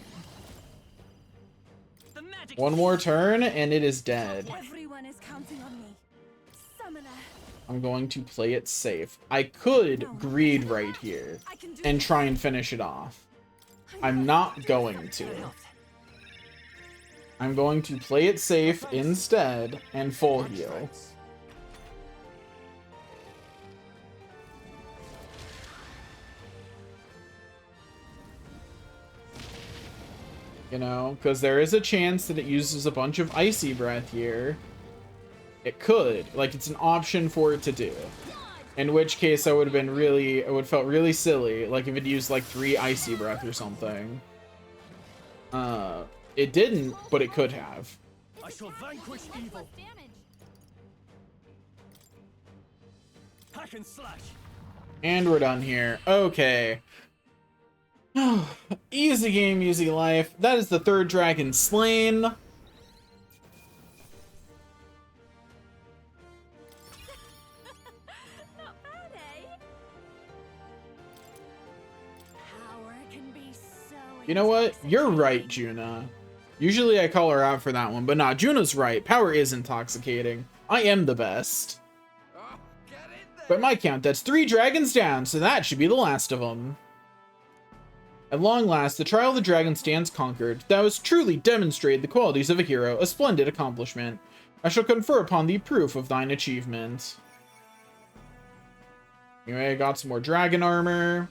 The magic. One more turn, and it is dead. Everyone is counting on me. Summoner. I'm going to play it safe. I could greed right here I can do and this. try and finish it off. I'm not going to. I'm going to play it safe instead and full heal. You know, because there is a chance that it uses a bunch of Icy Breath here. It could. Like, it's an option for it to do. In which case, I would have been really... It would have felt really silly. Like, if it used, like, 3 Icy Breath or something. It didn't, but it could have. I shall vanquish evil. Damage. Hack and slash. And we're done here. Okay. Easy game, easy life. That is the 3rd dragon slain. Not bad, eh? Power can be so. You know what? You're right, Juna. Usually I call her out for that one, but nah, Juna's right. Power is intoxicating. I am the best. By my count, that's 3 dragons down, so that should be the last of them. At long last, the trial of the dragon stands conquered. Thou hast truly demonstrated the qualities of a hero, a splendid accomplishment. I shall confer upon thee proof of thine achievement. Anyway, I got some more dragon armor.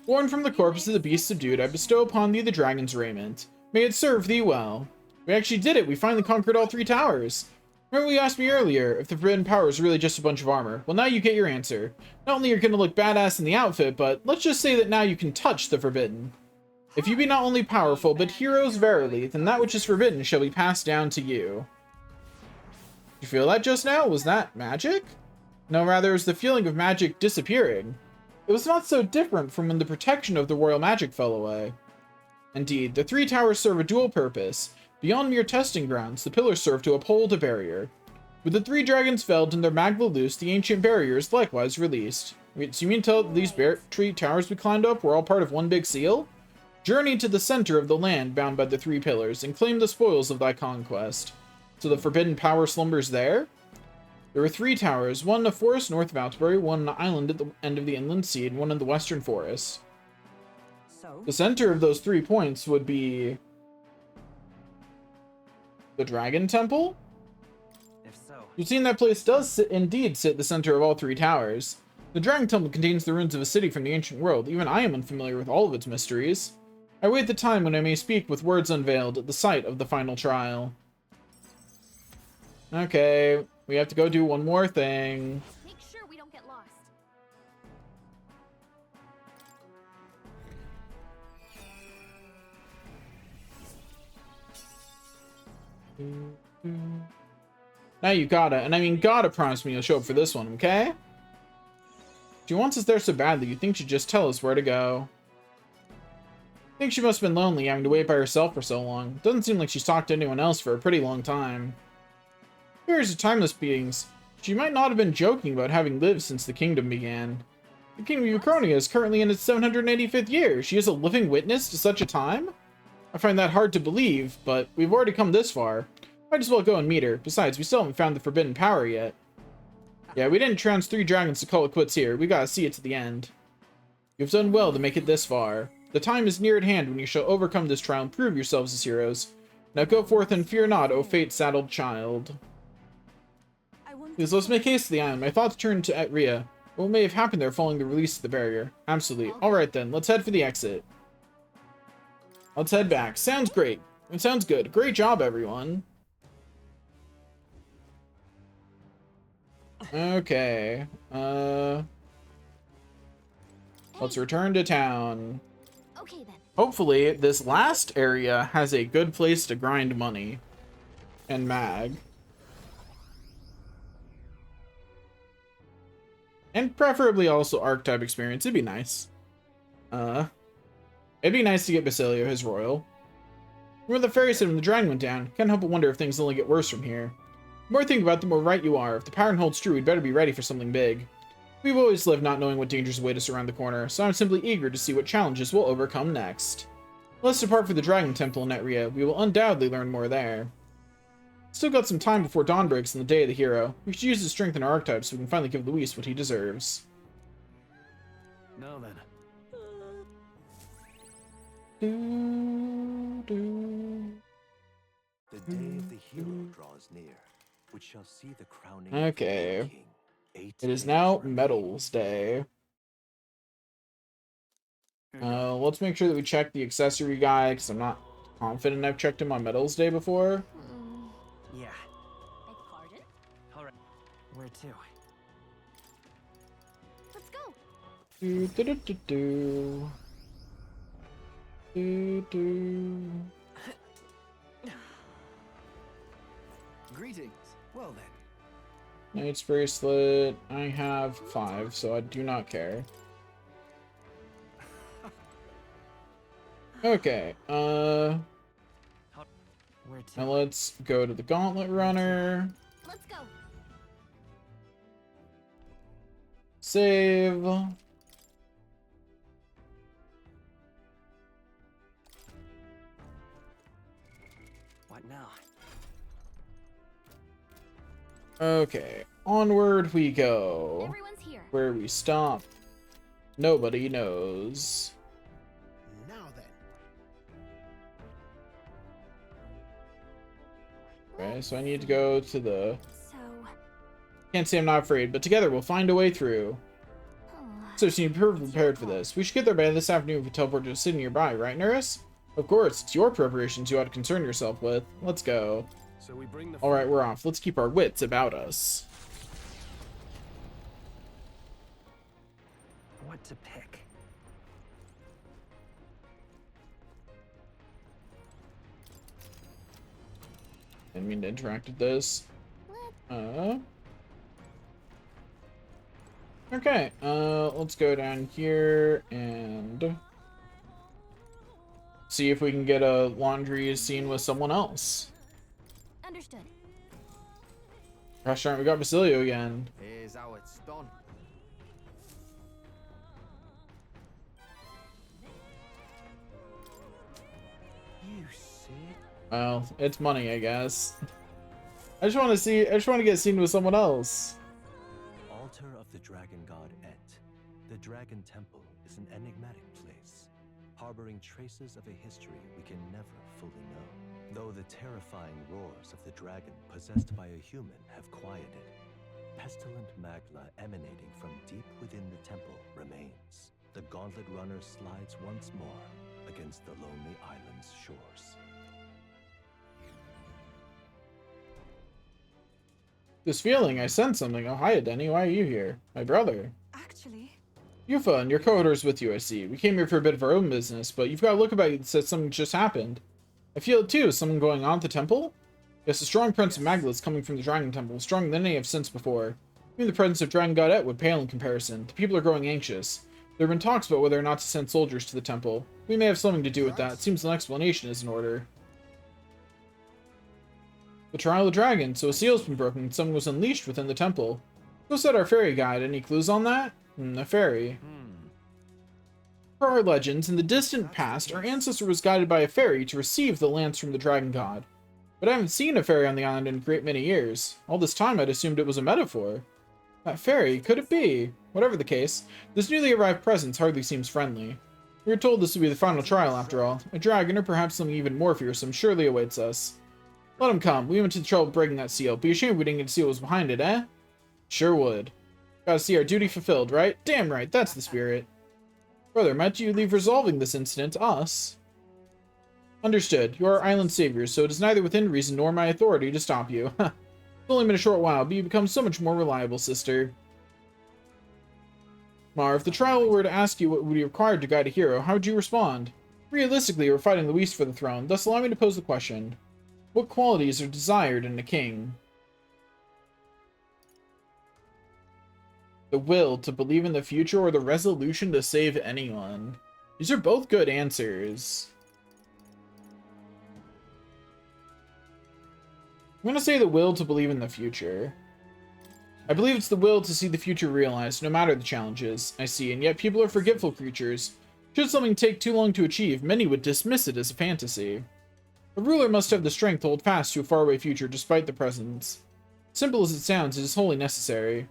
Born from the corpse of the beast subdued, I bestow upon thee the dragon's raiment. May it serve thee well. We actually did it. We finally conquered all 3 towers. Remember you asked me earlier if the forbidden power is really just a bunch of armor. Well, now you get your answer. Not only are you going to look badass in the outfit, but let's just say that now you can touch the forbidden. If you be not only powerful, but heroes verily, then that which is forbidden shall be passed down to you. Did you feel that just now? Was that magic? No, rather it was the feeling of magic disappearing. It was not so different from when the protection of the royal magic fell away. Indeed, the 3 towers serve a dual purpose. Beyond mere testing grounds, the pillars serve to uphold a barrier. With the 3 dragons felled and their magma loose, the ancient barrier is likewise released. Wait, so you mean to tell these tree towers we climbed up were all part of one big seal? Journey to the center of the land bound by the 3 pillars, and claim the spoils of thy conquest. So the forbidden power slumbers there? There were 3 towers, one in a forest north of Outbury, one on an island at the end of the inland sea, and one in the western forest. So? The center of those 3 points would be... the Dragon Temple? If so, You've seen that place does indeed sit the center of all 3 towers. The Dragon Temple contains the ruins of a city from the ancient world. Even I am unfamiliar with all of its mysteries. I wait the time when I may speak with words unveiled at the site of the final trial. Okay, we have to go do one more thing. Make sure we don't get lost. Now you gotta, and I mean gotta promise me you'll show up for this one, okay? She wants us there so badly, you think she'd just tell us where to go. I think she must have been lonely having to wait by herself for so long. Doesn't seem like she's talked to anyone else for a pretty long time. Here's the timeless beings. She might not have been joking about having lived since the kingdom began. The kingdom of Uchronia is currently in its 785th year. She is a living witness to such a time? I find that hard to believe, but we've already come this far. Might as well go and meet her. Besides, we still haven't found the forbidden power yet. Yeah, we didn't trounce 3 dragons to call it quits here. We gotta see it to the end. You've done well to make it this far. The time is near at hand when you shall overcome this trial and prove yourselves as heroes. Now go forth and fear not, O fate-saddled child. Please, let's make haste to the island. My thoughts turn to Etria. What may have happened there following the release of the barrier? Absolutely. Alright then, let's head for the exit. Let's head back. Sounds great. It sounds good. Great job, everyone. Okay. Let's return to town. Okay then. Hopefully, this last area has a good place to grind money. And mag. And preferably also archetype experience. It'd be nice. It'd be nice to get Basilio his royal. When the fairy said when the dragon went down, can't help but wonder if things only get worse from here. The more I think about it, the more right you are. If the pattern holds true, we'd better be ready for something big. We've always lived not knowing what dangers await us around the corner, so I'm simply eager to see what challenges we'll overcome next. Let's depart for the Dragon Temple in Netria. We will undoubtedly learn more there. Still got some time before dawn breaks on the day of the hero. We should use his strength in our archetypes so we can finally give Luis what he deserves. Now then. The day of the hero draws near, which shall see the crowning Okay. of the king. 8 It is days now remain. Medals Day. Let's make sure that we check the accessory guy, because I'm not confident I've checked him on Medals Day before. Yeah. Beg pardon? Alright. Where to? Let's go. Do, do, do, do, do. Do, do. Greetings. Well then. Knight's Bracelet. I have 5, so I do not care. Okay, Where to? now let's go to the Gauntlet Runner. Let's go. Save. What now? Okay, onward we go. Everyone's here. Where we stop, nobody knows. Now then. Okay, so I need to go to the... So, Can't say I'm not afraid, but together we'll find a way through. So you seem perfectly prepared for this. We should get there by this afternoon if we teleport to a city nearby, right, Nurse? Of course, it's your preparations you ought to concern yourself with. Let's go. So we bring the Alright, we're off. Let's keep our wits about us. What to pick? Didn't mean to interact with this. Okay, let's go down here and see if we can get a laundry scene with someone else. understood. Gosh darn, we got Basilio again. Here's how it's done. You see? Well, it's money, I guess. I just want to get seen with someone else. Altar of the dragon god Et. The Dragon Temple is an enigmatic place, harboring traces of a history we can never fully know. Though the terrifying roars of the dragon possessed by a human have quieted, pestilent magma emanating from deep within the temple remains. The Gauntlet Runner slides once more against the lonely island's shores. This feeling, I sense something. Oh, hi, Denny. Why are you here? My brother. Actually, Yufa and your co-orders with you, I see. We came here for a bit of our own business, but you've got a look about you that says something just happened. I feel it too. Is something going on at the temple? Yes, a strong presence of Magla is coming from the Dragon Temple, stronger than any I've sensed before. Even the presence of Dragon God Et would pale in comparison. The people are growing anxious. There have been talks about whether or not to send soldiers to the temple. We may have something to do with that. It seems an explanation is in order. The trial of the dragon, so a seal's been broken and someone was unleashed within the temple. So said our fairy guide. Any clues on that? A fairy. Per our legends, in the distant past, our ancestor was guided by a fairy to receive the lance from the dragon god. But I haven't seen a fairy on the island in a great many years. All this time I'd assumed it was a metaphor. That fairy, could it be? Whatever the case, this newly arrived presence hardly seems friendly. We were told this would be the final trial after all. A dragon, or perhaps something even more fearsome, surely awaits us. Let him come. We went to the trouble of breaking that seal. Be ashamed we didn't get to see what was behind it, eh? Sure would. Gotta see our duty fulfilled, right? Damn right, that's the spirit. Brother, might you leave resolving this incident to us? Understood. You are our island saviors, so it is neither within reason nor my authority to stop you. It's only been a short while, but you become so much more reliable, sister. Mar, if the trial were to ask you what would be required to guide a hero, how would you respond? Realistically, you are fighting Luis for the throne, thus allow me to pose the question. What qualities are desired in a king? The will to believe in the future or the resolution to save anyone? These are both good answers. I'm gonna say the will to believe in the future. I believe it's the will to see the future realized, no matter the challenges I see, and yet people are forgetful creatures. Should something take too long to achieve, many would dismiss it as a fantasy. A ruler must have the strength to hold fast to a faraway future despite the presence. Simple as it sounds, it is wholly necessary.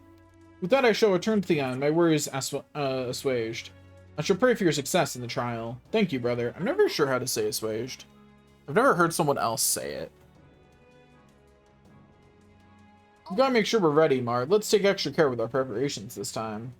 With that I shall return to Theon, my worries assuaged. I shall pray for your success in the trial. Thank you, brother. I'm never sure how to say assuaged. I've never heard someone else say it. We gotta make sure we're ready, Mar. Let's take extra care with our preparations this time.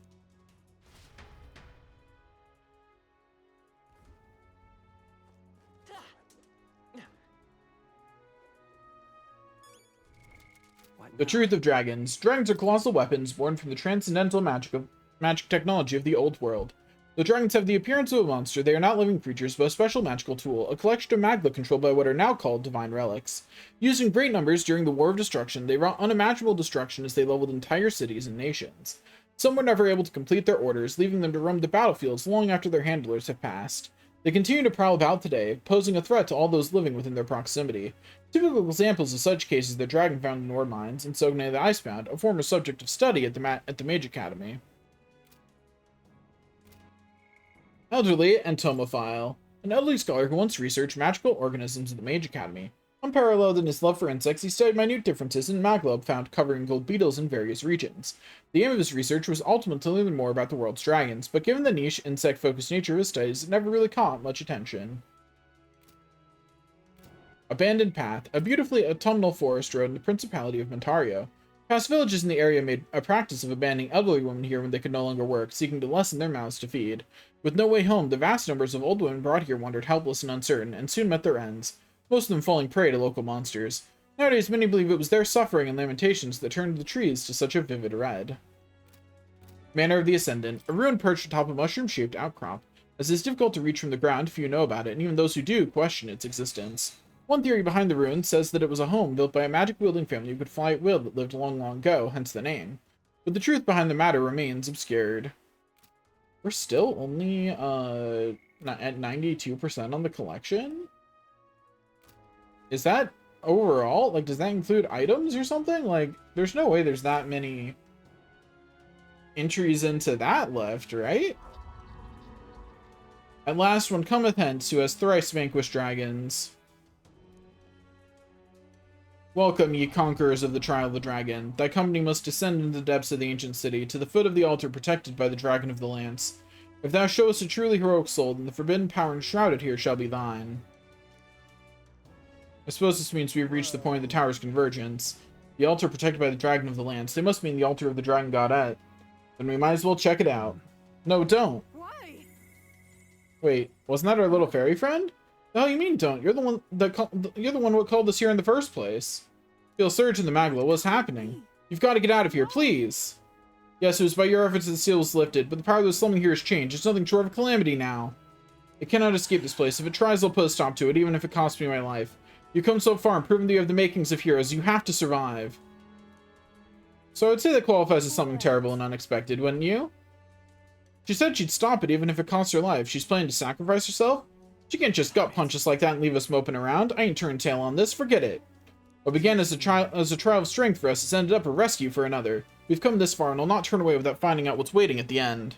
The truth of dragons. Dragons are colossal weapons born from the transcendental magic technology of the old world. The dragons have the appearance of a monster. They are not living creatures, but a special magical tool, a collection of magla controlled by what are now called divine relics. Used in great numbers during the War of Destruction, they wrought unimaginable destruction as they leveled entire cities and nations. Some were never able to complete their orders, leaving them to roam the battlefields long after their handlers have passed. They continue to prowl about today, posing a threat to all those living within their proximity. Typical examples of such cases are the dragon found in Nord Mines and Sogne the Icebound, a former subject of study at the Mage Academy. Elderly Entomophile, an elderly scholar who once researched magical organisms at the Mage Academy. Unparalleled in his love for insects, he studied minute differences in maglobe found covering gold beetles in various regions. The aim of his research was ultimately to learn more about the world's dragons, but given the niche, insect-focused nature of his studies, it never really caught much attention. Abandoned Path, a beautifully autumnal forest road in the Principality of Montario. Past villages in the area made a practice of abandoning elderly women here when they could no longer work, seeking to lessen their mouths to feed. With no way home, the vast numbers of old women brought here wandered helpless and uncertain, and soon met their ends, most of them falling prey to local monsters. Nowadays, many believe it was their suffering and lamentations that turned the trees to such a vivid red. Manor of the Ascendant, a ruin perched atop a mushroom-shaped outcrop, as it is difficult to reach from the ground, few know about it, and even those who do question its existence. One theory behind the ruin says that it was a home built by a magic-wielding family who could fly at will that lived long, long ago, hence the name. But the truth behind the matter remains obscured. We're still only, at 92% on the collection? Is that overall? Like, does that include items or something? Like, there's no way there's that many entries into that left, right? At last one cometh hence, who has thrice vanquished dragons. Welcome, ye conquerors of the Trial of the Dragon. Thy company must descend into the depths of the ancient city, to the foot of the altar protected by the Dragon of the Lance. If thou showest a truly heroic soul, then the forbidden power enshrouded here shall be thine. I suppose this means we've reached the point of the tower's convergence. The altar protected by the Dragon of the Lance. They must mean the altar of the Dragon Godette. Then we might as well check it out. No, don't. Why? Wait, wasn't that our little fairy friend? The hell you mean don't? You're the one what called us here in the first place. Feel surge in the Magla. What's happening? You've got to get out of here, please. Yes, it was by your efforts that the seal was lifted, but the power of the slumming here has changed. It's nothing short of a calamity now. It cannot escape this place. If it tries, I'll put a stop to it, even if it costs me my life. You've come so far and proven that you have the makings of heroes. You have to survive. So I would say that qualifies as something terrible and unexpected, wouldn't you? She said she'd stop it even if it cost her life. She's planning to sacrifice herself? She can't just gut punch us like that and leave us moping around. I ain't turning tail on this. Forget it. What began as a trial of strength for us has ended up a rescue for another. We've come this far and will not turn away without finding out what's waiting at the end.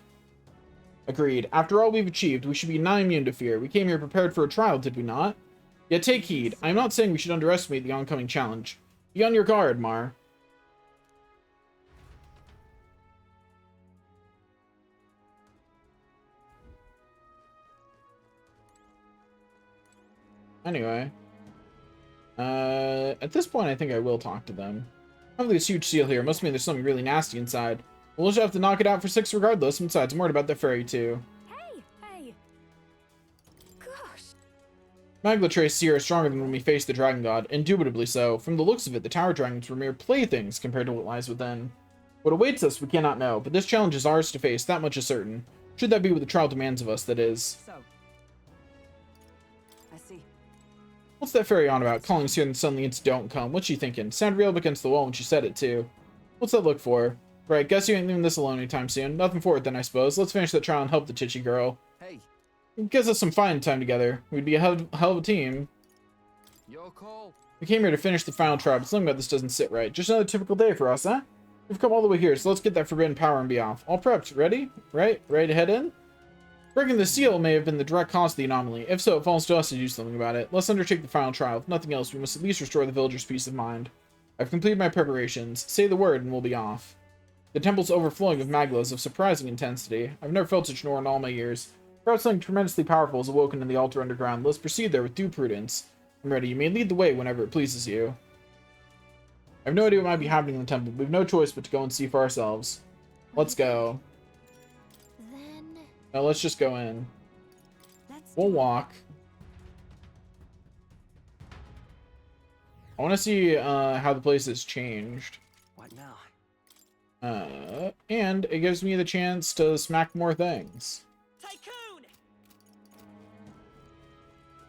Agreed. After all we've achieved, we should be nigh immune to fear. We came here prepared for a trial, did we not? Yet take heed. I am not saying we should underestimate the oncoming challenge. Be on your guard, Mar. Anyway. At this point, I think I will talk to them. Probably this huge seal here. Must mean there's something really nasty inside. We'll just have to knock it out for 6 regardless. Besides, I'm worried about the fairy too. Hey! Gosh! Magla Trace here are stronger than when we faced the Dragon God, indubitably so. From the looks of it, the Tower Dragons were mere playthings compared to what lies within. What awaits us, we cannot know, but this challenge is ours to face, that much is certain. Should that be what the trial demands of us, that is. So. I see. What's that fairy on about? Calling us here and suddenly it's don't come. What's she thinking? Sounded real up against the wall when she said it, too. What's that look for? Right, guess you ain't leaving this alone anytime soon. Nothing for it then, I suppose. Let's finish that trial and help the Titchy girl. Hey, It gives us some fine time together. We'd be a hell of a team. your call. We came here to finish the final trial, but something about this doesn't sit right. Just another typical day for us, huh? We've come all the way here, so let's get that forbidden power and be off. All prepped. Ready? Right? Ready to head in? Breaking the seal may have been the direct cause of the anomaly. If so, it falls to us to do something about it. Let's undertake the final trial. If nothing else, we must at least restore the villagers' peace of mind. I've completed my preparations. Say the word and we'll be off. The temple's overflowing with maglas of surprising intensity. I've never felt such an aura in all my years. Perhaps something tremendously powerful is awoken in the altar underground. Let's proceed there with due prudence. I'm ready. You may lead the way whenever it pleases you. I have no idea what might be happening in the temple. We have no choice but to go and see for ourselves. Let's go. Then Now let's just go in. Let's We'll walk. I want to see how the place has changed. What now? And it gives me the chance to smack more things. Tycoon!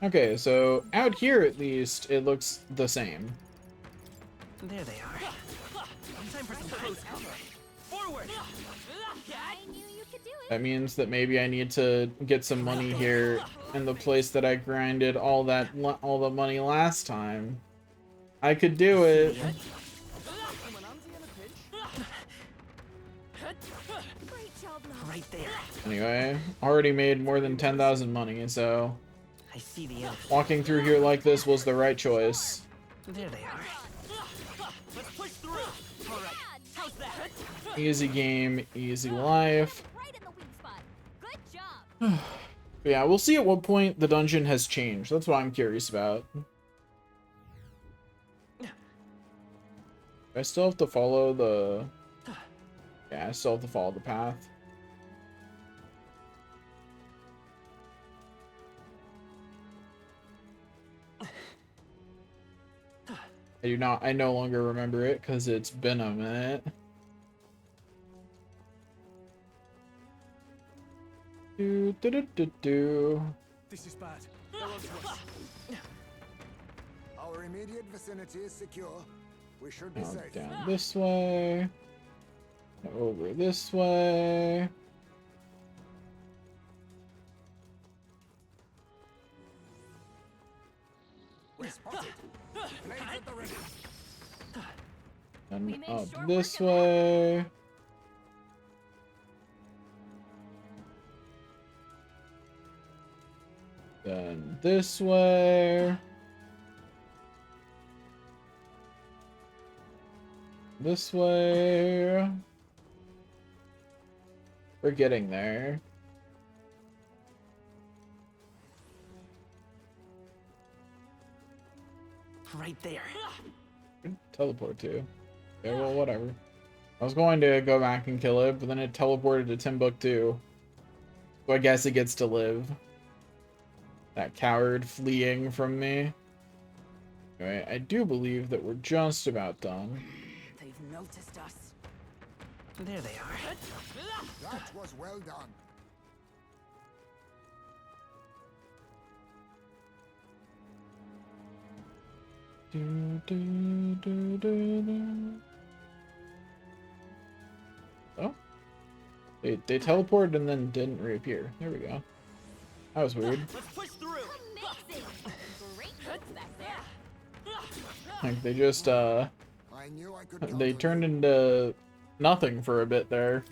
Okay, so out here at least, it looks the same. There they are. Time for some close combat. Forward! I knew you could do it. That means that maybe I need to get some money here in the place that I grinded all the money last time. I could do it. Great job, love. Right there. Anyway, already made more than 10,000 money, so I see the enemy. walking through here like this was the right choice. There they are. Let's push through. All right. How's that? Easy game, easy life. Right in the weak spot. Good job. But yeah, we'll see at what point the dungeon has changed. That's what I'm curious about. I still have to follow the... Yeah, I still have to follow the path. I no longer remember it because it's been a minute. Do. This is bad. They're on to us. Our immediate vicinity is secure. We should be Now safe. down this way. Over this way. We're spotted. Blades at the ready. And We made up short this work of that. way. Then this way. This way. We're getting there. Right there. Teleport to. Okay, well, whatever. I was going to go back and kill it, but then it teleported to Timbuktu. So I guess it gets to live. That coward fleeing from me. Anyway, I do believe that we're just about done. They've noticed us. There they are. That was well done. Oh, they teleported and then didn't reappear. There we go. That was weird. Let's push through. Amazing. Great moves back there. Like they just I knew I could count they on turned you. into nothing for a bit there.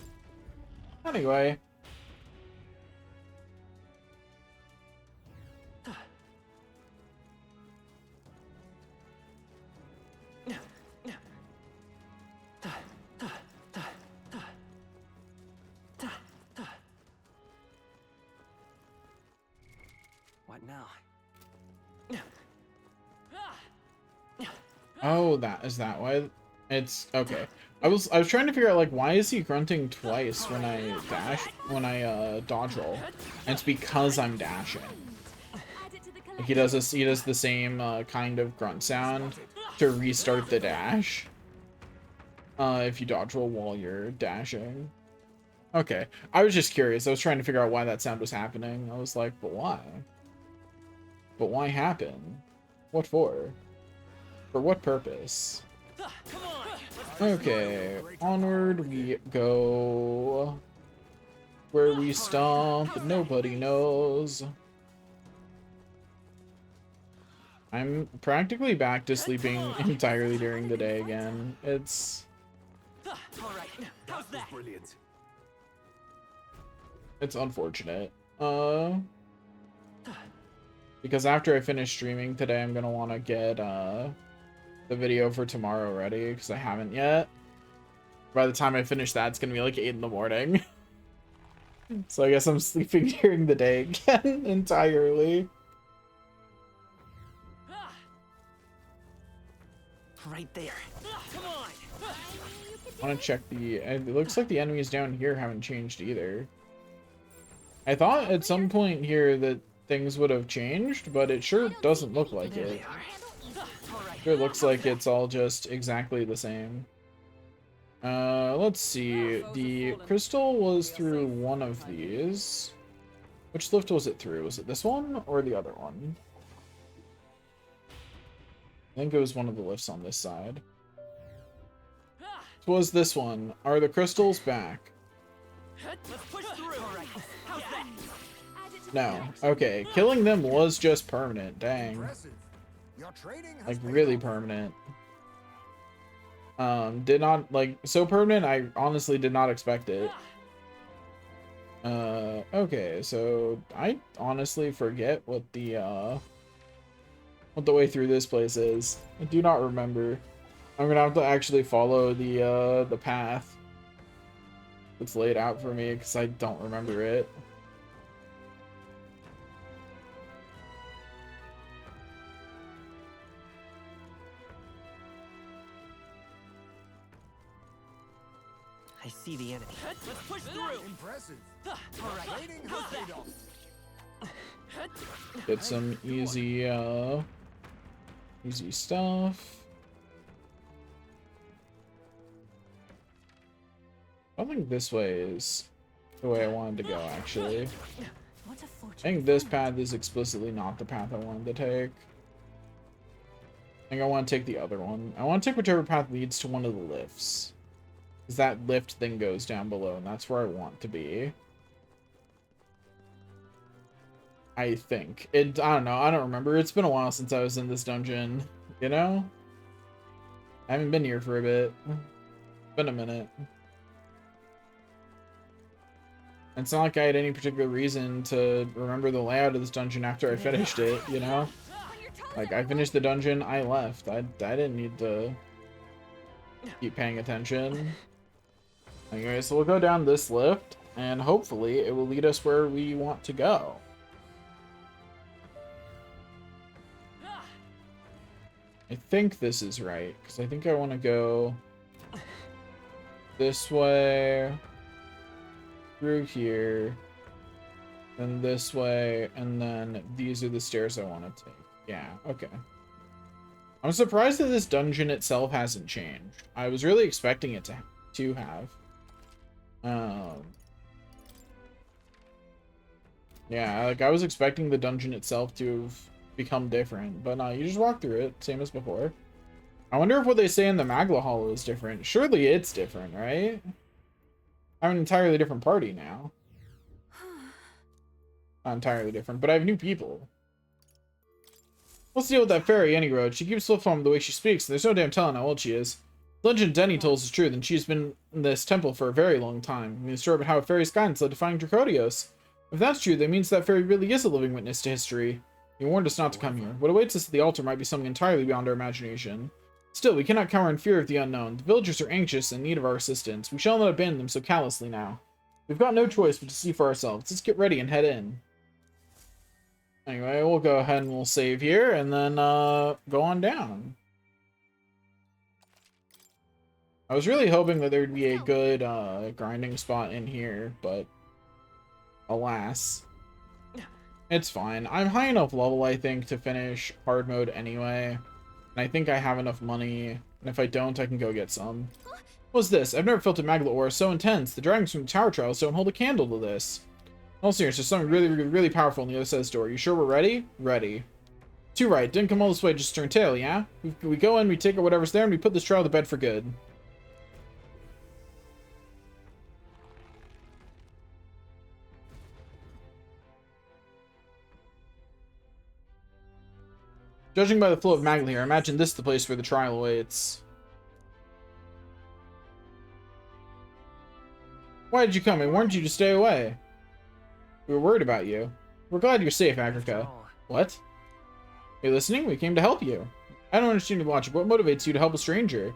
Anyway. What now? Oh, that is that why? It's okay. I was trying to figure out like why is he grunting twice when I dodge roll? And it's because I'm dashing. Add it to the Like he does the same kind of grunt sound to restart the dash. If you dodge roll while you're dashing. Okay. I was just curious. I was trying to figure out why that sound was happening. I was like, but why? But why happen? What for? For what purpose? Come on. Okay, onward we go. Where we stomp, nobody knows. I'm practically back to sleeping entirely during the day again. It's All right. How's that? Brilliant. unfortunate. Because after I finish streaming today, I'm gonna want to get the video for tomorrow ready because I haven't yet. By the time I finish that, it's gonna be like 8 in the morning. So I guess I'm sleeping during the day again entirely. Right there. Come on. I want to check the. It looks like the enemies down here haven't changed either. I thought at some point here that things would have changed, but it sure doesn't look like There it. they are. All right. Sure looks like it's all just exactly the same. Let's see. The crystal was through one of these. Which lift was it through? Was it this one or the other one? I think it was one of the lifts on this side. It was this one. Are the crystals back? Let's push through. All right. How's that? Add it to the No. Okay. Killing them was just permanent. Dang. Impressive. Your training has Like paid really off. permanent. Did not like so permanent. I honestly did not expect it. Okay, so I honestly forget what the way through this place is. I do not remember. I'm gonna have to actually follow the path that's laid out for me because I don't remember it. I see the enemy. Let's push through. Impressive. All right. Training has How's paid that? off. Get some easy stuff. I don't think this way is the way I wanted to go, actually. What a I fortune. think this path is explicitly not the path I wanted to take. I think I want to take the other one. I want to take whichever path leads to one of the lifts. Because that lift thing goes down below, and that's where I want to be. I think. I don't know. I don't remember. It's been a while since I was in this dungeon, you know? I haven't been here for a bit. It's been a minute. It's not like I had any particular reason to remember the layout of this dungeon after I finished it, you know? Like, I finished the dungeon, I left. I didn't need to keep paying attention. Anyway, so we'll go down this lift, and hopefully it will lead us where we want to go. I think this is right, because I think I want to go this way, through here, then this way, and then these are the stairs I want to take. Yeah, okay. I'm surprised that this dungeon itself hasn't changed. I was really expecting it to have. Yeah, like I was expecting the dungeon itself to have become different, but no, you just walk through it, same as before. I wonder if what they say in the Magla Hollow is different. Surely it's different, right? I'm an entirely different party now. Not entirely different, but I have new people. Let's deal with that fairy, Any Road. She keeps flip-flopping the way she speaks, and there's no damn telling how old she is. Legend Denny told us is true, then she's been in this temple for a very long time. I mean, the story about how a fairy's guidance led to finding Dracodios. If that's true, that means that fairy really is a living witness to history. He warned us not to come here. What awaits us at the altar might be something entirely beyond our imagination. Still, we cannot cower in fear of the unknown. The villagers are anxious and in need of our assistance. We shall not abandon them so callously now. We've got no choice but to see for ourselves. Let's get ready and head in. Anyway, we'll go ahead and we'll save here, and then go on down. I was really hoping that there'd be a good grinding spot in here, but alas. It's fine. I'm high enough level, I think, to finish hard mode anyway. And I think I have enough money. And if I don't, I can go get some. What's this? I've never felt a Magla aura so intense. The dragons from the Tower Trials don't hold a candle to this. All serious, there's something really powerful on the other side of this door. You sure we're ready? Ready. Too right. Didn't come all this way just to turn tail, yeah? We go in, we take out whatever's there, and we put this trial to bed for good. Judging by the flow of Magla here, I imagine this is the place where the trial awaits. Why did you come? I warned you to stay away. We were worried about you. We're glad you're safe, Agrica. What? You listening? We came to help you. I don't understand your logic. What motivates you to help a stranger?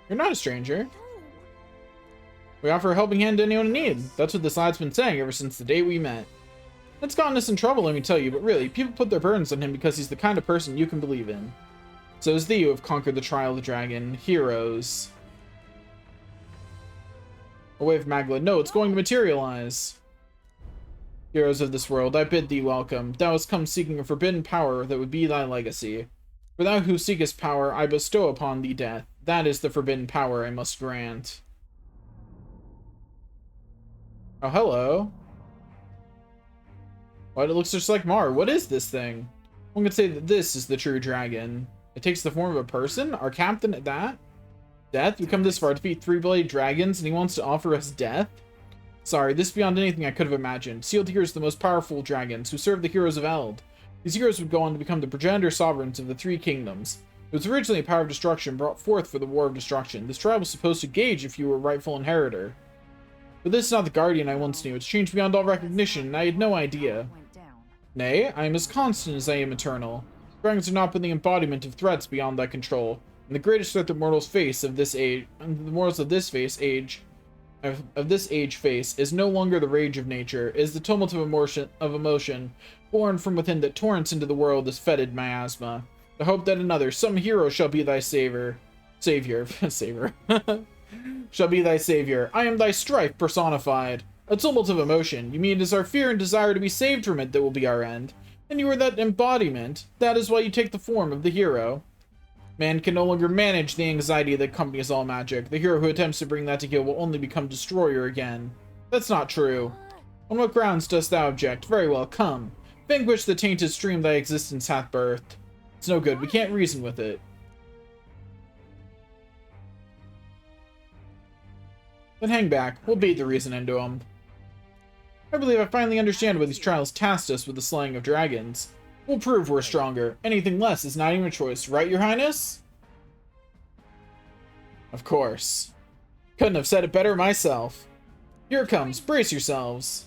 You're not a stranger. We offer a helping hand to anyone in need. That's what this lad's been saying ever since the day we met. It's gotten us in trouble, let me tell you, but really, people put their burdens on him because he's the kind of person you can believe in. So is thee who have conquered the trial of the dragon. Heroes. A wave of Magla. No, it's going to materialize. Heroes of this world, I bid thee welcome. Thou hast come seeking a forbidden power that would be thy legacy. For thou who seekest power, I bestow upon thee death. That is the forbidden power I must grant. Oh, hello. What? It looks just like Mar. What is this thing? One could say that this is the true dragon. It takes the form of a person? Our captain at that? Death? We come this far to defeat three-bladed dragons and he wants to offer us death? Sorry, this is beyond anything I could have imagined. Sealed here is the most powerful dragons who serve the heroes of Eld. These heroes would go on to become the progenitor sovereigns of the three kingdoms. It was originally a power of destruction brought forth for the War of Destruction. This trial was supposed to gauge if you were a rightful inheritor. But this is not the guardian I once knew. It's changed beyond all recognition, and I had no idea. Nay, I am as constant as I am eternal. Dragons are not but the embodiment of threats beyond thy control, and the greatest threat that mortals face of this age, and the mortals of this age face, is no longer the rage of nature, is the tumult of emotion, born from within that torrents into the world as fetid miasma. The hope that another, some hero, shall be thy savior, shall be thy savior. I am thy strife personified. A tumult of emotion. You mean it is our fear and desire to be saved from it that will be our end? And you are that embodiment. That is why you take the form of the hero. Man can no longer manage the anxiety that accompanies all magic. The hero who attempts to bring that to heel will only become destroyer again. That's not true. On what grounds dost thou object? Very well, come. Vanquish the tainted stream thy existence hath birthed. It's no good. We can't reason with it. Then hang back. We'll beat the reason into him. I believe I finally understand why these trials tasked us with the slaying of dragons. We'll prove we're stronger. Anything less is not even a choice, right, Your Highness? Of course. Couldn't have said it better myself. Here it comes. Brace yourselves.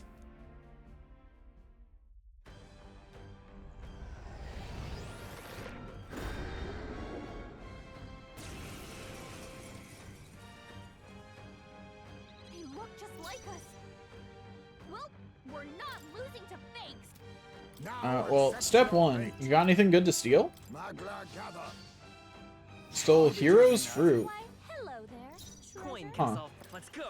They look just like us. Well, we're not losing to fakes. Well, step one. You got anything good to steal? Stole Hero's Fruit. Why, hello there. Coin Treasure? consult. Let's go.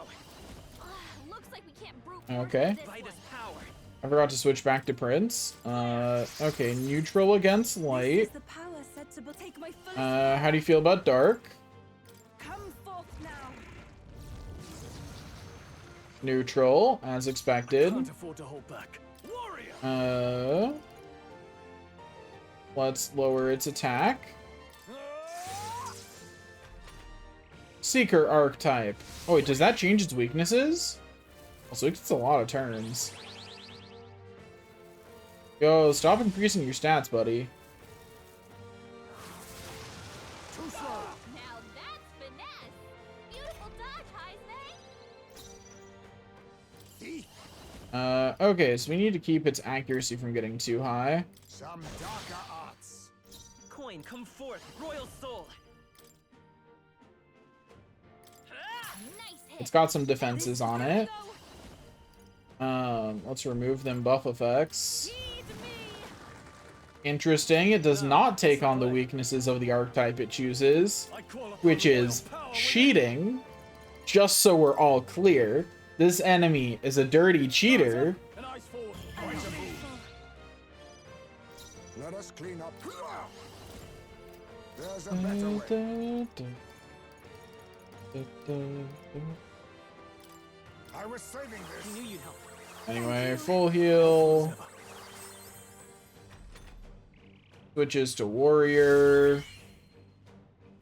Looks like we can't brute force Okay. this Light one. is power. I forgot to switch back to Prince. Okay, neutral against This light. is the power set to take my full How do you feel about dark? Come forth now. Neutral, as expected. Can't afford to hold back. Warrior! Let's lower its attack. Seeker archetype. Oh wait, does that change its weaknesses? Also, it gets a lot of turns. Yo, stop increasing your stats, buddy. Now that's finesse. Beautiful dodge, Heisei. Okay, so we need to keep its accuracy from getting too high. Some darker arts. Coin, come forth. Royal soul. Nice hit. It's got some defenses on it. Let's remove them buff effects. Interesting, it does not take on the weaknesses of the archetype it chooses, I call upon which royal is power. cheating. just so we're all clear, this enemy is a dirty cheater. An ice force. Let us clean up. There's a better way. I was saving I this. knew you'd help. Anyway, full heal. Switches to warrior.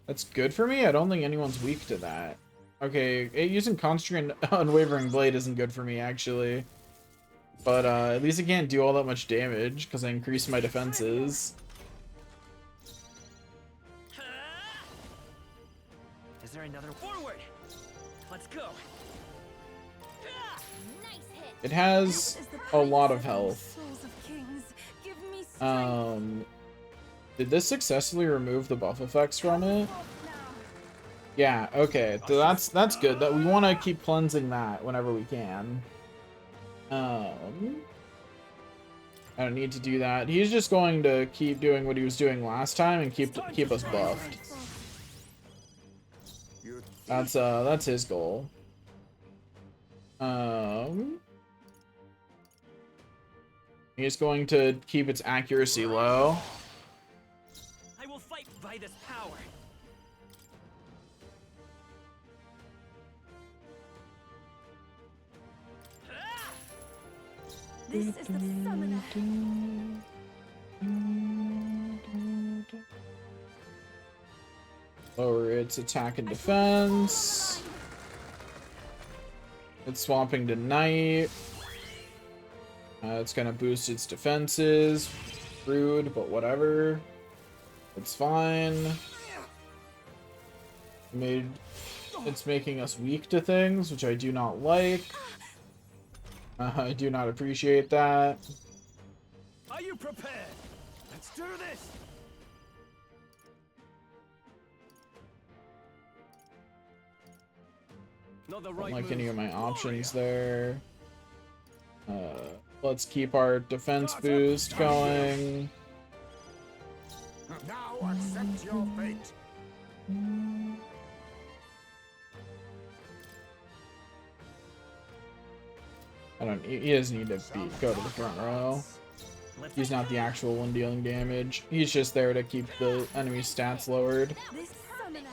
That's good for me? I don't think anyone's weak to that. Okay, using Concentrate and Unwavering Blade isn't good for me, actually. But at least it can't do all that much damage, because I increased my defenses. Is there another forward? Let's go. Nice hit. It has a lot of health. Souls of kings, give me strength. Did this successfully remove the buff effects from it? Now. Yeah, okay. So that's good. That we want to keep cleansing that whenever we can. I don't need to do that. He's just going to keep doing what he was doing last time and keep us buffed. You That's his goal. He's going to keep its accuracy low. I will fight by this power. This is the summoner. Lower its attack and defense. It's swapping to Knight. It's gonna boost its defenses. Rude, but whatever. It's fine. It's making us weak to things, which I do not like. I do not appreciate that. Are you prepared? Let's do this. Not the Don't right like move. any of my options there. Let's keep our defense boost going. now accept your fate. He doesn't need to go to the front row. He's not the actual one dealing damage. He's just there to keep the enemy stats lowered. This summoner.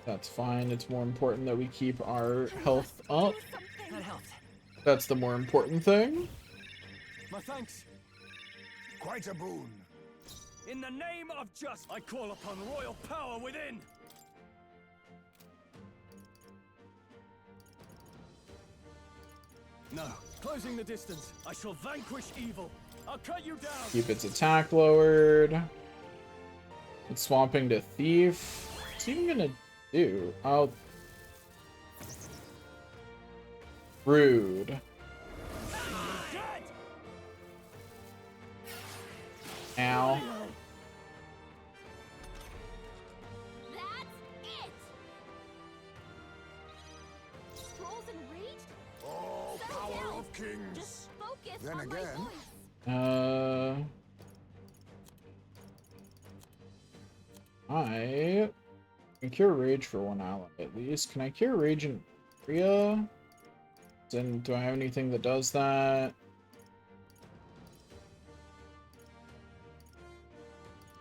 That's fine. It's more important that we keep our health up. That helped. That's the more important thing. My thanks. Quite a boon. In the name of justice, I call upon royal power within. No, closing the distance. I shall vanquish evil. I'll cut you down. Keep its attack lowered. It's swapping to Thief. What's he even gonna do? Oh. Rude. Dead. Ow. That's it. Trolls enraged? Oh, Settle power down. of kings. Just focus Then on my again- voice. I can cure rage for one ally at least. Can I cure rage in Rhea? Then do I have anything that does that?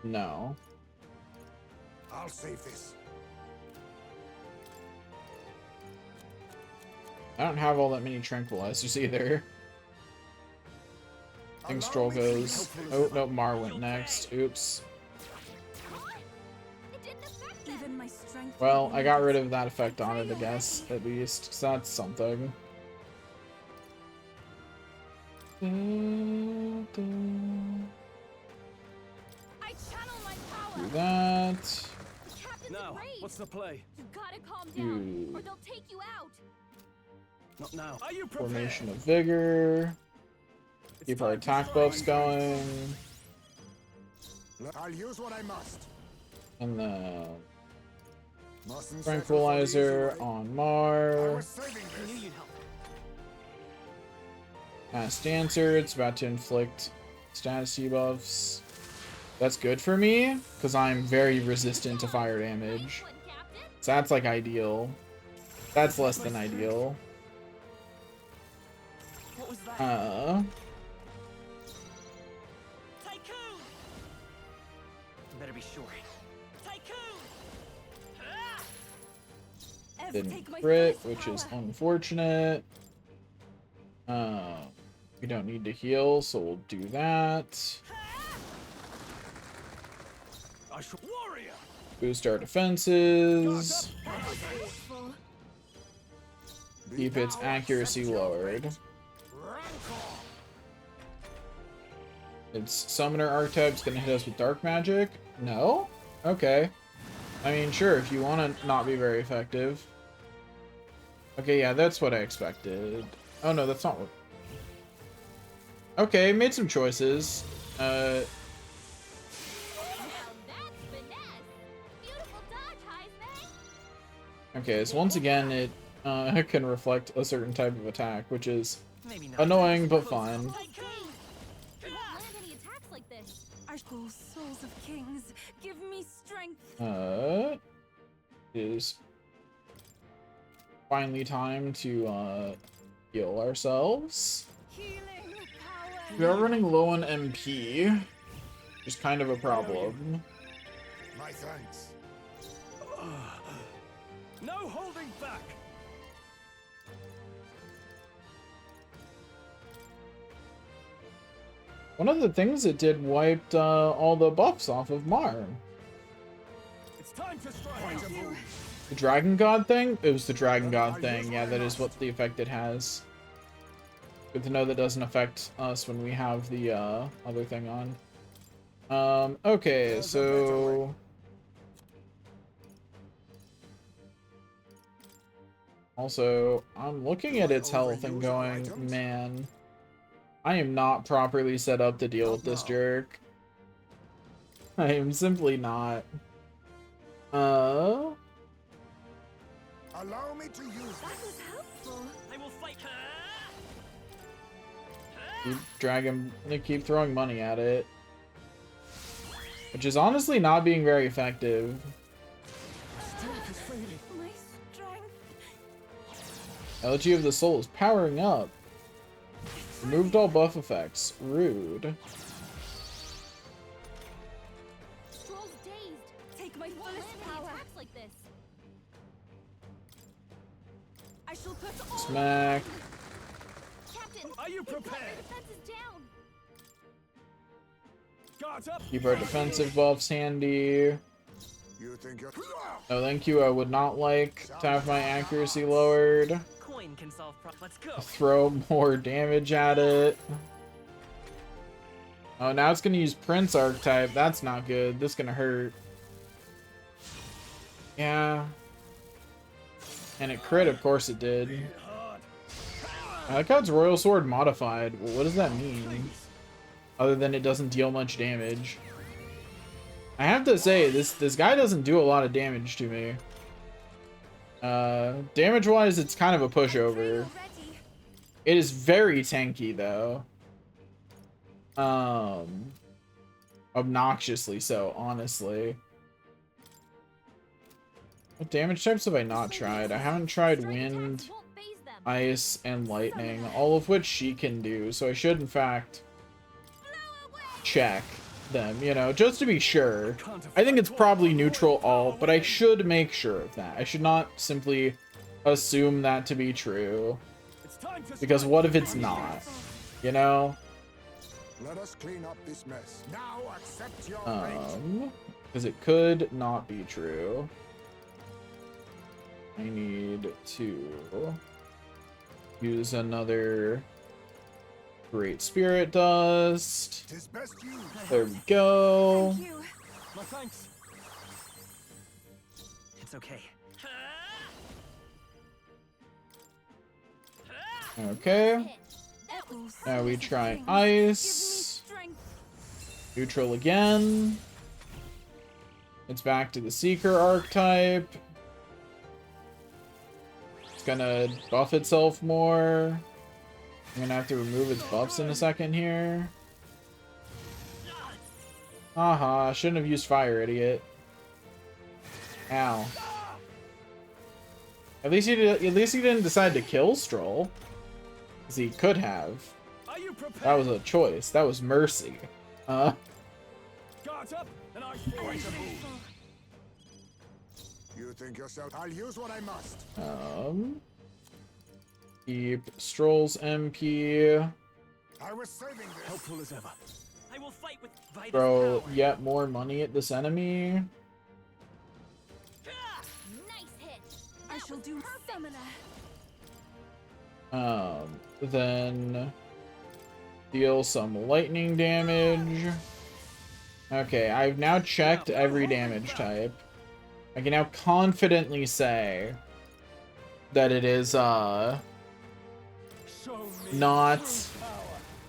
No. I'll save this. I don't have all that many tranquilizers either. I think Allow Stroll me to goes. help Oh no, Mar went next. Oops. It didn't affect them. Even my strength. Well, I got rid of that effect on it, I guess, at least, 'cause that's something. I channel my power. Do that. The captain's Now, enraged. what's the play? You gotta calm down, or You- they'll take you out. Not now. Are you prepared? Formation of Vigor. It's Keep our time to attack strike. buffs going. I'll use what I must. And the Mustn't settle for tranquilizer the easy way. on I Mar. was saving I knew this. you'd help. Mass Dancer, it's about to inflict status debuffs. That's good for me, because I'm very resistant to fire damage. So that's like ideal. That's less than ideal. What was that? Tycoon! Better be sure. Tycoon! Ever Didn't take my crit, fullest which is power. unfortunate. We don't need to heal, so we'll do that. I shall warrior. Boost our defenses. Full. Keep its accuracy lowered. Rancor. Its summoner archetype's gonna hit us with dark magic? No? Okay. I mean, sure, if you want to not be very effective. Okay, yeah, that's what I expected. Oh no, that's not what... Okay, made some choices. Now that's finesse. Beautiful dodge, Heisman. Okay, so once again, it can reflect a certain type of attack, which is Maybe not. annoying but fun. You won't land any attacks like this. Oh, souls of kings, give me strength. Is finally time to heal ourselves. Healing power. We are running low on MP, which is kind of a problem. My thanks. No holding back. One of the things it did wiped all the buffs off of Mar. It's time to strike. The Dragon God thing? It was the Dragon God thing. Yeah, that is what the effect it has. Good to know that doesn't affect us when we have the other thing on. Okay, so... Also, I'm looking at its health and going, man, I am not properly set up to deal with this jerk. I am simply not. Allow me to use That was helpful. I will fight. Keep throwing money at it. Which is honestly not being very effective. My strength. Elegy of the Soul is powering up. Removed all buff effects. Rude. Stroll's dazed. Take my You won't land fullest any power. attacks like this. I shall put all. Smack. Captain, Are you we've got prepared? the defenses down. Guards up. Keep our defensive buffs handy. You think you're... No, thank you. I would not like to have my accuracy lowered. Coin can solve Let's go. Throw more damage at it. Oh, now it's gonna use Prince archetype. That's not good. This is gonna hurt. Yeah. And it crit, of course it did. I like how it's Royal Sword modified. Well, what does that mean? Other than it doesn't deal much damage. I have to say, this guy doesn't do a lot of damage to me. Damage-wise, it's kind of a pushover. Already. It is very tanky, though. Obnoxiously so, honestly. What damage types have I not tried? I haven't tried Strike wind, attacks won't phase them. ice, and lightning, all of which she can do, so I should, in fact, check them, you know, just to be sure. I think it's probably neutral alt, but I should make sure of that. I should not simply assume that to be true, It's time to because strike. what if it's not, you know? Let us clean up this mess. Now accept your fate. Because it could not be true. I need to use another Great Spirit Dust. 'Tis best you. There we go. Thank you. My thanks. It's okay. Okay. Oh, Now we souls of try kings, ice. Give me strength. Neutral again. It's back to the Seeker archetype. It's gonna buff itself more. I'm gonna have to remove its buffs in a second here. Haha, shouldn't have used fire, idiot. Ow. At least he didn't decide to kill Stroll. Because he could have. Are you prepared? That was a choice. That was mercy. Guards up, and I force a move. You think yourself? I'll use what I must. Keep Stroll's MP. I was saving this. Helpful as ever. I will fight with Vitus Throw power. yet more money at this enemy. Nice hit. I shall do summoner. Then deal some lightning damage. Okay, I've now checked every damage type. I can now confidently say that it is Show me not true power.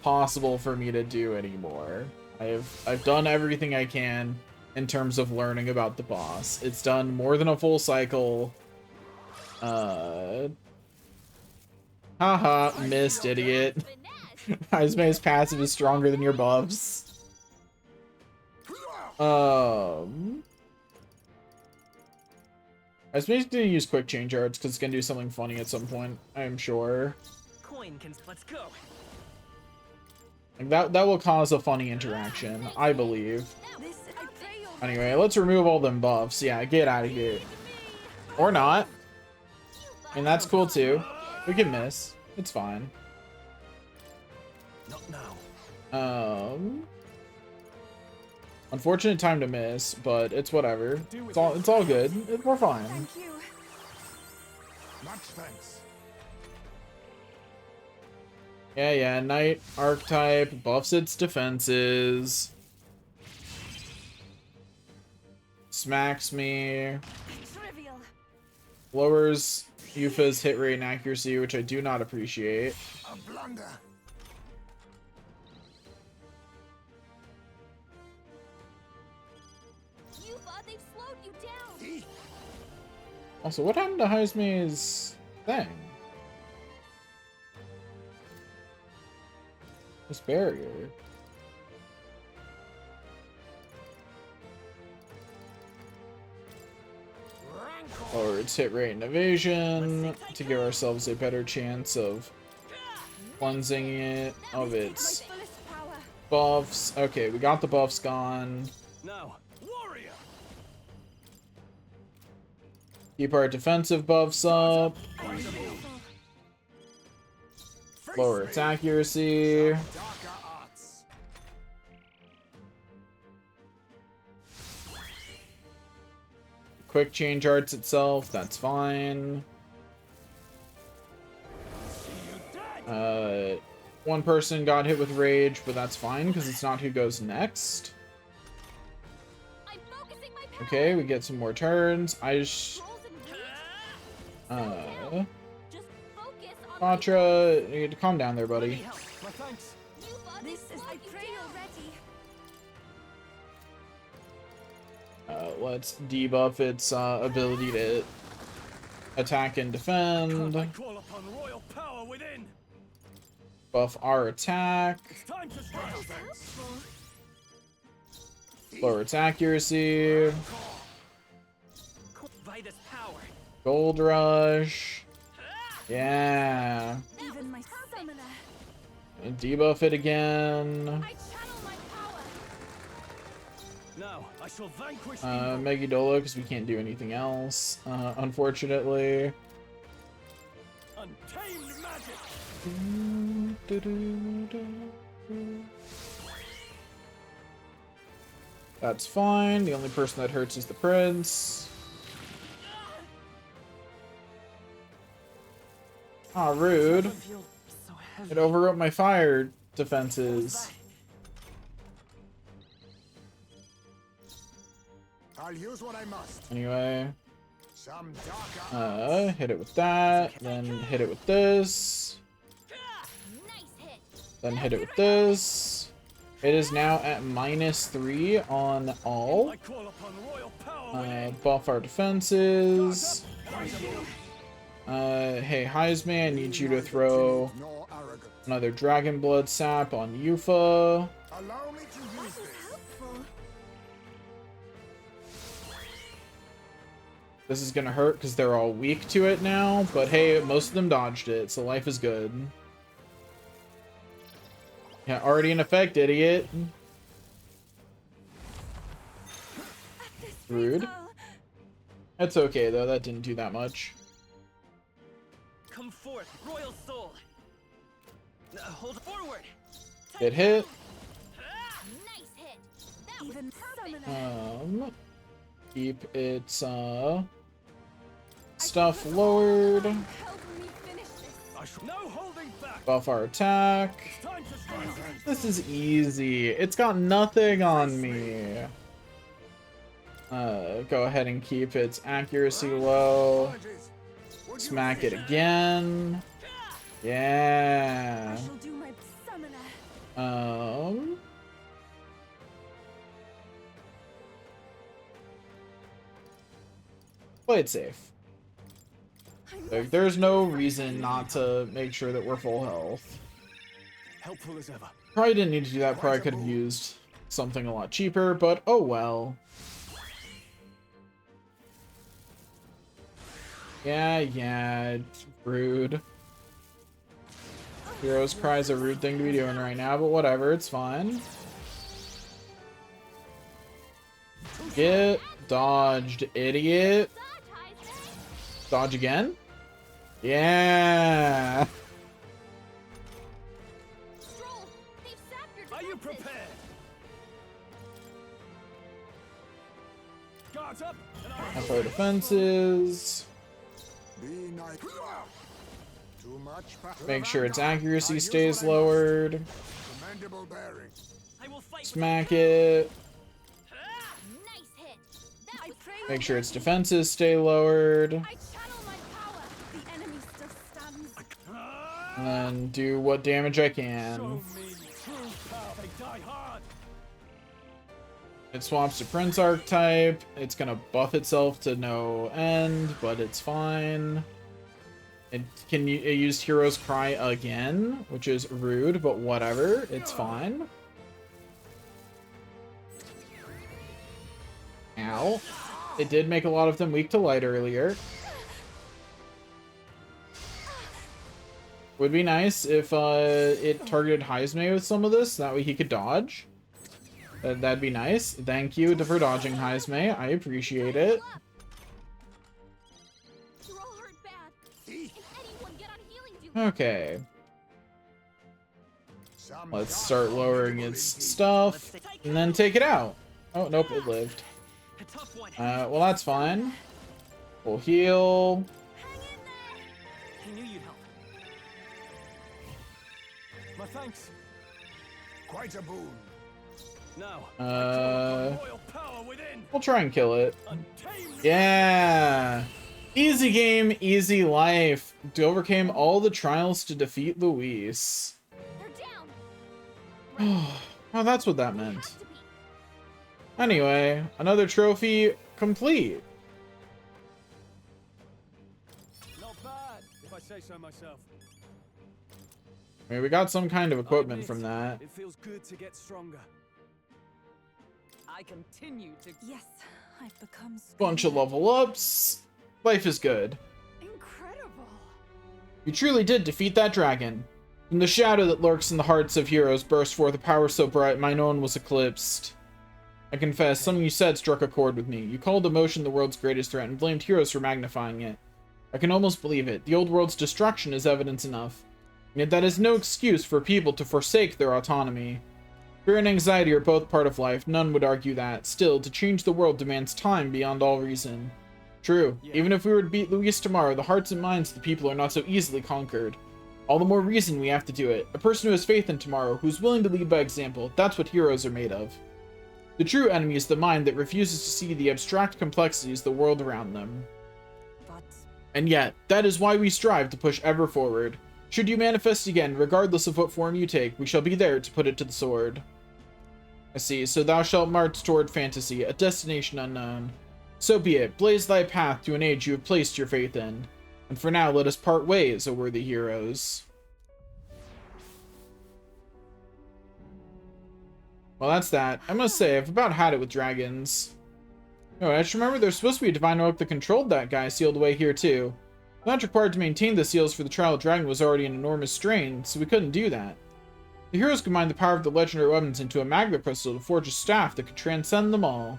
possible for me to do anymore. I've done everything I can in terms of learning about the boss. It's done more than a full cycle. Haha, missed, idiot. Finesse. Heisman's passive is stronger than your buffs. Heisman's gonna use quick change arts because it's gonna do something funny at some point, I'm sure. Coin can. Let's go. Like that will cause a funny interaction, I believe. This I pray your Anyway, let's remove all them buffs. Yeah, get out of here. Or not. And that's cool too. We can miss. It's fine. Not now. Unfortunate time to miss, but it's whatever. It's all good. We're fine. thank you. Much thanks. Yeah, Knight archetype buffs its defenses. Smacks me. Trivial. Lowers Yufa's hit rate and accuracy, which I do not appreciate. A blunder. You thought they've slowed you down. Also, what happened to Heisme's thing? This barrier. Lower its hit rate and evasion to give ourselves a better chance of cleansing it of its My fullest power. buffs. Okay, we got the buffs gone. Now, warrior. Keep our defensive buffs up. Lower its accuracy. Darker arts. Quick change arts itself, that's fine. One person got hit with rage, but that's fine because it's not who goes next. I'm focusing my power. Okay, we get some more turns. I just Rolls and weeds. Just focus on my Patra, you need to calm down there, Let me buddy. help. My thanks. You thought they This is I slowed you pray down. you're ready. Let's debuff its ability to attack and defend. I call upon royal power within. Buff our attack. Time to strike. Lower its accuracy. Vitus power. Gold rush. Yeah. Even my summoner. And debuff it again. I channel my power. Now, I shall vanquish Megidolo, because we can't do anything else, unfortunately. untamed magic. That's fine. The only person that hurts is the prince. Ah, rude. I feel so heavy. It overwrote my fire defenses. I'll use what I must. Anyway, Some darker hit it with that, then hit it with this, Nice hit. then hit it with this. It is now at -3 on all. I call upon royal power within. Buff our defenses. Hey, Heisman, I need you to throw nor arrogant. another Dragon Blood Sap on Yufa. Allow me to use this. Helpful. This is gonna hurt because they're all weak to it now, but hey, most of them dodged it, so life is good. Yeah, already in effect, idiot. Rude. That's okay, though. That didn't do that much. Come forth, royal soul. Hold forward. Get hit. Nice hit. That was perfect. Keep its, stuff lowered. Help me finish this. No holding back. Buff our attack. Time to strike. This is easy. It's got nothing on me. Go ahead and keep its accuracy low. Apologies. Would you Smack it again. Yeah. I shall do my summoner. Play it safe. Like, there's no reason not to make sure that we're full health. Helpful as ever. Probably didn't need to do that. Probably could have used something a lot cheaper, but oh well. Yeah, it's rude. Hero's Cry is a rude thing to be doing right now, but whatever, it's fine. Get dodged, idiot. Dodge again? Yeah. Stroll, they've sapped your Are you defenses. prepared? Guards up. And Up our defenses. Be nice. Too much power. Make sure its accuracy stays lowered. Commendable bearing. I will fight. Smack it. Nice hit. That was Make sure its defenses stay lowered. I channel my power. The enemy still stands. And then do what damage I Show can. me true power. They die hard. It swaps to Prince archetype. It's gonna buff itself to no end, but it's fine. It used Hero's Cry again, which is rude, but whatever. It's fine. Ow. It did make a lot of them weak to light earlier. Would be nice if it targeted Heisme with some of this, that way he could dodge. That'd be nice. Thank you for dodging Heisme. I appreciate it. You're all hurt bad. Can anyone get on healing duty? Okay. Some Let's start lowering its stuff and then take it out. Oh, nope, it lived. A tough one. Well, that's fine. We'll heal. I knew you'd help. My thanks. Quite a boon. Now. Royal power within. We'll try and kill it. Untamed. Yeah. Easy game, easy life. To overcame all the trials to defeat Luis. They're down. Oh, that's what that They meant. have to be. Anyway, another trophy complete. Not bad, if I say so myself. I mean, we got some kind of equipment I from admit, that. It feels good to get stronger. I continue to. Yes, I've become Bunch of stronger. level ups. Life is good. Incredible. You truly did defeat that dragon. From the shadow that lurks in the hearts of heroes burst forth a power so bright mine own was eclipsed. I confess, something you said struck a chord with me. You called emotion the world's greatest threat and blamed heroes for magnifying it. I can almost believe it. The old world's destruction is evidence enough. Yet that is no excuse for people to forsake their autonomy. Fear and anxiety are both part of life, none would argue that. Still, to change the world demands time beyond all reason. True, even if we were to beat Luis tomorrow, the hearts and minds of the people are not so easily conquered. All the more reason we have to do it. A person who has faith in tomorrow, who's willing to lead by example, that's what heroes are made of. The true enemy is the mind that refuses to see the abstract complexities of the world around them. But And yet, that is why we strive to push ever forward. Should you manifest again, regardless of what form you take, we shall be there to put it to the sword. I see, so thou shalt march toward fantasy, a destination unknown. So be it, blaze thy path to an age you have placed your faith in. And for now, let us part ways, O worthy heroes. Well, that's that. I must say, I've about had it with dragons. No, I just remember there's supposed to be a divine oak that controlled that guy sealed away here too. The magic required to maintain the seals for the Trial of Dragon was already an enormous strain, so we couldn't do that. The heroes combined the power of the legendary weapons into a magma crystal to forge a staff that could transcend them all.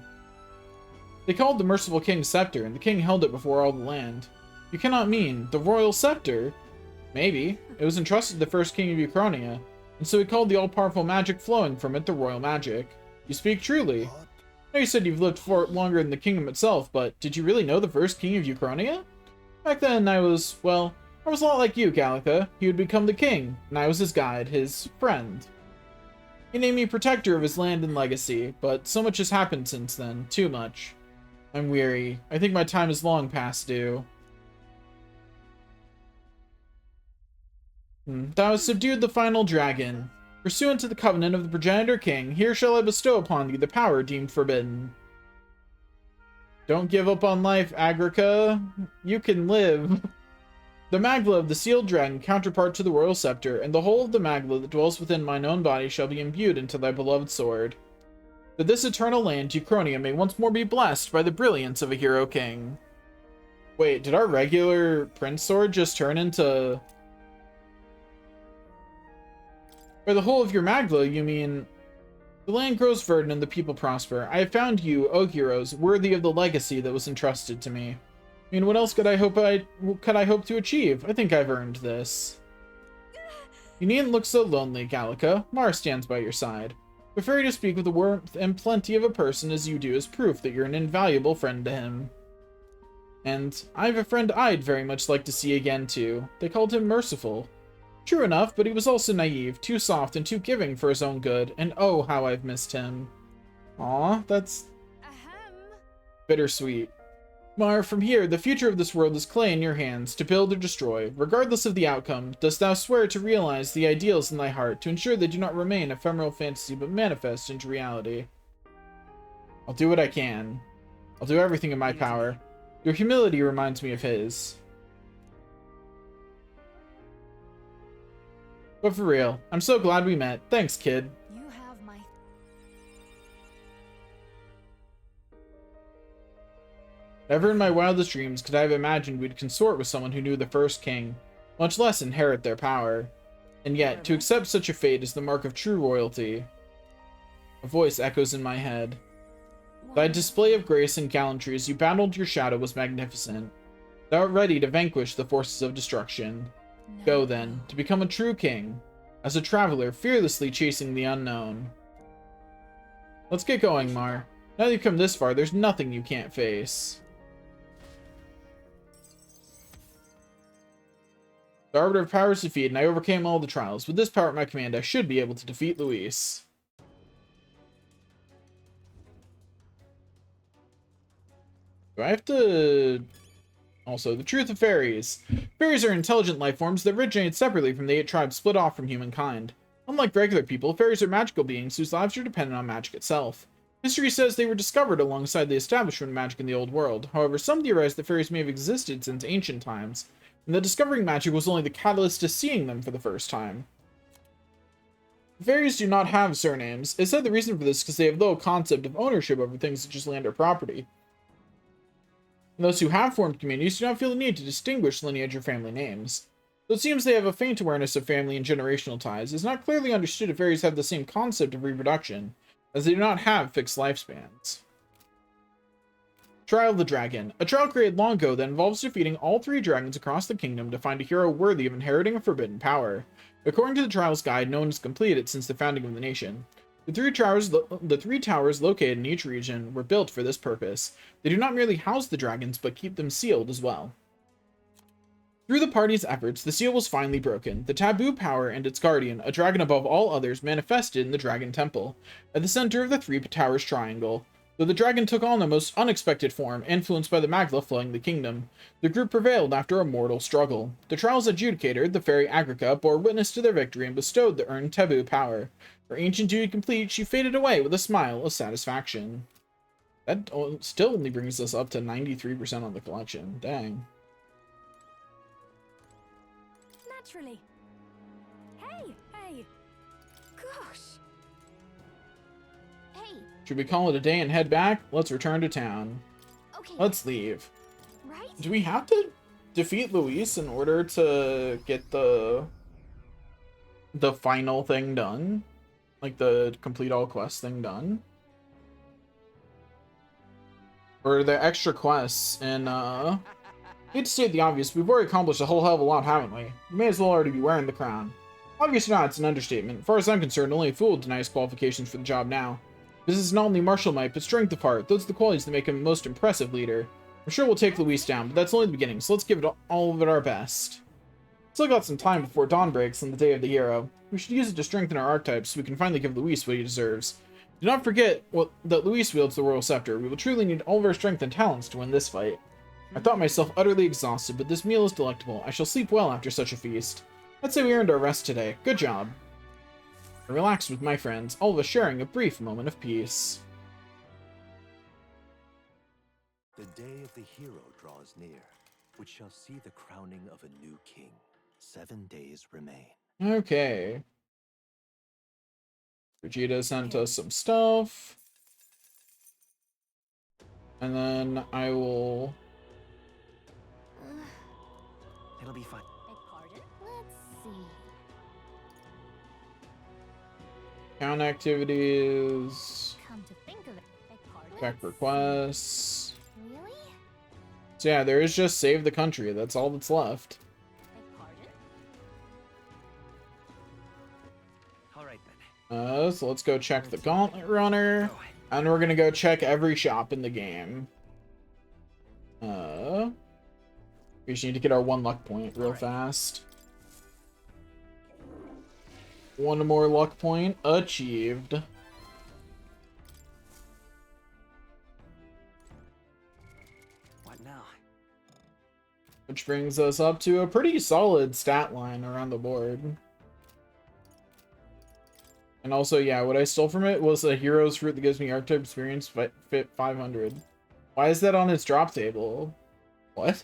They called the Merciful King's scepter, and the king held it before all the land. You cannot mean the royal scepter? Maybe. It was entrusted to the first king of Uchronia, and so he called the all-powerful magic flowing from it the royal magic. You speak truly. I know you said you've lived for longer than the kingdom itself, but did you really know the first king of Uchronia? Back then, I was a lot like you, Gallica. He would become the king, and I was his guide, his friend. He named me protector of his land and legacy, but so much has happened since then. Too much. I'm weary. I think my time is long past due. Thou hast subdued the final dragon. Pursuant to the covenant of the progenitor king, here shall I bestow upon thee the power deemed forbidden. Don't give up on life, Agrica. You can live. The Magla of the sealed dragon, counterpart to the royal scepter, and the whole of the Magla that dwells within mine own body shall be imbued into thy beloved sword. That this eternal land, Uchronia, may once more be blessed by the brilliance of a hero king. Wait, did our regular prince sword just turn into... By the whole of your Magla, you mean... The land grows verdant and the people prosper. I have found you, O heroes, worthy of the legacy that was entrusted to me. I mean, what else could I hope to achieve? I think I've earned this. You needn't look so lonely, Gallica. Mar stands by your side. Prefer you to speak with the warmth and plenty of a person as you do is proof that you're an invaluable friend to him. And I have a friend I'd very much like to see again, too. They called him Merciful. True enough, but he was also naive, too soft, and too giving for his own good, and oh, how I've missed him. Aw, that's bittersweet. Mar, from here, the future of this world is clay in your hands, to build or destroy. Regardless of the outcome, dost thou swear to realize the ideals in thy heart, to ensure they do not remain ephemeral fantasy, but manifest into reality? I'll do what I can. I'll do everything in my power. Your humility reminds me of his. But for real, I'm so glad we met. Thanks, kid. You have my... Never in my wildest dreams could I have imagined we'd consort with someone who knew the first king, much less inherit their power. And yet, to accept such a fate is the mark of true royalty. A voice echoes in my head. Thy display of grace and gallantry as you battled your shadow was magnificent. Thou art ready to vanquish the forces of destruction. Go then, to become a true king, as a traveler fearlessly chasing the unknown. Let's get going, Mar. Now that you've come this far, there's nothing you can't face. The Arbiter of Power is defeated, and I overcame all the trials. With this power at my command, I should be able to defeat Luis. Do I have to... Also, the truth of fairies. Fairies are intelligent life forms that originate separately from the 8 tribes split off from humankind. Unlike regular people, fairies are magical beings whose lives are dependent on magic itself. History says they were discovered alongside the establishment of magic in the old world. However, some theorize that fairies may have existed since ancient times, and that discovering magic was only the catalyst to seeing them for the first time. Fairies do not have surnames. It's said the reason for this is because they have little concept of ownership over things such as land or property. And those who have formed communities do not feel the need to distinguish lineage or family names. Though it seems they have a faint awareness of family and generational ties, it is not clearly understood if fairies have the same concept of reproduction, as they do not have fixed lifespans. Trial of the Dragon. A trial created long ago that involves defeating all 3 dragons across the kingdom to find a hero worthy of inheriting a forbidden power. According to the trial's guide, no one has completed it since the founding of the nation. The three towers located in each region were built for this purpose. They do not merely house the dragons, but keep them sealed as well. Through the party's efforts, the seal was finally broken. The taboo power and its guardian, a dragon above all others, manifested in the Dragon Temple, at the center of the 3 towers triangle. Though the dragon took on the most unexpected form, influenced by the Magla flooding the kingdom, the group prevailed after a mortal struggle. The trial's adjudicator, the fairy Agrica, bore witness to their victory and bestowed the earned taboo power. Her ancient duty complete, she faded away with a smile of satisfaction. That still only brings us up to 93% on the collection. Dang. Naturally. Hey! Gosh! Hey, Should we call it a day and head back? Let's return to town. okay. Let's leave. Right? Do we have to defeat Luis in order to get the final thing done? Like the complete all quests thing done? Or are there extra quests? And hate to state the obvious, we've already accomplished a whole hell of a lot, haven't we? You may as well already be wearing the crown. Obviously not, it's an understatement. As far as I'm concerned, only a fool would deny his qualifications for the job now. This is not only martial might, but strength of heart. Those are the qualities that make him a most impressive leader. I'm sure we'll take Luis down, but that's only the beginning, so let's give it all of it our best. Still got some time before dawn breaks on the day of the hero. We should use it to strengthen our archetypes so we can finally give Luis what he deserves. Do not forget that Luis wields the Royal Scepter. We will truly need all of our strength and talents to win this fight. I thought myself utterly exhausted, but this meal is delectable. I shall sleep well after such a feast. I'd say we earned our rest today. Good job. I relaxed with my friends, all of us sharing a brief moment of peace. The day of the hero draws near, which shall see the crowning of a new king. 7 days remain. Okay. Vegeta sent us some stuff. And then I will... It'll be fun. Beg pardon? Let's see. Count activities. Come to think of it. Beg pardon? Check requests. Really? So yeah, there is just save the country. That's all that's left. Beg pardon? Alright then. So let's go check the Gauntlet Runner. And we're gonna go check every shop in the game. We just need to get our 1 luck point real fast. 1 more luck point achieved. What now? Which brings us up to a pretty solid stat line around the board. And also, yeah, what I stole from it was a hero's fruit that gives me archetype experience fit 500. Why is that on its drop table? What?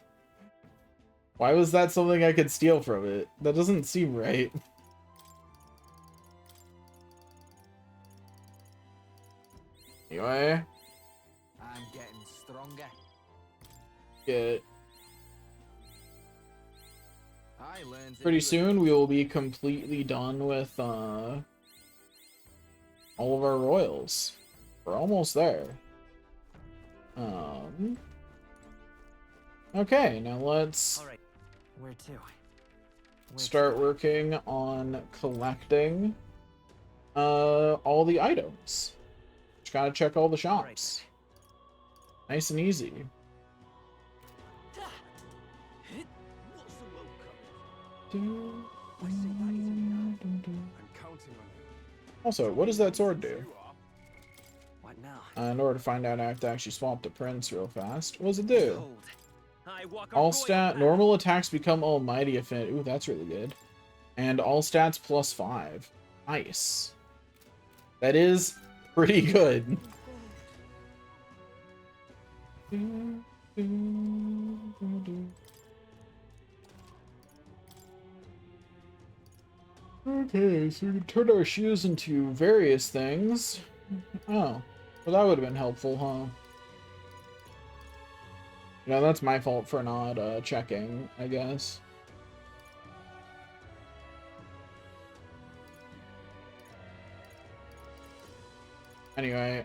Why was that something I could steal from it? That doesn't seem right. Anyway. I'm getting stronger. Get I learned pretty soon we will be completely done with all of our royals. We're almost there. Okay, now let's Alright. Where to? start working on collecting all the items. Just gotta check all the shops. Nice and easy. I'm counting on you. Also, what does that sword do? You are. What now? In order to find out, I have to actually swap to Prince real fast. What does it do? Behold, I walk a All royal stat, path. normal attacks become almighty affinity. Ooh, that's really good. And all stats +5. Nice. That is pretty good. Okay, so we can turn our shoes into various things. Oh, well that would have been helpful, huh? You know, that's my fault for not checking, I guess. Anyway,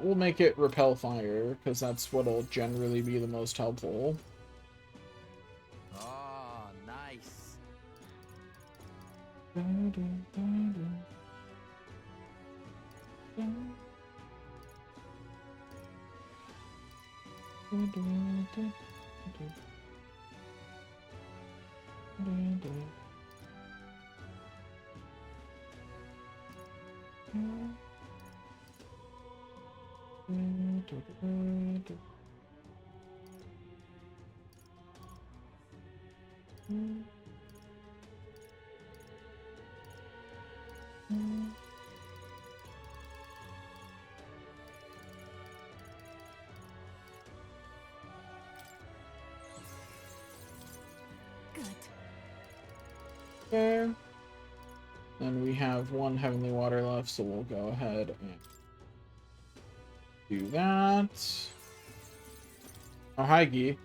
we'll make it repel fire, because that's what'll generally be the most helpful. Oh, nice. Good. There. And we have 1 heavenly water left, so we'll go ahead and Do that. Oh, hi, Gee.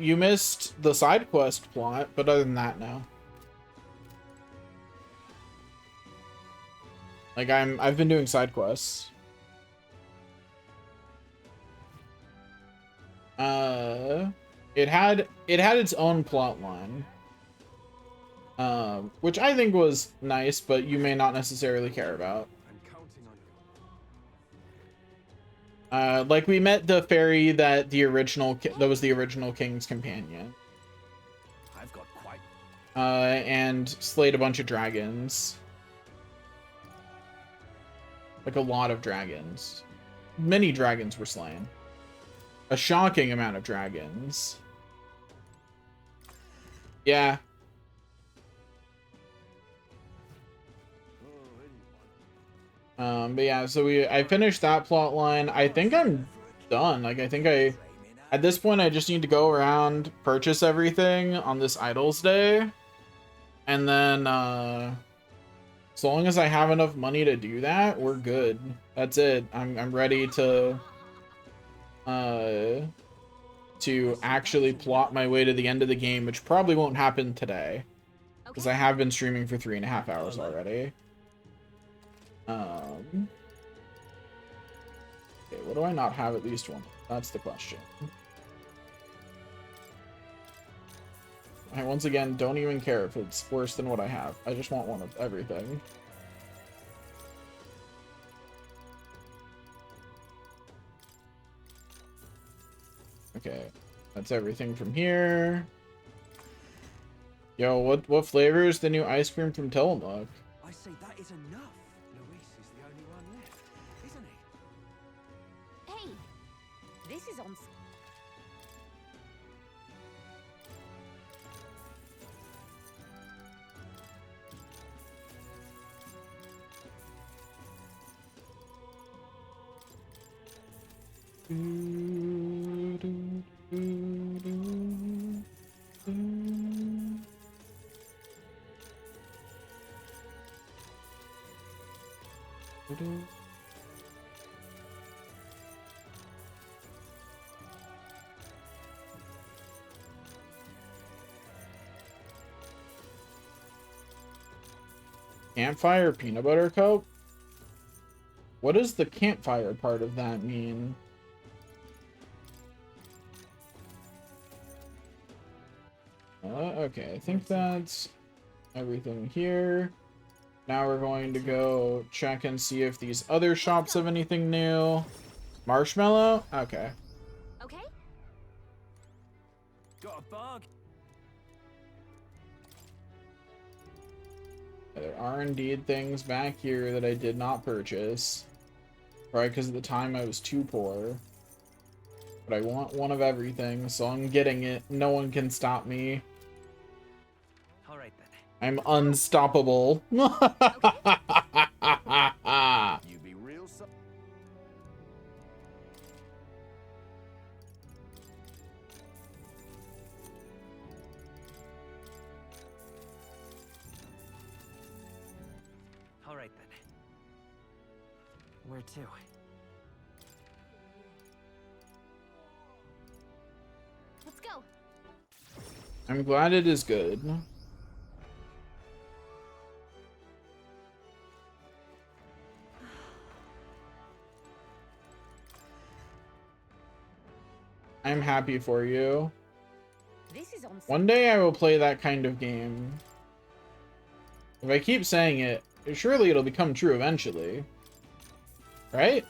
You missed the side quest plot, but other than that, no. Like, I've been doing side quests. It had its own plot line. Which I think was nice, but you may not necessarily care about. I'm counting on you. Like we met the fairy that was the original King's Companion. I've got quite. And slayed a bunch of dragons. Like a lot of dragons. Many dragons were slain. A shocking amount of dragons. Yeah. But yeah, so I finished that plot line. I think I'm done. Like, at this point, I just need to go around, purchase everything on this Idols Day. And then, so long as I have enough money to do that, we're good. That's it. I'm ready to actually plot my way to the end of the game, which probably won't happen today. Because I have been streaming for 3.5 hours already. Okay, what do I not have at least one? That's the question. I once again don't even care if it's worse than what I have. I just want one of everything. Okay, that's everything from here. Yo, what flavor is the new ice cream from Tillamook? I say that is enough. Luis is the only one left, isn't he? Hey, this is on. Campfire peanut butter cup? What does the campfire part of that mean? Okay, I think that's everything here. Now we're going to go check and see if these other shops have anything new. Marshmallow? Okay. Okay. Got a bug? There are indeed things back here that I did not purchase. Probably because at the time I was too poor. But I want one of everything, so I'm getting it. No one can stop me. All right then. I'm unstoppable. You be real so. All right then. Where to? Let's go. I'm glad it is good. I'm happy for you. This is on. One day I will play that kind of game. If I keep saying it, surely it'll become true eventually. Right?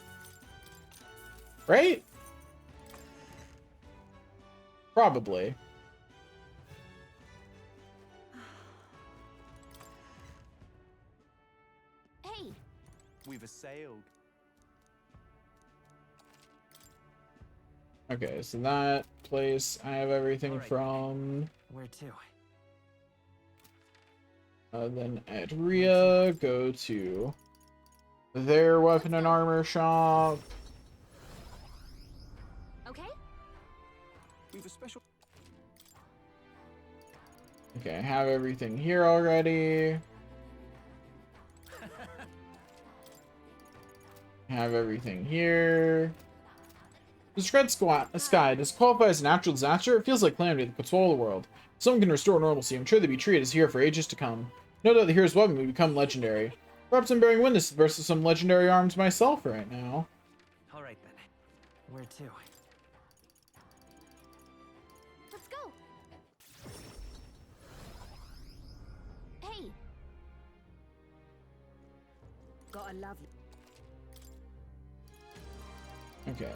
Right? Probably. Hey, We've assailed. Okay, so that place I have everything Alright. from. Where to? Then at Rhea, go to their weapon and armor shop. okay. We've a special. Okay, I have everything here already. Have everything here. The Shred Sky does qualify as a natural disaster. It feels like calamity that could swallow the world. If someone can restore normalcy, I'm sure they'd be treated as here for ages to come. No doubt the hero's weapon would become legendary. Perhaps I'm bearing witness versus some legendary arms myself right now. All right then. Where to? Let's go. Hey. Got a lovely. Okay,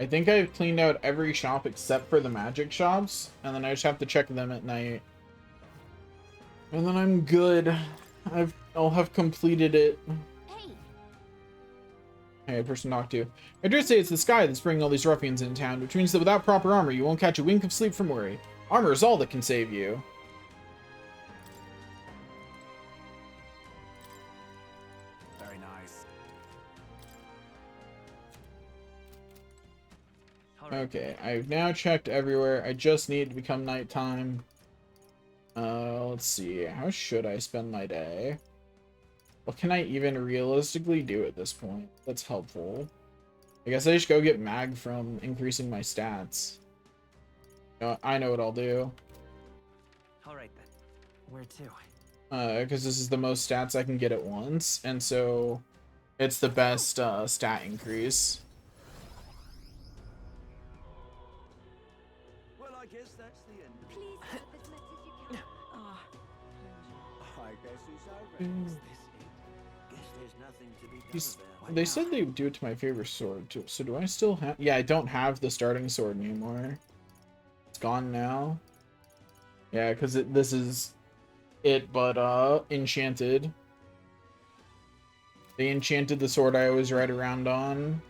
I think I've cleaned out every shop except for the magic shops, and then I just have to check them at night. And then I'm good. I'll have completed it. Hey. Hey, person to talk to. I dare say it's the sky that's bringing all these ruffians into town, which means that without proper armor, you won't catch a wink of sleep from worry. Armor is all that can save you. Very nice. All right. Okay, I've now checked everywhere. I just need to become nighttime. Let's see. How should I spend my day? What can I even realistically do at this point that's helpful? I guess I just go get mag from increasing my stats. I know what I'll do. All right then. Where to? Because this is the most stats I can get at once, and so it's the best stat increase. Well, I guess that's the end. Please get as much as you can. I guess it's over. Guess there's nothing to be done These- about it. They said they would do it to my favorite sword too. So do I still have? Yeah, I don't have the starting sword anymore. It's gone now. Yeah, because this is it, but enchanted. They enchanted the sword I always ride around on.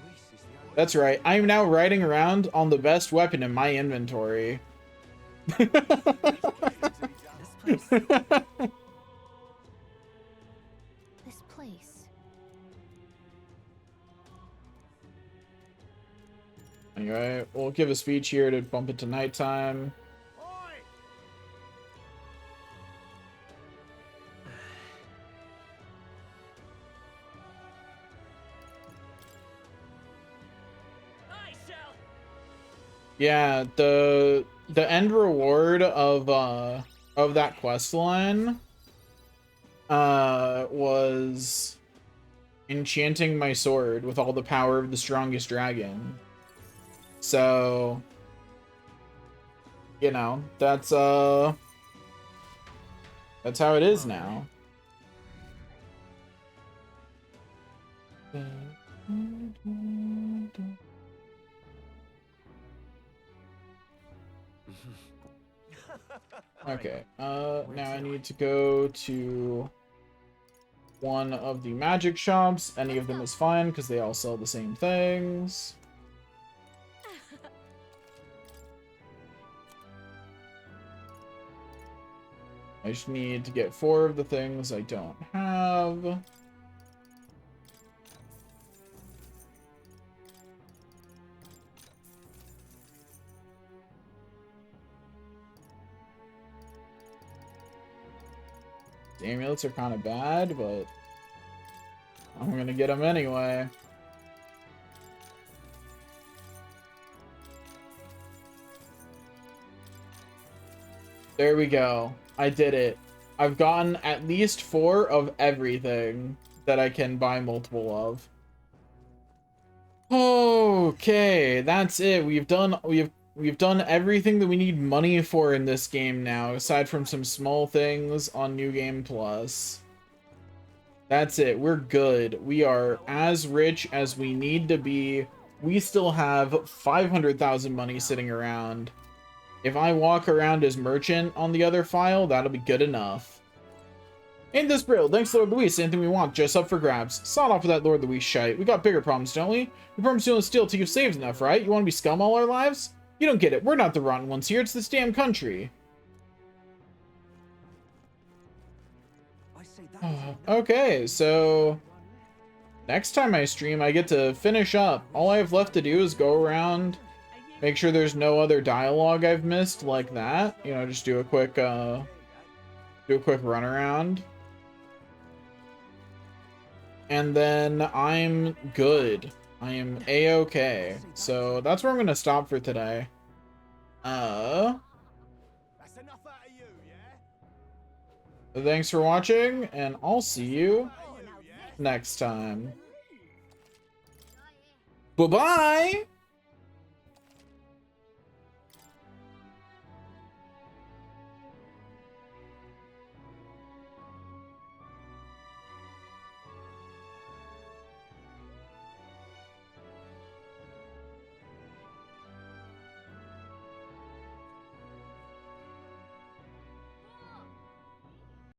Luis is the only That's right. I am now riding around on the best weapon in my inventory. This place. This place. Anyway, we'll give a speech here to bump it to nighttime. Oi! I shall. Yeah, the end reward of that quest line was enchanting my sword with all the power of the strongest dragon. So, you know, that's how it is now. Okay, now I need to go to one of the magic shops. Any of them is fine because they all sell the same things. I just need to get 4 of the things I don't have. The amulets are kind of bad, but I'm gonna get them anyway. There we go. I did it. I've gotten at least 4 of everything that I can buy multiple of. Okay, that's it. We've done everything that we need money for in this game now, aside from some small things on New Game Plus. That's it. We're good. We are as rich as we need to be. We still have 500,000 money sitting around. If I walk around as merchant on the other file, that'll be good enough. Ain't this brittle? Thanks, Lord Luis. Anything we want, just up for grabs. Sod off with that Lord Luis shite. We got bigger problems, don't we? We promised you only steal till you've saved enough, right? You want to be scum all our lives? You don't get it. We're not the rotten ones here. It's this damn country. I say that is enough. Okay, so next time I stream, I get to finish up. All I have left to do is go around, make sure there's no other dialogue I've missed like that. You know, just do a quick run around. and then I'm good. I am a-okay. So that's where I'm gonna stop for today. That's enough out of you, yeah? Thanks for watching, and I'll see you next time. Bye-bye!